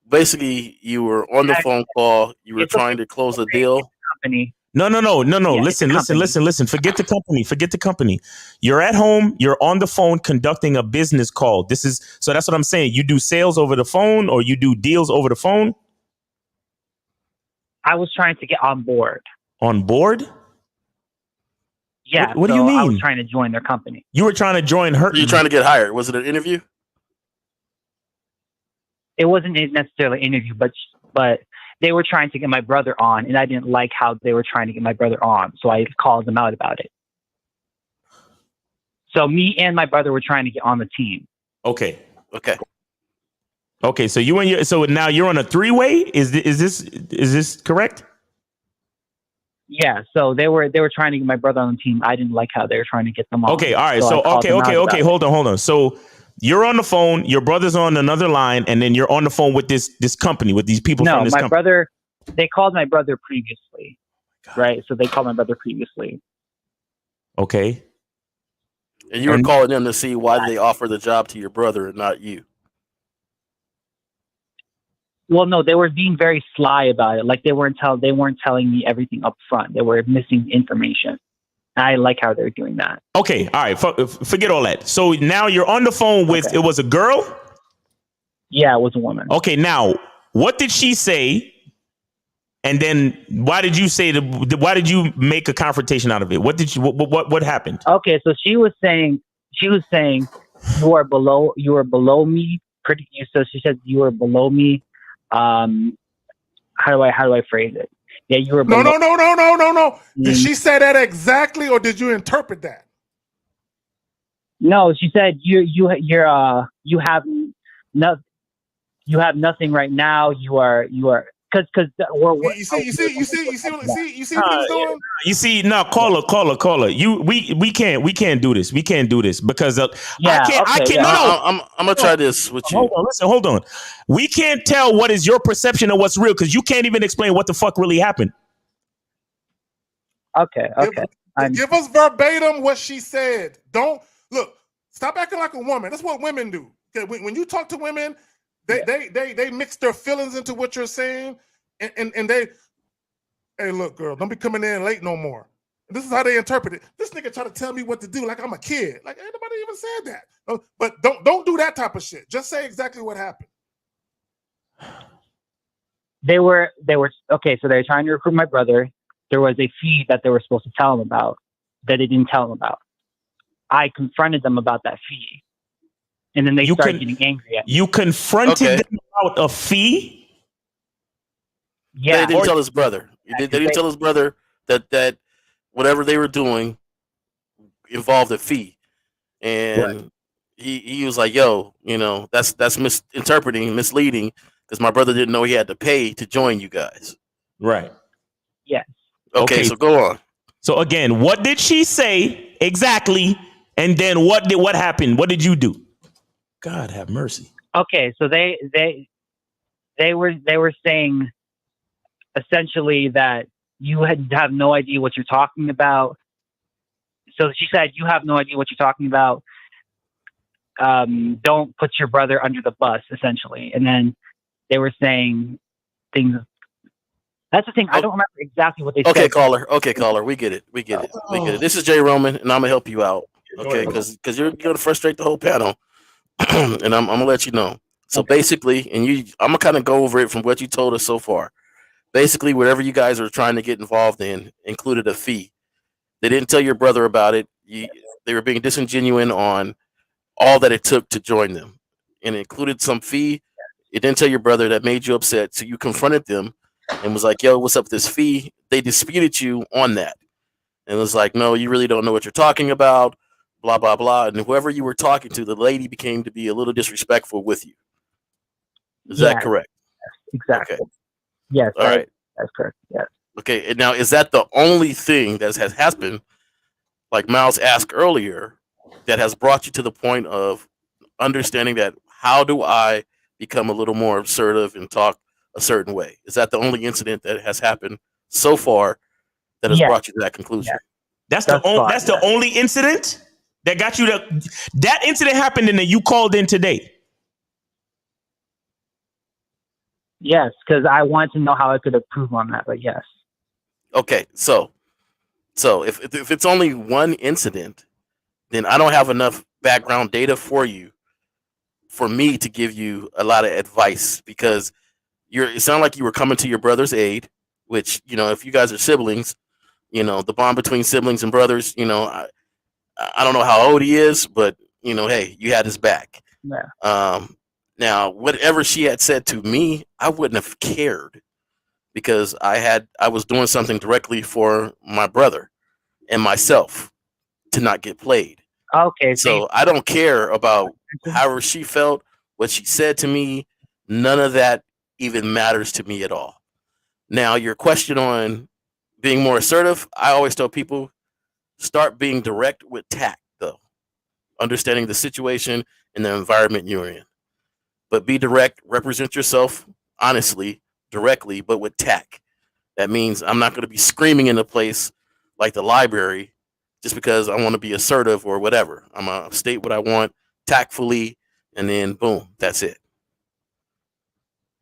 Basically, you were on the phone call. You were trying to close a deal. Company. No. Yeah, listen. Forget the company. You're at home. You're on the phone conducting a business call. So that's what I'm saying. You do sales over the phone, or you do deals over the phone? I was trying to get on board. On board? Yeah. What do you mean? I was trying to join their company. You were trying to join her? You're trying to get hired. Was it an interview? It wasn't necessarily an interview, but they were trying to get my brother on, and I didn't like how they were trying to get my brother on, so I called them out about it. So me and my brother were trying to get on the team. Okay. So now you're on a three-way? Is this correct? Yeah. So they were trying to get my brother on the team. I didn't like how they were trying to get them on. Okay. All right. So okay. Hold on. So you're on the phone. Your brother's on another line, and then you're on the phone with this company, with these people from this company. No, my brother. They called my brother previously, right? So they called my brother previously. Okay. And you were calling them to see why they offered the job to your brother and not you. Well, no, they were being very sly about it. Like, they weren't telling me everything up front. They were missing information. I like how they're doing that. Okay, all right, forget all that. So now you're on the phone with, It was a girl? Yeah, it was a woman. Okay, now, what did she say? And then why did you make a confrontation out of it? What happened? Okay, so she was saying you are below me. So she said you are below me. How do I phrase it? Yeah, you were below. No. Did she say that exactly, or did you interpret that? No, she said you have nothing right now. You are because you see what he was doing. You see, no, caller. We can't do this. We can't do this because I can't. Yeah. No. I'm gonna try this with you. Hold on. We can't tell what is your perception of what's real because you can't even explain what the fuck really happened. Okay. Give us verbatim what she said. Don't look. Stop acting like a woman. That's what women do. Okay, when you talk to women, they mix their feelings into what you're saying, and they, hey, look, girl, don't be coming in late no more. This is how they interpret it. This nigga try to tell me what to do like I'm a kid. Like ain't nobody even said that. But don't do that type of shit. Just say exactly what happened. They were okay. So they were trying to recruit my brother. There was a fee that they were supposed to tell him about that they didn't tell him about. I confronted them about that fee. And then they started getting angry at me. You confronted them about a fee? Yeah. They didn't tell his brother. They didn't tell his brother that whatever they were doing involved a fee. And he was like, yo, that's misinterpreting, misleading, because my brother didn't know he had to pay to join you guys. Right. Yes. Okay, so go on. So again, what did she say exactly? And then what happened? What did you do? God have mercy. Okay, so they were saying essentially that you have no idea what you're talking about. So she said, you have no idea what you're talking about. Don't put your brother under the bus, essentially. And then they were saying things. That's the thing. I don't remember exactly what they said. Okay, caller. We get it. This is Jay Roman, and I'm gonna help you out. Okay, because you're gonna frustrate the whole panel, and I'm gonna let you know. So basically, I'm gonna kind of go over it from what you told us so far. Basically, whatever you guys are trying to get involved in included a fee. They didn't tell your brother about it. They were being disingenuous on all that it took to join them, and it included some fee. It didn't tell your brother. That made you upset, so you confronted them and was like, yo, what's up with this fee? They disputed you on that. And it was like, no, you really don't know what you're talking about, blah, blah, blah. And whoever you were talking to, the lady became to be a little disrespectful with you. Is that correct? Exactly. Okay. Yes. All right. That's correct. Yes. Okay. And now, is that the only thing that has happened, like Miles asked earlier, that has brought you to the point of understanding that how do I become a little more assertive and talk a certain way? Is that the only incident that has happened so far that has brought you to that conclusion? That's the only incident that got you to that incident happened and then you called in today. Yes, because I wanted to know how I could improve on that, but yes. Okay, so if it's only one incident, then I don't have enough background data for you for me to give you a lot of advice, because it sounded like you were coming to your brother's aid, which, if you guys are siblings, the bond between siblings and brothers, I don't know how old he is, but hey, you had his back. Yeah. Now, whatever she had said to me, I wouldn't have cared, because I was doing something directly for my brother and myself to not get played. Okay. So I don't care about however she felt, what she said to me. None of that even matters to me at all. Now, your question on being more assertive, I always tell people, start being direct with tact, though, understanding the situation and the environment you're in. But be direct, represent yourself honestly, directly, but with tact. That means I'm not going to be screaming in a place like the library just because I want to be assertive or whatever. I'm going to state what I want tactfully, and then boom, that's it.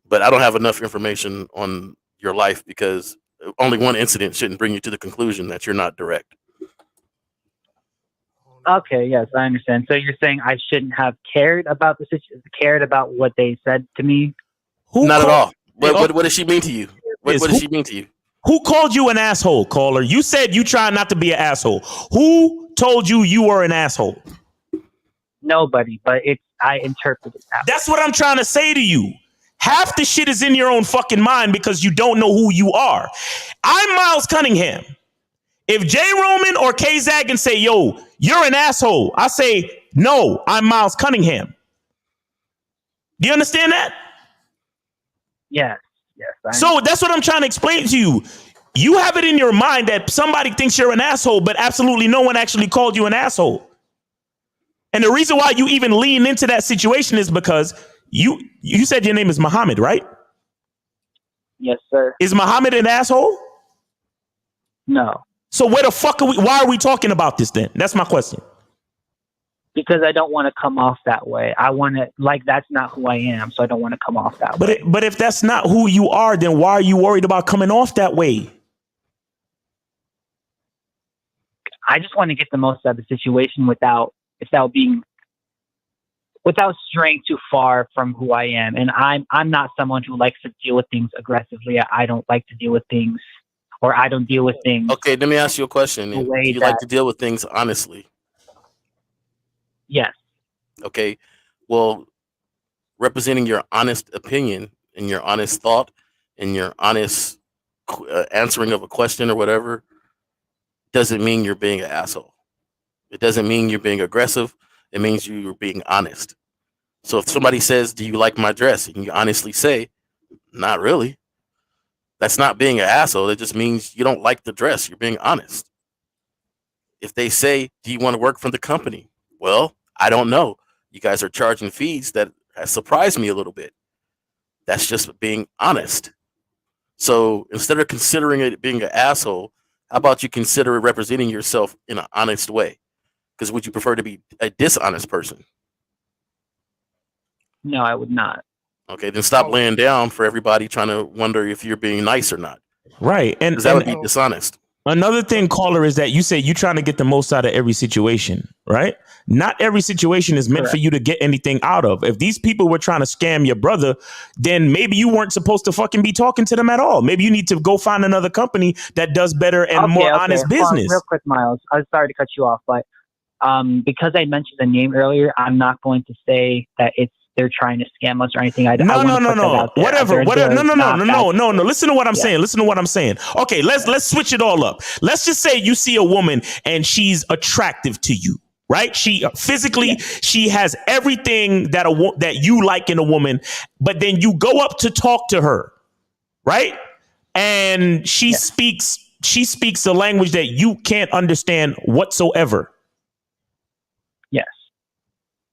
But I don't have enough information on your life, because only one incident shouldn't bring you to the conclusion that you're not direct. Okay, yes, I understand. So you're saying I shouldn't have cared about the situation, cared about what they said to me? Not at all. What does she mean to you? What does she mean to you? Who called you an asshole, caller? You said you try not to be an asshole. Who told you you were an asshole? Nobody, but I interpret it that way. That's what I'm trying to say to you. Half the shit is in your own fucking mind because you don't know who you are. I'm Miles Cunningham. If Jay Roman or K Zagan say, yo, you're an asshole, I say, no, I'm Miles Cunningham. Do you understand that? Yes. So that's what I'm trying to explain to you. You have it in your mind that somebody thinks you're an asshole, but absolutely no one actually called you an asshole. And the reason why you even lean into that situation is because you said your name is Muhammad, right? Yes, sir. Is Muhammad an asshole? No. So where the fuck are we? Why are we talking about this then? That's my question. Because I don't want to come off that way. I want to, like, that's not who I am, so I don't want to come off that way. But if that's not who you are, then why are you worried about coming off that way? I just want to get the most out of the situation without straying too far from who I am. And I'm not someone who likes to deal with things aggressively. I don't like to deal with things, or I don't deal with things. Okay, let me ask you a question. Do you like to deal with things honestly? Yes. Okay. Well, representing your honest opinion and your honest thought and your honest answering of a question or whatever doesn't mean you're being an asshole. It doesn't mean you're being aggressive. It means you're being honest. So if somebody says, "Do you like my dress?" and you honestly say, "Not really," that's not being an asshole. It just means you don't like the dress. You're being honest. If they say, "Do you want to work for the company?" Well, I don't know. You guys are charging fees that has surprised me a little bit. That's just being honest. So instead of considering it being an asshole, how about you consider representing yourself in an honest way? Because would you prefer to be a dishonest person? No, I would not. Okay, then stop laying down for everybody trying to wonder if you're being nice or not. Right. And that would be dishonest. Another thing, caller, is that you say you're trying to get the most out of every situation, right? Not every situation is meant for you to get anything out of. If these people were trying to scam your brother, then maybe you weren't supposed to fucking be talking to them at all. Maybe you need to go find another company that does better and more honest business. Real quick, Miles, I'm sorry to cut you off, but because I mentioned the name earlier, I'm not going to say that they're trying to scam us or anything. No. Whatever. No. Listen to what I'm saying. Listen to what I'm saying. Okay, let's switch it all up. Let's just say you see a woman and she's attractive to you, right? She physically, she has everything that you like in a woman, but then you go up to talk to her, right? And she speaks a language that you can't understand whatsoever. Yes.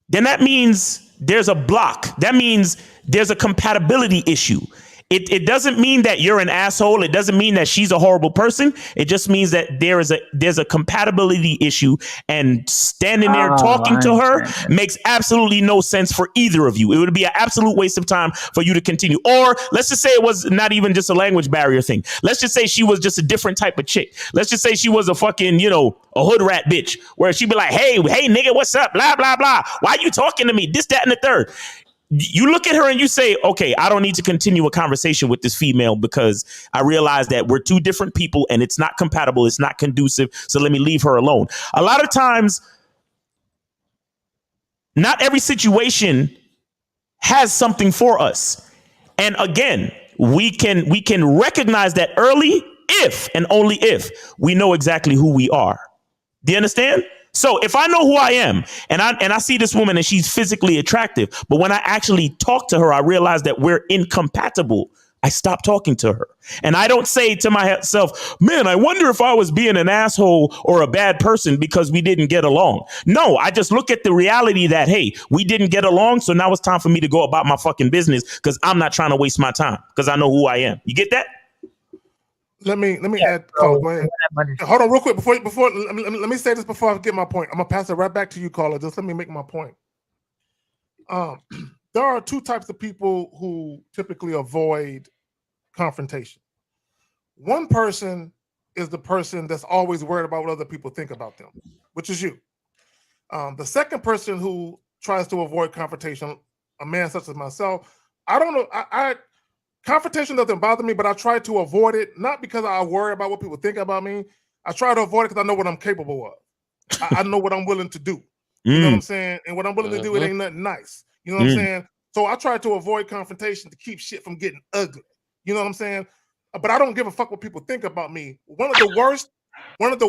Then that means there's a block. That means there's a compatibility issue. It doesn't mean that you're an asshole. It doesn't mean that she's a horrible person. It just means that there's a compatibility issue, and standing there talking to her makes absolutely no sense for either of you. It would be an absolute waste of time for you to continue. Or let's just say it was not even just a language barrier thing. Let's just say she was just a different type of chick. Let's just say she was a fucking, a hood rat bitch, where she'd be like, hey nigga, what's up? Blah, blah, blah. Why you talking to me? This, that, and the third. You look at her and you say, okay, I don't need to continue a conversation with this female because I realize that we're two different people and it's not compatible. It's not conducive. So let me leave her alone. A lot of times, not every situation has something for us. And again, we can recognize that early if and only if we know exactly who we are. Do you understand? So if I know who I am and I see this woman and she's physically attractive, but when I actually talk to her, I realize that we're incompatible, I stop talking to her. And I don't say to myself, man, I wonder if I was being an asshole or a bad person because we didn't get along. No, I just look at the reality that, hey, we didn't get along. So now it's time for me to go about my fucking business because I'm not trying to waste my time because I know who I am. You get that? Let me add. Caller, go ahead. Hold on, real quick before. Let me say this before I get my point. I'm gonna pass it right back to you, caller. Just let me make my point. There are two types of people who typically avoid confrontation. One person is the person that's always worried about what other people think about them, which is you. The second person who tries to avoid confrontation, a man such as myself, I don't know. Confrontation doesn't bother me, but I try to avoid it, not because I worry about what people think about me. I try to avoid it because I know what I'm capable of. I know what I'm willing to do. You know what I'm saying? And what I'm willing to do, it ain't nothing nice. You know what I'm saying? So I try to avoid confrontation to keep shit from getting ugly. You know what I'm saying? But I don't give a fuck what people think about me. One of the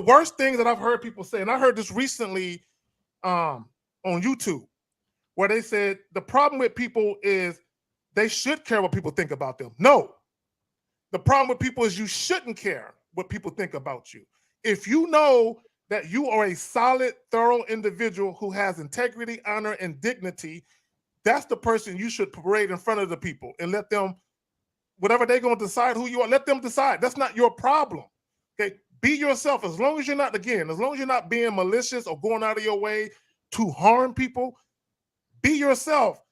worst things that I've heard people say, and I heard this recently on YouTube, where they said the problem with people is they should care what people think about them. No, The problem with people is you shouldn't care what people think about you. If you know that you are a solid, thorough individual who has integrity, honor, and dignity, that's the person you should parade in front of the people and let them, whatever they're going to decide who you are, let them decide. That's not your problem. Okay, be yourself. As long as you're not, again, as long as you're not being malicious or going out of your way to harm people, be yourself.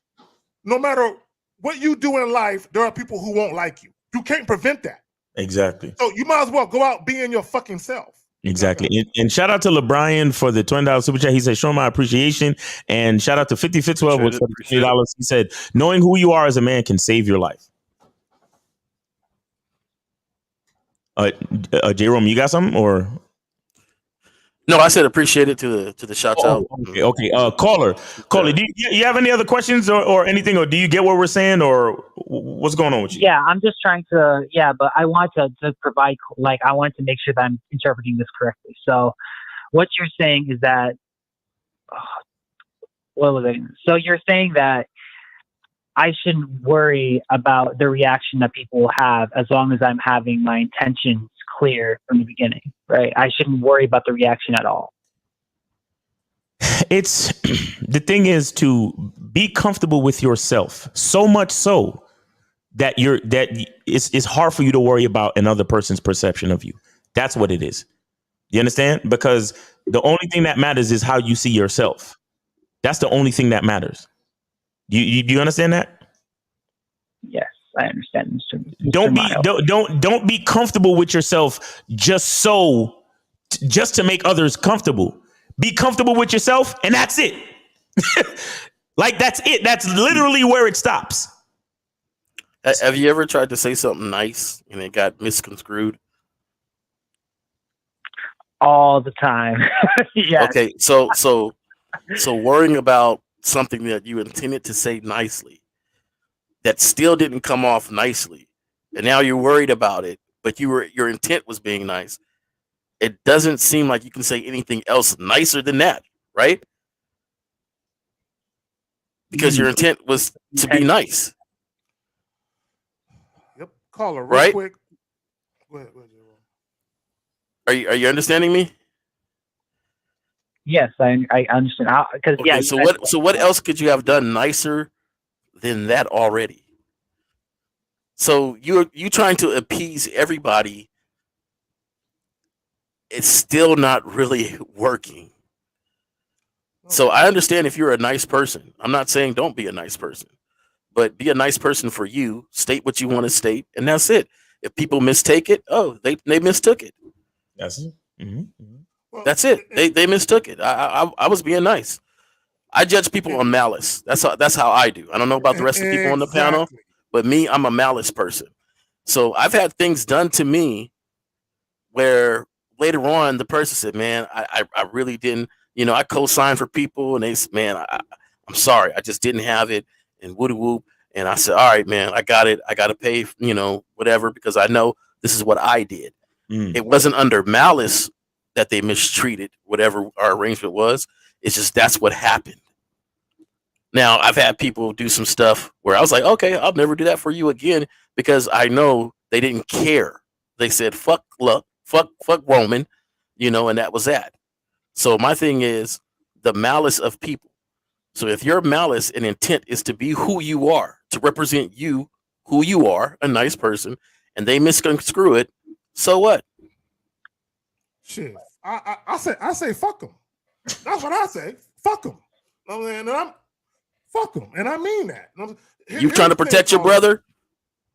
No matter what you do in life, there are people who won't like you. You can't prevent that. Exactly. So you might as well go out being your fucking self. Exactly. And shout out to LeBrian for the $20 super chat. He said, show my appreciation. And shout out to 50 Fitzwell with $50. He said, knowing who you are as a man can save your life. J-Rome, you got something or? No, I said appreciate it to the shout out. Okay. Caller, do you have any other questions or anything, or do you get what we're saying, or what's going on with you? Yeah, I'm just trying to. Yeah, but I want to provide, like, I want to make sure that I'm interpreting this correctly. So, what you're saying is that, what was it? So you're saying that I shouldn't worry about the reaction that people will have as long as I'm having my intentions clear from the beginning, right? I shouldn't worry about the reaction at all. It's the thing is to be comfortable with yourself, so much so that it's hard for you to worry about another person's perception of you. That's what it is. You understand? Because the only thing that matters is how you see yourself. That's the only thing that matters. Do you understand that? Yes, I understand. Don't be comfortable with yourself just to make others comfortable. Be comfortable with yourself, and that's it. Like, that's it. That's literally where it stops. Have you ever tried to say something nice and it got misconstrued? All the time. Yeah. Okay, so worrying about something that you intended to say nicely that still didn't come off nicely, and now you're worried about it, but your intent was being nice. It doesn't seem like you can say anything else nicer than that, right? Because your intent was to be nice. Yep. Caller, right? Quick. Go ahead. Are you understanding me? Yes, I understand. Okay, so what else could you have done nicer than that already? So you trying to appease everybody. It's still not really working. So I understand if you're a nice person. I'm not saying don't be a nice person, but be a nice person for you. State what you want to state, and that's it. If people mistake it, they mistook it. That's it. Mm-hmm. Well, that's it. They mistook it. I was being nice. I judge people on malice. That's how I do. I don't know about the rest of the people on the panel, but me, I'm a malice person. So I've had things done to me where later on the person said, "Man, I really didn't. I co-signed for people, and they said, man, I'm sorry, I just didn't have it." And woody whoop. And I said, "All right, man, I got it. I got to pay, whatever, because I know this is what I did." It wasn't under malice that they mistreated whatever our arrangement was. It's just that's what happened. Now, I've had people do some stuff where I was like, okay, I'll never do that for you again, because I know they didn't care. They said, fuck luck, fuck Roman, and that was that. So my thing is the malice of people. So if your malice and intent is to be who you are, to represent you, who you are, a nice person, and they misconstrue it, so what? Shit, I say fuck them. That's what I say. Fuck them. Fuck them, and I mean that. You trying to protect your brother?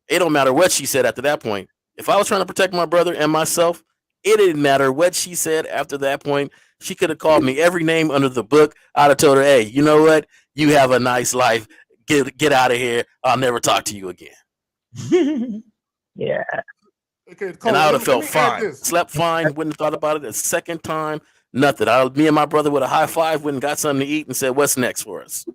It don't matter what she said after that point. If I was trying to protect my brother and myself, it didn't matter what she said after that point. She could have called me every name under the book. I'd have told her, "Hey, you know what? You have a nice life. Get out of here. I'll never talk to you again." Yeah. Okay, and I would have felt fine. Slept fine. Wouldn't have thought about it a second time. Nothing. Me and my brother would have high five, went and got something to eat, and said, "What's next for us?"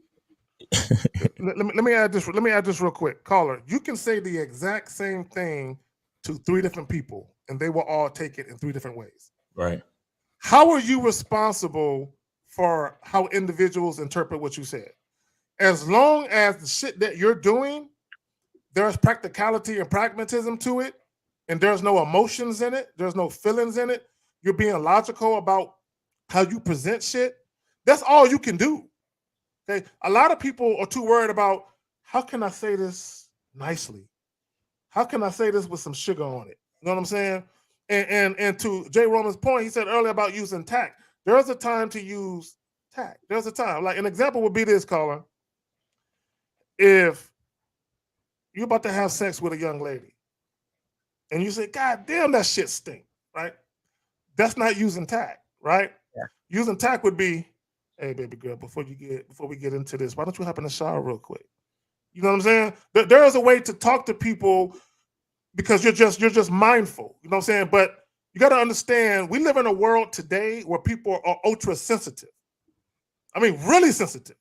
let me add this. Let me add this real quick, caller. You can say the exact same thing to 3 different people, and they will all take it in 3 different ways. Right. How are you responsible for how individuals interpret what you said? As long as the shit that you're doing, there's practicality and pragmatism to it, and there's no emotions in it, there's no feelings in it, you're being logical about how you present shit, that's all you can do. Okay. A lot of people are too worried about how can I say this nicely? How can I say this with some sugar on it? You know what I'm saying? And to Jay Roman's point, he said earlier about using tact. There's a time to use tact. There's a time. Like an example would be this, caller. If you're about to have sex with a young lady and you say, God damn, that shit stink, right? That's not using tact, right? Yeah. Using tact would be, hey, baby girl, before we get into this, why don't you hop in the shower real quick? You know what I'm saying? There is a way to talk to people because you're just mindful. You know what I'm saying? But you got to understand, we live in a world today where people are ultra sensitive. I mean, really sensitive.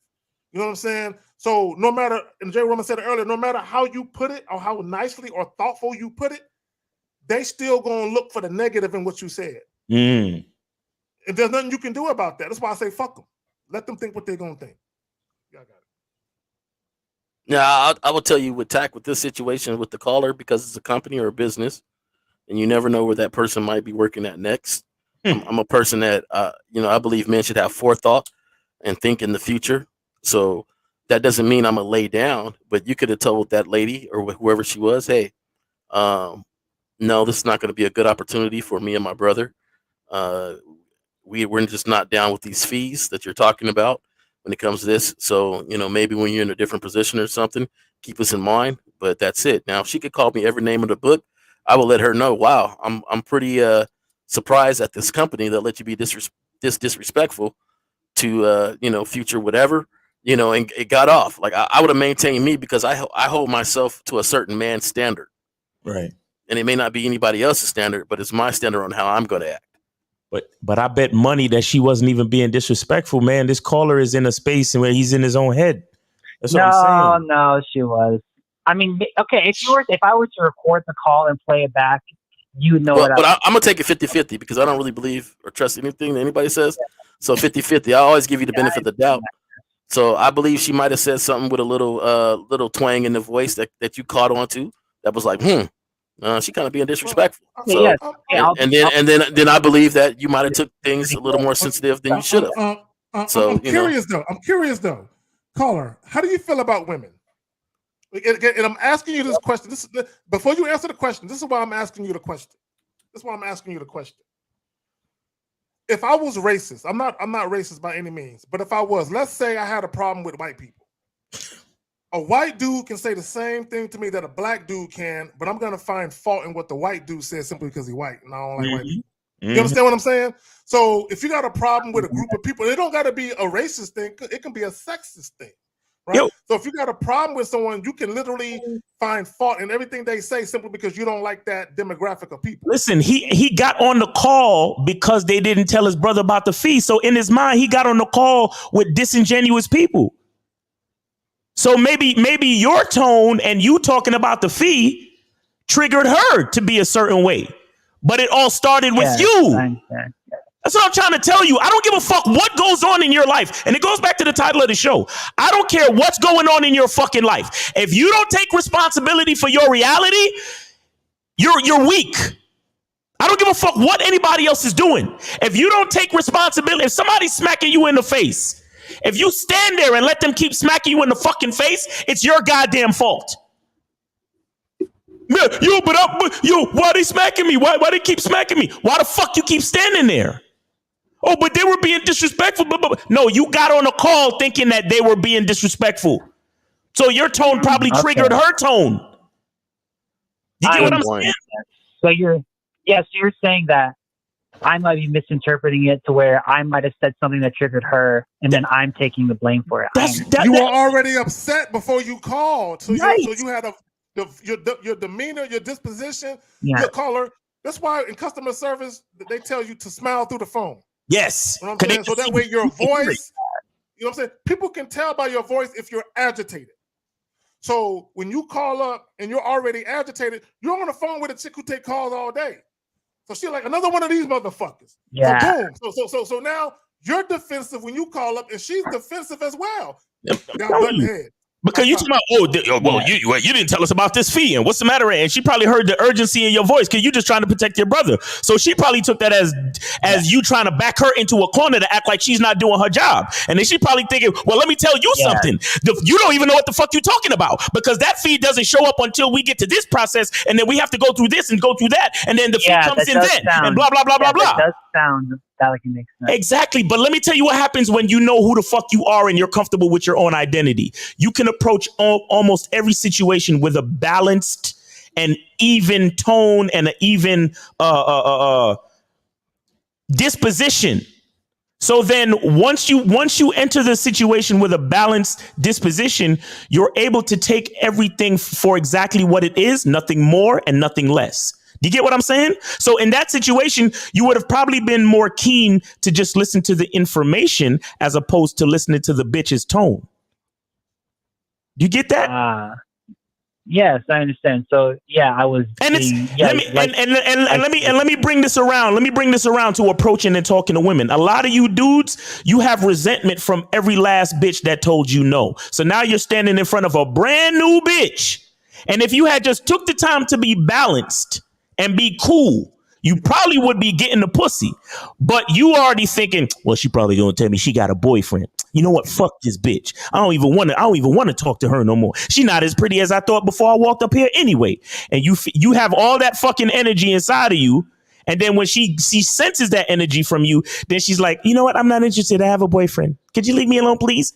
You know what I'm saying? So no matter, and Jay Roman said it earlier, no matter how you put it or how nicely or thoughtful you put it, they still gonna look for the negative in what you said. And there's nothing you can do about that. That's why I say fuck them. Let them think what they're gonna think. Yeah, I got it. Yeah, I will tell you with tact with this situation with the caller, because it's a company or a business, and you never know where that person might be working at next. I'm a person that I believe men should have forethought and think in the future. So that doesn't mean I'm gonna lay down, but you could have told that lady or whoever she was, hey, no, this is not going to be a good opportunity for me and my brother. We're just not down with these fees that you're talking about when it comes to this. So, maybe when you're in a different position or something, keep us in mind. But that's it. Now, if she could call me every name of the book, I will let her know, wow, I'm pretty surprised at this company that let you be this disrespectful to future whatever, and it got off. Like I would have maintained me because I hold myself to a certain man's standard. Right. And it may not be anybody else's standard, but it's my standard on how I'm going to act. But I bet money that she wasn't even being disrespectful, man. This caller is in a space where he's in his own head. That's what I'm saying. No, she was. I mean, okay, if I were to record the call and play it back, you would know what I'm going to take it 50-50 because I don't really believe or trust anything that anybody says. So 50-50, I always give you the benefit of the doubt. So I believe she might have said something with a little twang in the voice that you caught on to that was like, she kind of being disrespectful. So, and then I believe that you might have took things a little more sensitive than you should have. I'm curious though. Caller, how do you feel about women? And I'm asking you this question. Before you answer the question, this is why I'm asking you the question. If I was racist, I'm not racist by any means, but if I was, let's say I had a problem with white people. A white dude can say the same thing to me that a black dude can, but I'm going to find fault in what the white dude says simply because he's white and I don't like white people. You understand what I'm saying? So if you got a problem with a group of people, it don't got to be a racist thing. It can be a sexist thing, right? So if you got a problem with someone, you can literally find fault in everything they say simply because you don't like that demographic of people. Listen, he got on the call because they didn't tell his brother about the fee. So in his mind, he got on the call with disingenuous people. So maybe your tone and you talking about the fee triggered her to be a certain way. But it all started with you. That's what I'm trying to tell you. I don't give a fuck what goes on in your life. And it goes back to the title of the show. I don't care what's going on in your fucking life. If you don't take responsibility for your reality, you're weak. I don't give a fuck what anybody else is doing. If you don't take responsibility, if somebody's smacking you in the face, if you stand there and let them keep smacking you in the fucking face, it's your goddamn fault. Why they smacking me? Why they keep smacking me? Why the fuck you keep standing there? Oh, but they were being disrespectful. No, you got on a call thinking that they were being disrespectful. So your tone probably triggered her tone. You get what I'm saying? So you're saying that I might be misinterpreting it to where I might have said something that triggered her, and then I'm taking the blame for it. You were already upset before you called, so you had your demeanor, your disposition, your caller. That's why in customer service they tell you to smile through the phone. Yes, you know what I'm saying? So that way your voice, you know what I'm saying? People can tell by your voice if you're agitated. So when you call up and you're already agitated, you're on the phone with a chick who take calls all day. So she's like, another one of these motherfuckers. Yeah. So boom. So now you're defensive when you call up, and she's defensive as well. Yep. Got button head. Because you talking about, you didn't tell us about this fee and what's the matter? And she probably heard the urgency in your voice because you just trying to protect your brother. So she probably took that as you trying to back her into a corner to act like she's not doing her job. And then she probably thinking, well, let me tell you something. You don't even know what the fuck you're talking about because that fee doesn't show up until we get to this process. And then we have to go through this and go through that. And then the fee comes in then and blah, blah, blah, blah, blah. That does sound like it makes sense. Exactly. But let me tell you what happens when you know who the fuck you are and you're comfortable with your own identity. You can approach almost every situation with a balanced and even tone and an even disposition. So then once you enter the situation with a balanced disposition, you're able to take everything for exactly what it is, nothing more and nothing less. Do you get what I'm saying? So in that situation, you would have probably been more keen to just listen to the information as opposed to listening to the bitch's tone. Do you get that? Yes, I understand. So yeah, I was. And let me bring this around. Let me bring this around to approaching and talking to women. A lot of you dudes, you have resentment from every last bitch that told you no. So now you're standing in front of a brand new bitch. And if you had just took the time to be balanced and be cool, you probably would be getting the pussy. But you already thinking, well, she probably gonna tell me she got a boyfriend. You know what? Fuck this bitch. I don't even want to talk to her no more. She not as pretty as I thought before I walked up here anyway. And you have all that fucking energy inside of you. And then when she senses that energy from you, then she's like, you know what? I'm not interested. I have a boyfriend. Could you leave me alone, please?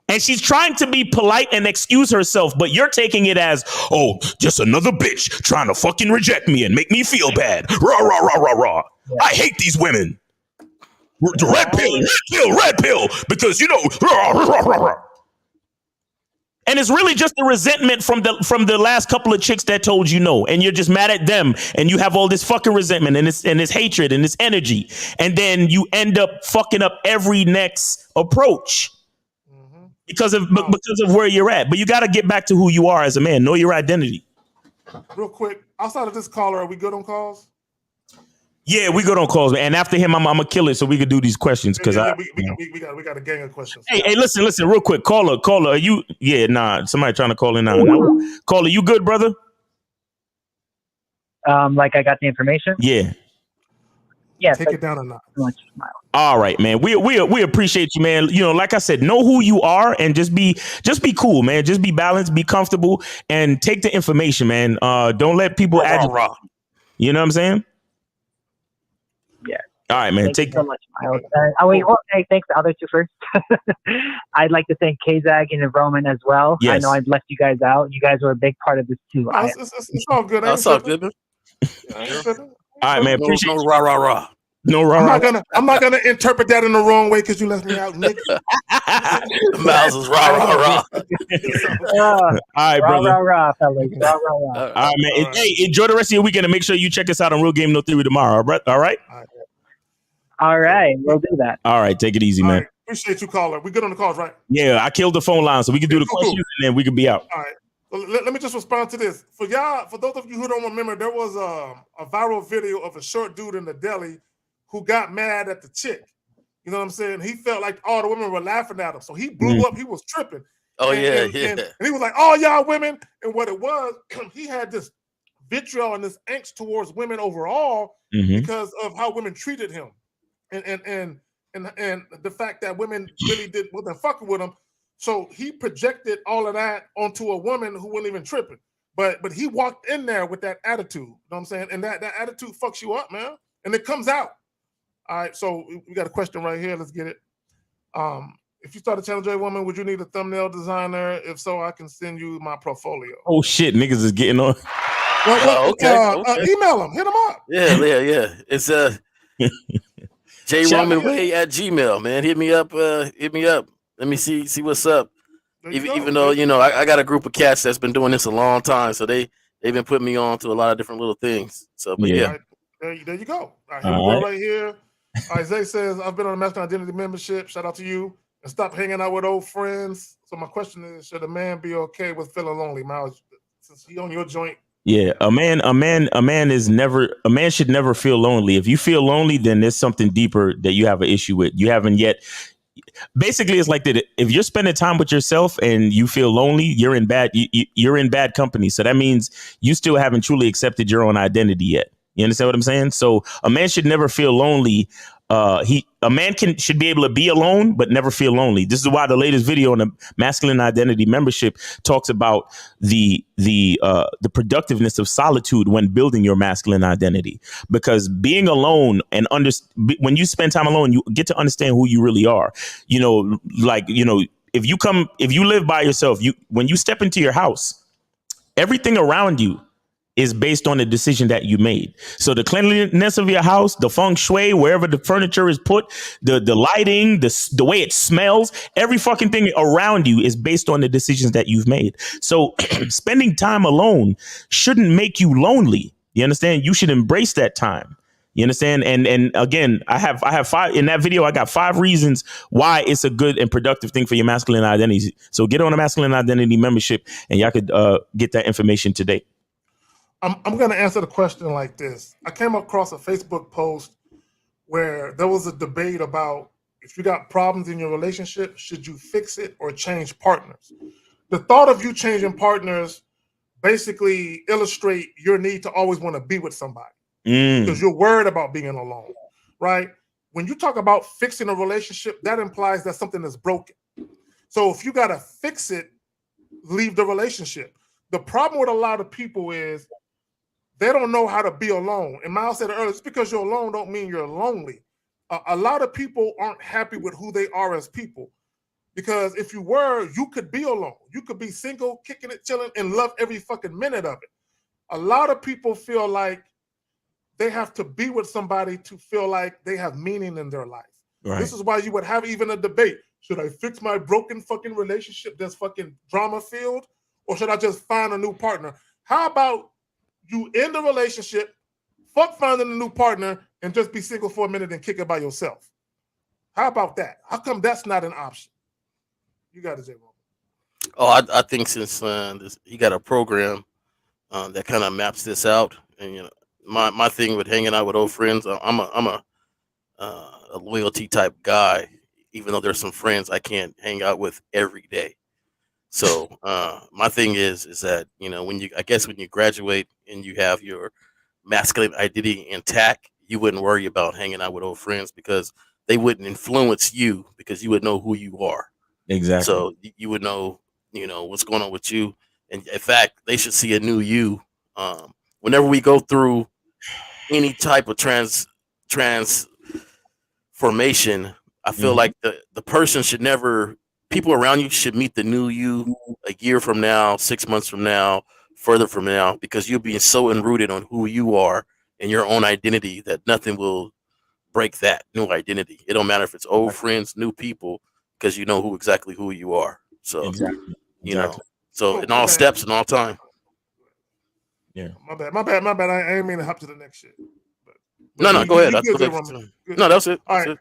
And she's trying to be polite and excuse herself, but you're taking it as, oh, just another bitch trying to fucking reject me and make me feel bad. Rah, rah, rah, rah, rah. Yeah. I hate these women. Red pill, because, you know, rah, rah, rah, rah. And it's really just the resentment from the last couple of chicks that told you no. And you're just mad at them. And you have all this fucking resentment and this hatred and this energy. And then you end up fucking up every next approach. Because of where you're at. But you got to get back to who you are as a man. Know your identity. Real quick, outside of this caller, are we good on calls? Yeah, we good on calls, man. And after him, I'm gonna kill it so we could do these questions. Because we got a gang of questions. Hey, listen, real quick. Caller, are you? Yeah, nah. Somebody trying to call in now. Caller, you good, brother? Like I got the information? Yeah. Yeah. Take it down a notch. All right, man. We appreciate you, man. You know, like I said, know who you are and just be cool, man. Just be balanced, be comfortable, and take the information, man. Don't let people agitate. You know what I'm saying? Yeah. All right, man. Thank you so much, Miles. Thanks the other two first. I'd like to thank Kazag and Roman as well. Yes. I know I've left you guys out. You guys were a big part of this too. It's all good. That's all good. All right, man. Appreciate no rah rah rah. No rah. I'm not gonna interpret that in the wrong way because you left me out, Nick. Miles is rah rah rah. All right, brother. Rah rah, fellas. Rah rah rah. All right, man. All right. Hey, enjoy the rest of your weekend and make sure you check us out on Real Game No Theory tomorrow. All right. All right, we'll do that. All right, take it easy, man. Right. Appreciate you, caller. We good on the calls, right? Yeah, I killed the phone line so we can do the questions and then we can be out. All right. Well, let me just respond to this. For those of you who don't remember, there was a viral video of a short dude in the deli who got mad at the chick. You know what I'm saying? He felt like all the women were laughing at him. So he blew up. He was tripping. Oh, and he was like, all y'all women. And what it was, he had this vitriol and this angst towards women overall because of how women treated him. And the fact that women really wasn't fucking with him. So he projected all of that onto a woman who wasn't even tripping. But he walked in there with that attitude. You know what I'm saying? And that attitude fucks you up, man. And it comes out. All right, so we got a question right here. Let's get it. If you start a Channel J woman, would you need a thumbnail designer? If so, I can send you my portfolio. Oh shit, niggas is getting on. Okay. Email them. Hit them up. Yeah. It's jromanway@gmail, man. Hit me up. Let me see what's up. Even though, you know, I got a group of cats that's been doing this a long time, so they've been putting me on to a lot of different little things. So, but yeah. Right, there you go. All right, here. Isaiah says, I've been on a Masculine Identity membership. Shout out to you. And stop hanging out with old friends. So my question is, should a man be okay with feeling lonely, Miles? Since he on your joint. Yeah, a man should never feel lonely. If you feel lonely, then there's something deeper that you have an issue with. You haven't yet basically it's like that. If you're spending time with yourself and you feel lonely, you're in bad company. So that means you still haven't truly accepted your own identity yet. You understand what I'm saying? So a man should never feel lonely. Should be able to be alone, but never feel lonely. This is why the latest video on the masculine identity membership talks about the productiveness of solitude when building your masculine identity. Because being alone and when you spend time alone, you get to understand who you really are. You know, if you live by yourself, when you step into your house, everything around you is based on the decision that you made. So the cleanliness of your house, the feng shui, wherever the furniture is put, the lighting, the way it smells, every fucking thing around you is based on the decisions that you've made. So spending time alone shouldn't make you lonely. You understand? You should embrace that time. You understand? And again, I have 5 in that video. I got 5 reasons why it's a good and productive thing for your masculine identity. So get on a masculine identity membership and y'all could get that information today. I'm going to answer the question like this. I came across a Facebook post where there was a debate about if you got problems in your relationship, should you fix it or change partners? The thought of you changing partners basically illustrate your need to always want to be with somebody because you're worried about being alone, right? When you talk about fixing a relationship, that implies that something is broken. So if you got to fix it, leave the relationship. The problem with a lot of people is they don't know how to be alone. And Miles said it earlier, just because you're alone don't mean you're lonely. A lot of people aren't happy with who they are as people. Because if you were, you could be alone. You could be single, kicking it, chilling, and love every fucking minute of it. A lot of people feel like they have to be with somebody to feel like they have meaning in their life. Right. This is why you would have even a debate. Should I fix my broken fucking relationship that's fucking drama filled? Or should I just find a new partner? How about you end the relationship, fuck finding a new partner, and just be single for a minute and kick it by yourself? How about that? How come that's not an option? You got it, J. Roman. Oh, I think since you got a program that kind of maps this out, and you know, my thing with hanging out with old friends, I'm a loyalty type guy. Even though there's some friends I can't hang out with every day. So my thing is that, you know, when you graduate and you have your masculine identity intact, you wouldn't worry about hanging out with old friends because they wouldn't influence you because you would know who you are. Exactly. So you would know, you know, what's going on with you. And in fact, they should see a new you. Whenever we go through any type of transformation, I feel like the person should never, people around you should meet the new you a year from now, 6 months from now, further from now, because you'll be so enrooted on who you are and your own identity that nothing will break that new identity. It don't matter if it's old friends, new people, because you know exactly who you are. So, you know, so in all steps and all time. Yeah. My bad. I ain't mean to hop to the next shit. But no, go ahead. No, that's it. All right.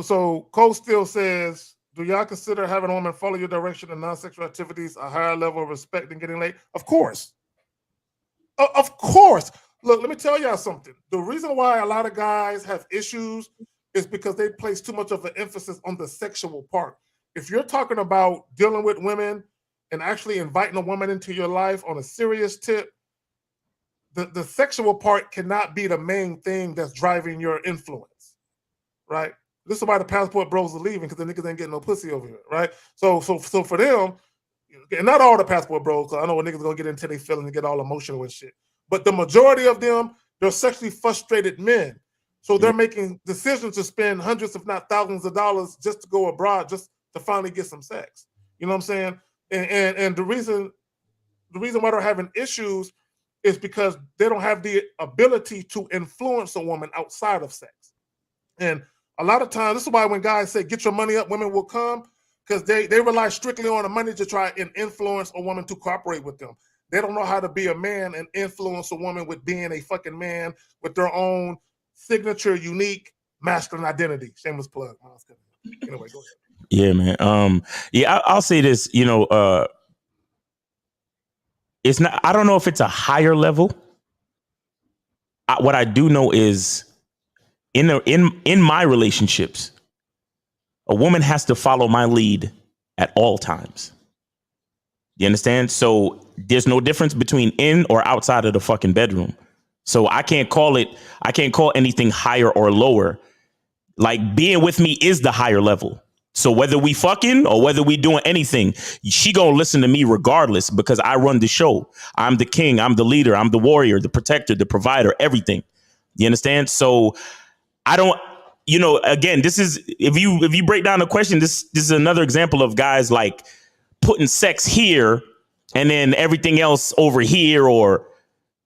So Cole still says, do y'all consider having a woman follow your direction in non-sexual activities a higher level of respect than getting laid? Of course. Of course. Look, let me tell y'all something. The reason why a lot of guys have issues is because they place too much of an emphasis on the sexual part. If you're talking about dealing with women and actually inviting a woman into your life on a serious tip, the sexual part cannot be the main thing that's driving your influence, right? This is why the passport bros are leaving, because the niggas ain't getting no pussy over here, right? So for them, and not all the passport bros, because I know what niggas gonna get into their feelings and get all emotional and shit. But the majority of them, they're sexually frustrated men. So they're making decisions to spend hundreds, if not thousands of dollars just to go abroad, just to finally get some sex. You know what I'm saying? And the reason why they're having issues is because they don't have the ability to influence a woman outside of sex. And a lot of times, this is why when guys say, get your money up, women will come, because they rely strictly on the money to try and influence a woman to cooperate with them. They don't know how to be a man and influence a woman with being a fucking man with their own signature, unique masculine identity. Shameless plug. Anyway, go ahead. Yeah, man. I'll say this, you know, it's not, I don't know if it's a higher level. What I do know is in my relationships, A woman has to follow my lead at all times. You understand? So there's no difference between in or outside of the fucking bedroom. So I can't call anything higher or lower. Like, being with me is the higher level. So whether we fucking or whether we doing anything, she gonna listen to me regardless, because I run the show. I'm the king. I'm the leader. I'm the warrior, the protector, the provider, everything. You understand? So I don't, again, this is, if you break down the question, this is another example of guys like putting sex here and then everything else over here. Or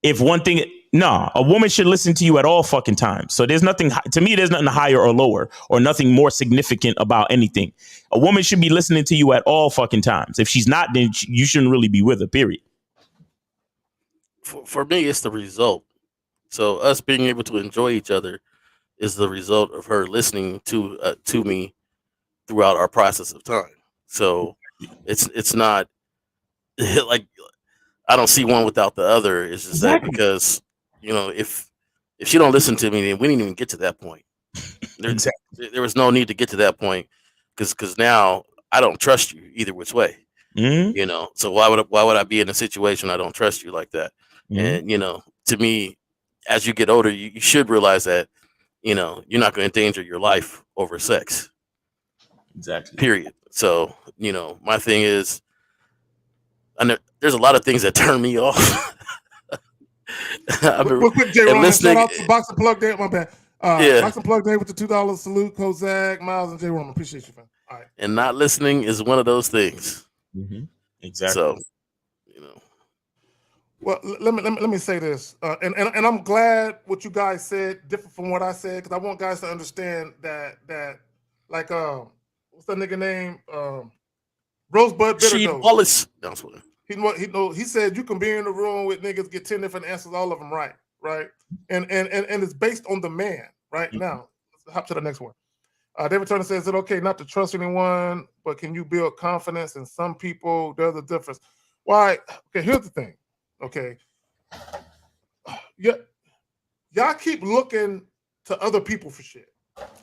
if one thing, no, a woman should listen to you at all fucking times. So there's nothing, to me, there's nothing higher or lower or nothing more significant about anything. A woman should be listening to you at all fucking times. If she's not, then you shouldn't really be with her, period. For me, it's the result. So us being able to enjoy each other is the result of her listening to me throughout our process of time. So it's not like I don't see one without the other. It's just that because if she don't listen to me, then we didn't even get to that point. There was no need to get to that point because now I don't trust you either which way. Mm-hmm. So why would I be in a situation I don't trust you like that? Mm-hmm. And to me, as you get older, you should realize that you're not going to endanger your life over sex. Exactly. Period. So my thing is, there's a lot of things that turn me off. Real quick, J-Ron, shout out to Box and Plug Day. My bad. Box and Plug Day with the $2 salute. Kozak, Miles, and J-Ron. Appreciate you, man. All right. And not listening is one of those things. Mm-hmm. Exactly. So, Well, let me say this, and I'm glad what you guys said different from what I said, because I want guys to understand that like what's that nigga name? Rosebud Bitter Wallace. He said you can be in the room with niggas, get 10 different answers, all of them right, and it's based on the man. Right. Mm-hmm. Now let's hop to the next one. David Turner says, is it okay not to trust anyone, but can you build confidence in some people? There's a difference. Why? Okay, here's the thing. Okay. Yeah. Y'all keep looking to other people for shit.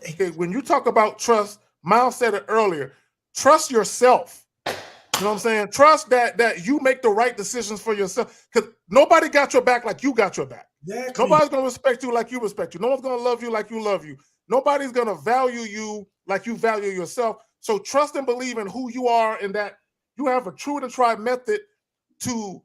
Okay. When you talk about trust, Miles said it earlier. Trust yourself. You know what I'm saying? Trust that you make the right decisions for yourself. Because nobody got your back like you got your back. Exactly. Nobody's gonna respect you like you respect you. No one's gonna love you like you love you. Nobody's gonna value you like you value yourself. So trust and believe in who you are, and that you have a true and tried method to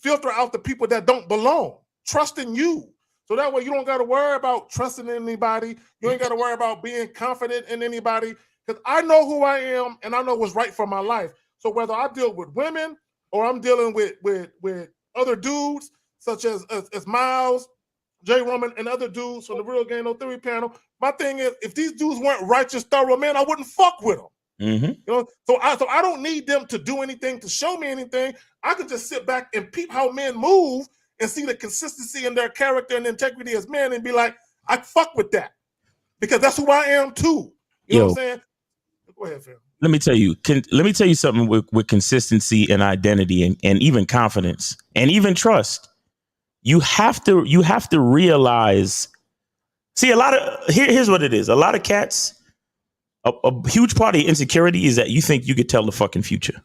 filter out the people that don't belong. Trust in you. So that way you don't got to worry about trusting anybody. You ain't got to worry about being confident in anybody, because I know who I am and I know what's right for my life. So whether I deal with women or I'm dealing with other dudes, such as Miles, Jay Roman, and other dudes from the Real Game No Theory panel, my thing is, if these dudes weren't righteous, thorough men, I wouldn't fuck with them. Mm-hmm. So I don't need them to do anything to show me anything. I can just sit back and peep how men move and see the consistency in their character and integrity as men, and be like, I fuck with that, because that's who I am too. You know what I'm saying? Go ahead, Phil. Let me tell you something with consistency and identity and even confidence and even trust. You have to realize. See, here's what it is. A lot of cats. A huge part of insecurity is that you think you could tell the fucking future.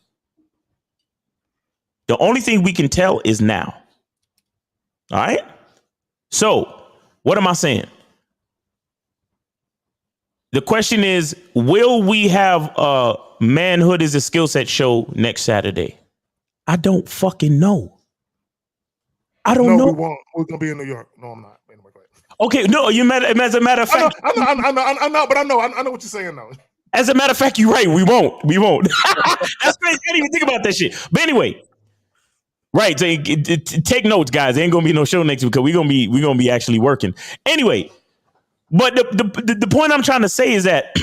The only thing we can tell is now. All right. So what am I saying? The question is, will we have a Manhood is a Skill Set show next Saturday? I don't fucking know. I don't know. We won't. We're gonna be in New York. No, I'm not. Anyway, go ahead. Okay, no, as a matter of fact, I know, but I know what you're saying now. As a matter of fact, you're right. We won't. That's crazy. I didn't even think about that shit. But anyway, right. So take notes, guys. There ain't gonna be no show next week because we're gonna be actually working. Anyway, but the point I'm trying to say is that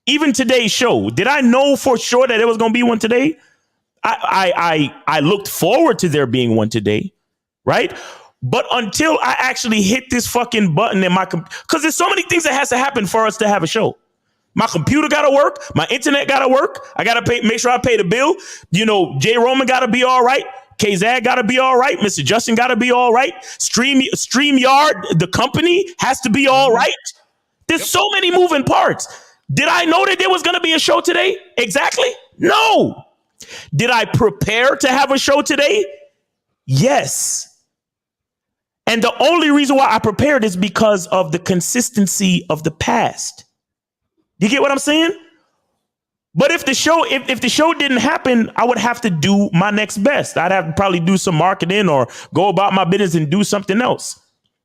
even today's show, did I know for sure that there was gonna be one today? I looked forward to there being one today, right? But until I actually hit this fucking button in my because there's so many things that has to happen for us to have a show. My computer got to work. My internet got to work. I got to make sure I pay the bill. Jay Roman got to be all right. K-Zag got to be all right. Mr. Justin got to be all right. StreamYard, the company, has to be all right. There's so many moving parts. Did I know that there was going to be a show today? Exactly. No. Did I prepare to have a show today? Yes. And the only reason why I prepared is because of the consistency of the past. You get what I'm saying? But if the show didn't happen, I would have to do my next best. I'd have to probably do some marketing or go about my business and do something else.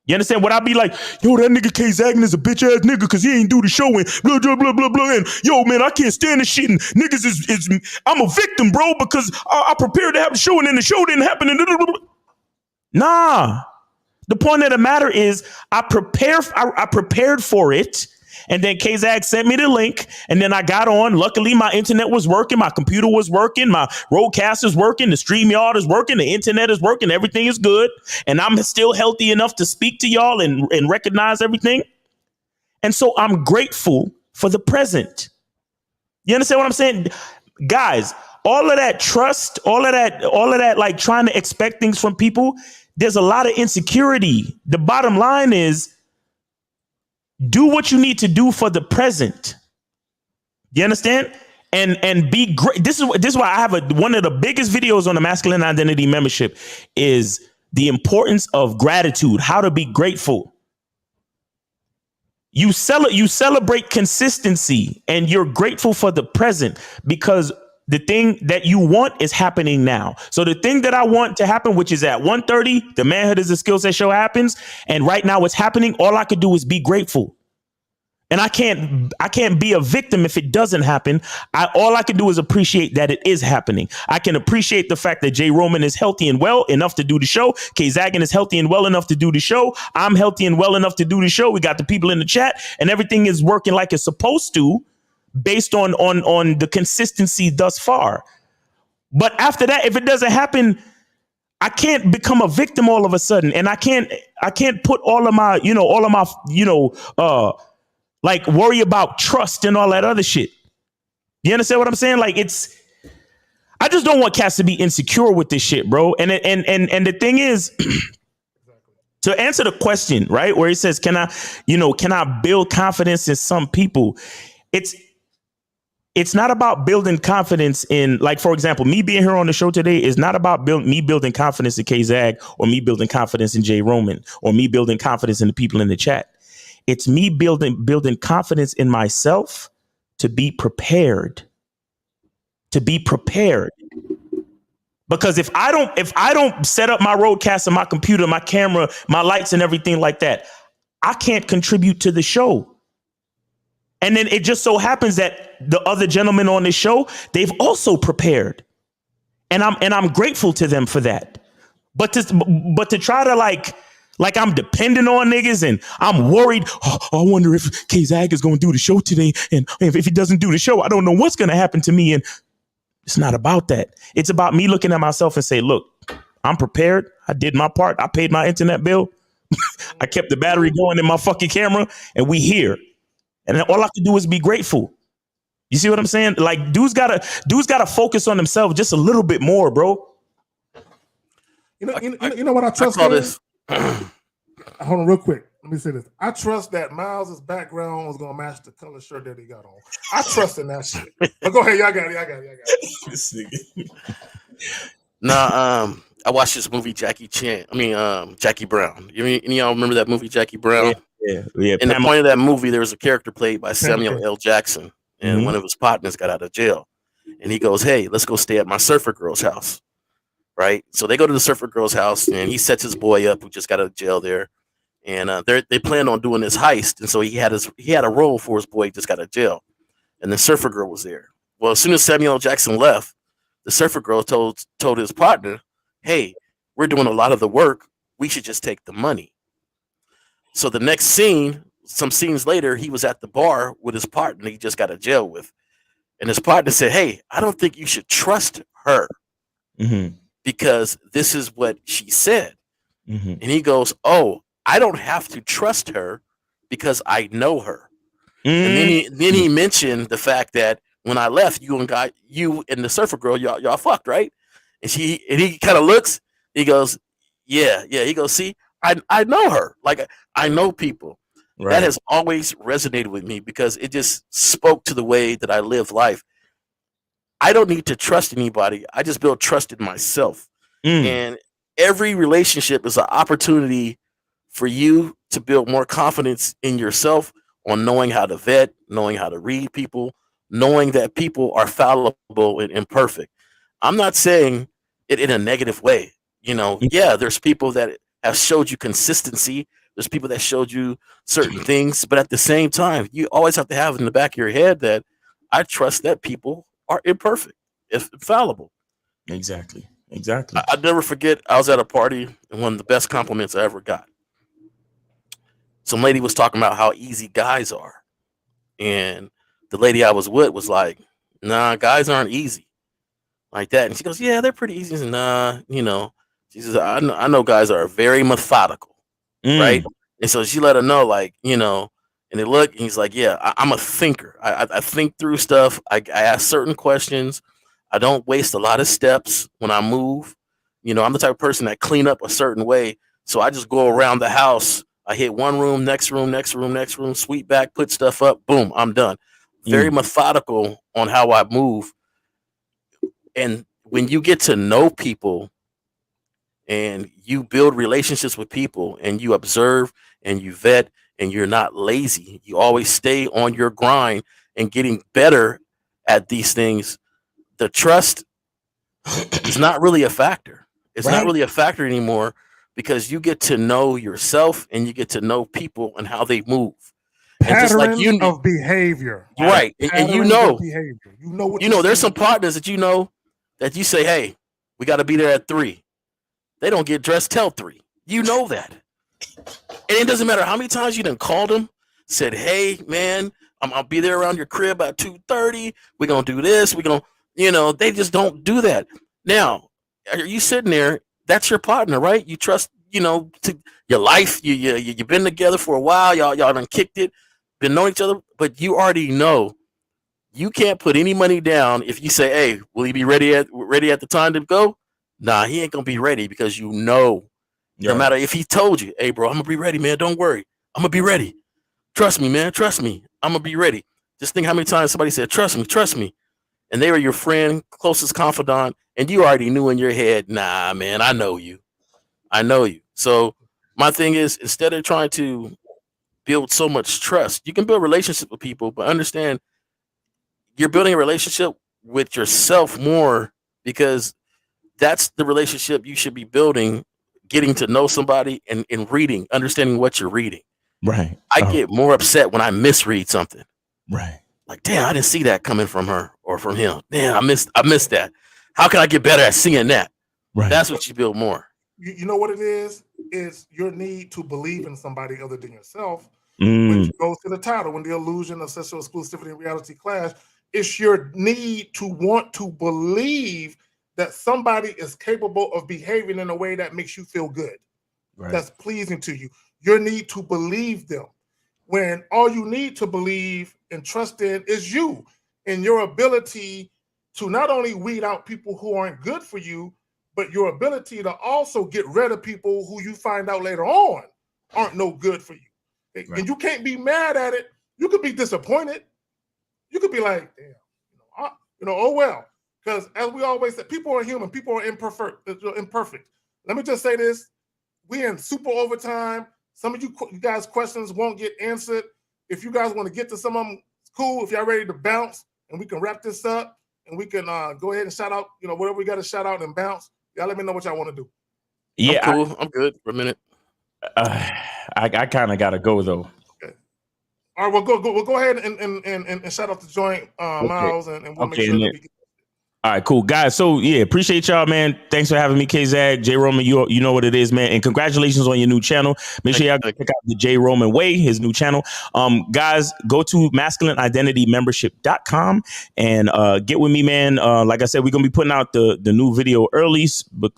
You understand? Would I be like, yo, that nigga K Zaggin is a bitch ass nigga because he ain't do the show and blah, blah, blah, blah, blah. And yo, man, I can't stand this shit. And niggas I'm a victim, bro, because I prepared to have the show and then the show didn't happen. And blah, blah, blah. Nah. The point of the matter is I prepared for it. And then K-Zag sent me the link, and then I got on. Luckily, my internet was working, my computer was working, my Rodecaster's working, the StreamYard is working, the internet is working, everything is good, and I'm still healthy enough to speak to y'all and recognize everything. And so I'm grateful for the present. You understand what I'm saying? Guys, all of that trust, all of that like trying to expect things from people, there's a lot of insecurity. The bottom line is, do what you need to do for the present. You understand? And be great. This is why I have one of the biggest videos on the Masculine Identity membership is the importance of gratitude, how to be grateful. You celebrate consistency and you're grateful for the present because the thing that you want is happening now. So the thing that I want to happen, which is at 1:30, the Manhood is a Skill Set show happens. And right now it's happening. All I could do is be grateful. And I can't be a victim if it doesn't happen. All I can do is appreciate that it is happening. I can appreciate the fact that Jay Roman is healthy and well enough to do the show. K Zaggin is healthy and well enough to do the show. I'm healthy and well enough to do the show. We got the people in the chat and everything is working like it's supposed to, based on the consistency thus far. But after that, if it doesn't happen, I can't become a victim all of a sudden. And I can't put all of my like worry about trust and all that other shit. You understand what I'm saying? Like I just don't want cats to be insecure with this shit, bro. And the thing is, to answer the question, right, where he says, can I build confidence in some people? It's not about building confidence in, like, for example, me being here on the show today is not about me building confidence in K-Zag or me building confidence in Jay Roman or me building confidence in the people in the chat. It's me building confidence in myself to be prepared. Because if I don't set up my Rodecaster, my computer, my camera, my lights and everything like that, I can't contribute to the show. And then it just so happens that the other gentlemen on this show, they've also prepared. And I'm grateful to them for that. But to try to like I'm dependent on niggas and I'm worried. Oh, I wonder if K-Zag is going to do the show today. And if he doesn't do the show, I don't know what's going to happen to me. And it's not about that. It's about me looking at myself and say, look, I'm prepared. I did my part. I paid my internet bill. I kept the battery going in my fucking camera and we here. And all I can do is be grateful. You see what I'm saying? Like dudes gotta focus on themselves just a little bit more, bro. You know what I trust in? This. Hold on real quick. Let me say this. I trust that Miles's background was gonna match the color shirt that he got on. I trust in that shit. But go ahead, y'all got it. This nigga. Nah, I watched this movie Jackie Brown. Any of y'all remember that movie Jackie Brown? Yeah. In the point of that movie, there was a character played by Samuel L. Jackson, and one of his partners got out of jail, and he goes, "Hey, let's go stay at my surfer girl's house." Right? So they go to the surfer girl's house, and he sets his boy up who just got out of jail there, and they plan on doing this heist, and so he had a role for his boy who just got out of jail, and the surfer girl was there. Well, as soon as Samuel L. Jackson left, the surfer girl told his partner, "Hey, we're doing a lot of the work. We should just take the money." So the next scene, some scenes later, he was at the bar with his partner he just got out of jail with. And his partner said, "Hey, I don't think you should trust her because this is what she said." And he goes, "Oh, I don't have to trust her because I know her." And then he mentioned the fact that when I left, you and the surfer girl, y'all fucked, right? And he kind of looks, he goes, yeah. He goes, "See, I know her. Like I know people." That has always resonated with me because it just spoke to the way that I live life. I don't need to trust anybody. I just build trust in myself. And every relationship is an opportunity for you to build more confidence in yourself on knowing how to vet, knowing how to read people, knowing that people are fallible and imperfect. I'm not saying it in a negative way. Yeah, there's people that have showed you consistency. There's people that showed you certain things, but at the same time, you always have to have in the back of your head that I trust that people are imperfect, if fallible. Exactly. I'll never forget, I was at a party and one of the best compliments I ever got. Some lady was talking about how easy guys are. And the lady I was with was like, nah, guys aren't easy like that. And she goes, yeah, they're pretty easy. And nah, she says, I know guys are very methodical, right? And so she let her know, like, and they look, and he's like, yeah, I'm a thinker. I think through stuff. I ask certain questions. I don't waste a lot of steps when I move. I'm the type of person that clean up a certain way. So I just go around the house. I hit one room, next room, next room, next room, sweep back, put stuff up, boom, I'm done. Very methodical on how I move. And when you get to know people and you build relationships with people and you observe and you vet and you're not lazy, you always stay on your grind and getting better at these things, the trust is not really a factor. It's not really a factor anymore because you get to know yourself and you get to know people and how they move. Patterns of behavior. Right. And Behavior. There's some partners that that you say, hey, we got to be there at 3. They don't get dressed till 3. You know that. And it doesn't matter how many times you done called them, said, hey, man, I'll be there around your crib at 2:30. We're going to do this. We're going to, they just don't do that. Now, are you sitting there? That's your partner, right? You trust, to your life. You've been together for a while. Y'all done kicked it, been knowing each other, but you already know you can't put any money down if you say, hey, will he be ready at the time to go? Nah, he ain't going to be ready because no matter if he told you, hey, bro, I'm going to be ready, man. Don't worry. I'm going to be ready. Trust me, man. Trust me. I'm going to be ready. Just think how many times somebody said, trust me. And they were your friend, closest confidant, and you already knew in your head, nah, man, I know you. So my thing is, instead of trying to build so much trust, you can build relationships with people, but understand you're building a relationship with yourself more because that's the relationship you should be building, getting to know somebody and reading, understanding what you're reading. Right. I get more upset when I misread something. Right. Like, damn, I didn't see that coming from her or from him. Damn, I missed that. How can I get better at seeing that? Right. That's what you build more. You know what it is? It's your need to believe in somebody other than yourself, which goes to the title, When the Illusion of Sexual Exclusivity and Reality Clash. It's your need to want to believe that somebody is capable of behaving in a way that makes you feel good, that's pleasing to you. Your need to believe them, when all you need to believe and trust in is you and your ability to not only weed out people who aren't good for you, but your ability to also get rid of people who you find out later on aren't no good for you. And you can't be mad at it. You could be disappointed. You could be like, damn, oh well. Because as we always say, people are human. People are imperfect. Let me just say this. We in super overtime. Some of you guys' questions won't get answered. If you guys want to get to some of them, it's cool. If y'all ready to bounce and we can wrap this up and we can go ahead and shout out, whatever we got to shout out and bounce. Y'all let me know what y'all want to do. Yeah, I'm cool. I'm good for a minute. I kind of got to go though. Okay. All right, we'll go ahead and shout out the joint, Miles, and we'll make sure that we get. All right, cool, guys. So yeah, appreciate y'all, man. Thanks for having me, K-Zag, J Roman. You know what it is, man. And congratulations on your new channel. Make sure y'all check out the J Roman Way, his new channel. Guys, go to masculineidentitymembership.com and get with me, man. Like I said, we're gonna be putting out the new video early,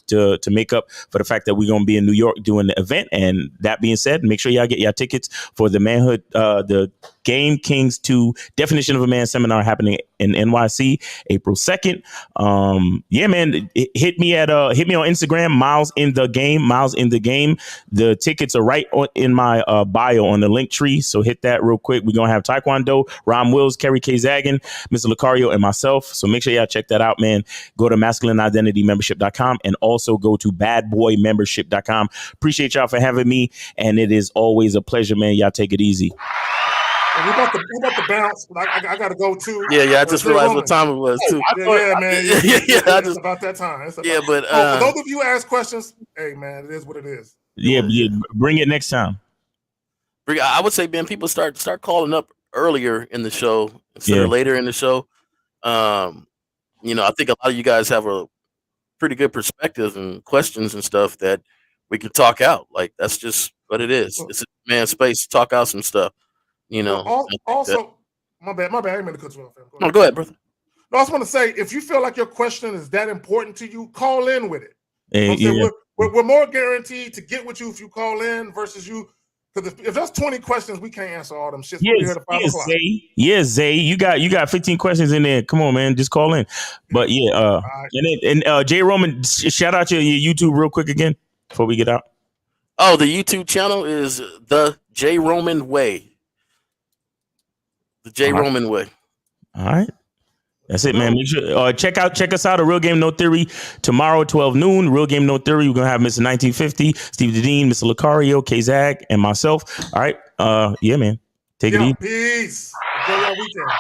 to make up for the fact that we're gonna be in New York doing the event. And that being said, make sure y'all get your tickets for the manhood, the Game Kings 2 Definition of a Man seminar happening in NYC April 2nd. Yeah, man, hit me on Instagram, Miles in the Game. The tickets are right in my bio on the link tree, so hit that real quick. We're gonna have Taekwondo, Ron Wills, Kerry K. Zagan, Mr. Lucario, and myself, so make sure y'all check that out, man. Go to masculineidentitymembership.com and also go to badboymembership.com. Appreciate y'all for having me, and it is always a pleasure, man. Y'all take it easy. We about to bounce. I got to go too. Yeah. I just realized what time it was too. Yeah, man. It's about that time. But for those of you who ask questions, hey, man, it is what it is. Yeah, bring it next time. I would say, Ben, people start calling up earlier in the show instead of later in the show. I think a lot of you guys have a pretty good perspective and questions and stuff that we can talk out. Like, that's just what it is. It's a man's space to talk out some stuff. Also, my bad. I didn't mean to cut you off. No, go ahead, brother. No, I just want to say, if you feel like your question is that important to you, call in with it. We're more guaranteed to get with you if you call in versus you. Because if there's 20 questions, we can't answer all them shit. Zay, you got 15 questions in there. Come on, man, just call in. But and J Roman, shout out your YouTube real quick again before we get out. Oh, the YouTube channel is the J Roman Way. The J Roman Way. All right. That's it, man. Make sure check us out at Real Game No Theory tomorrow, 12 noon. Real Game No Theory. We're gonna have Mr. 1950, Steve Dedeen, Mr. Lucario, K-Zag, and myself. All right. Yeah, man. Take it easy. Peace. Enjoy your weekend.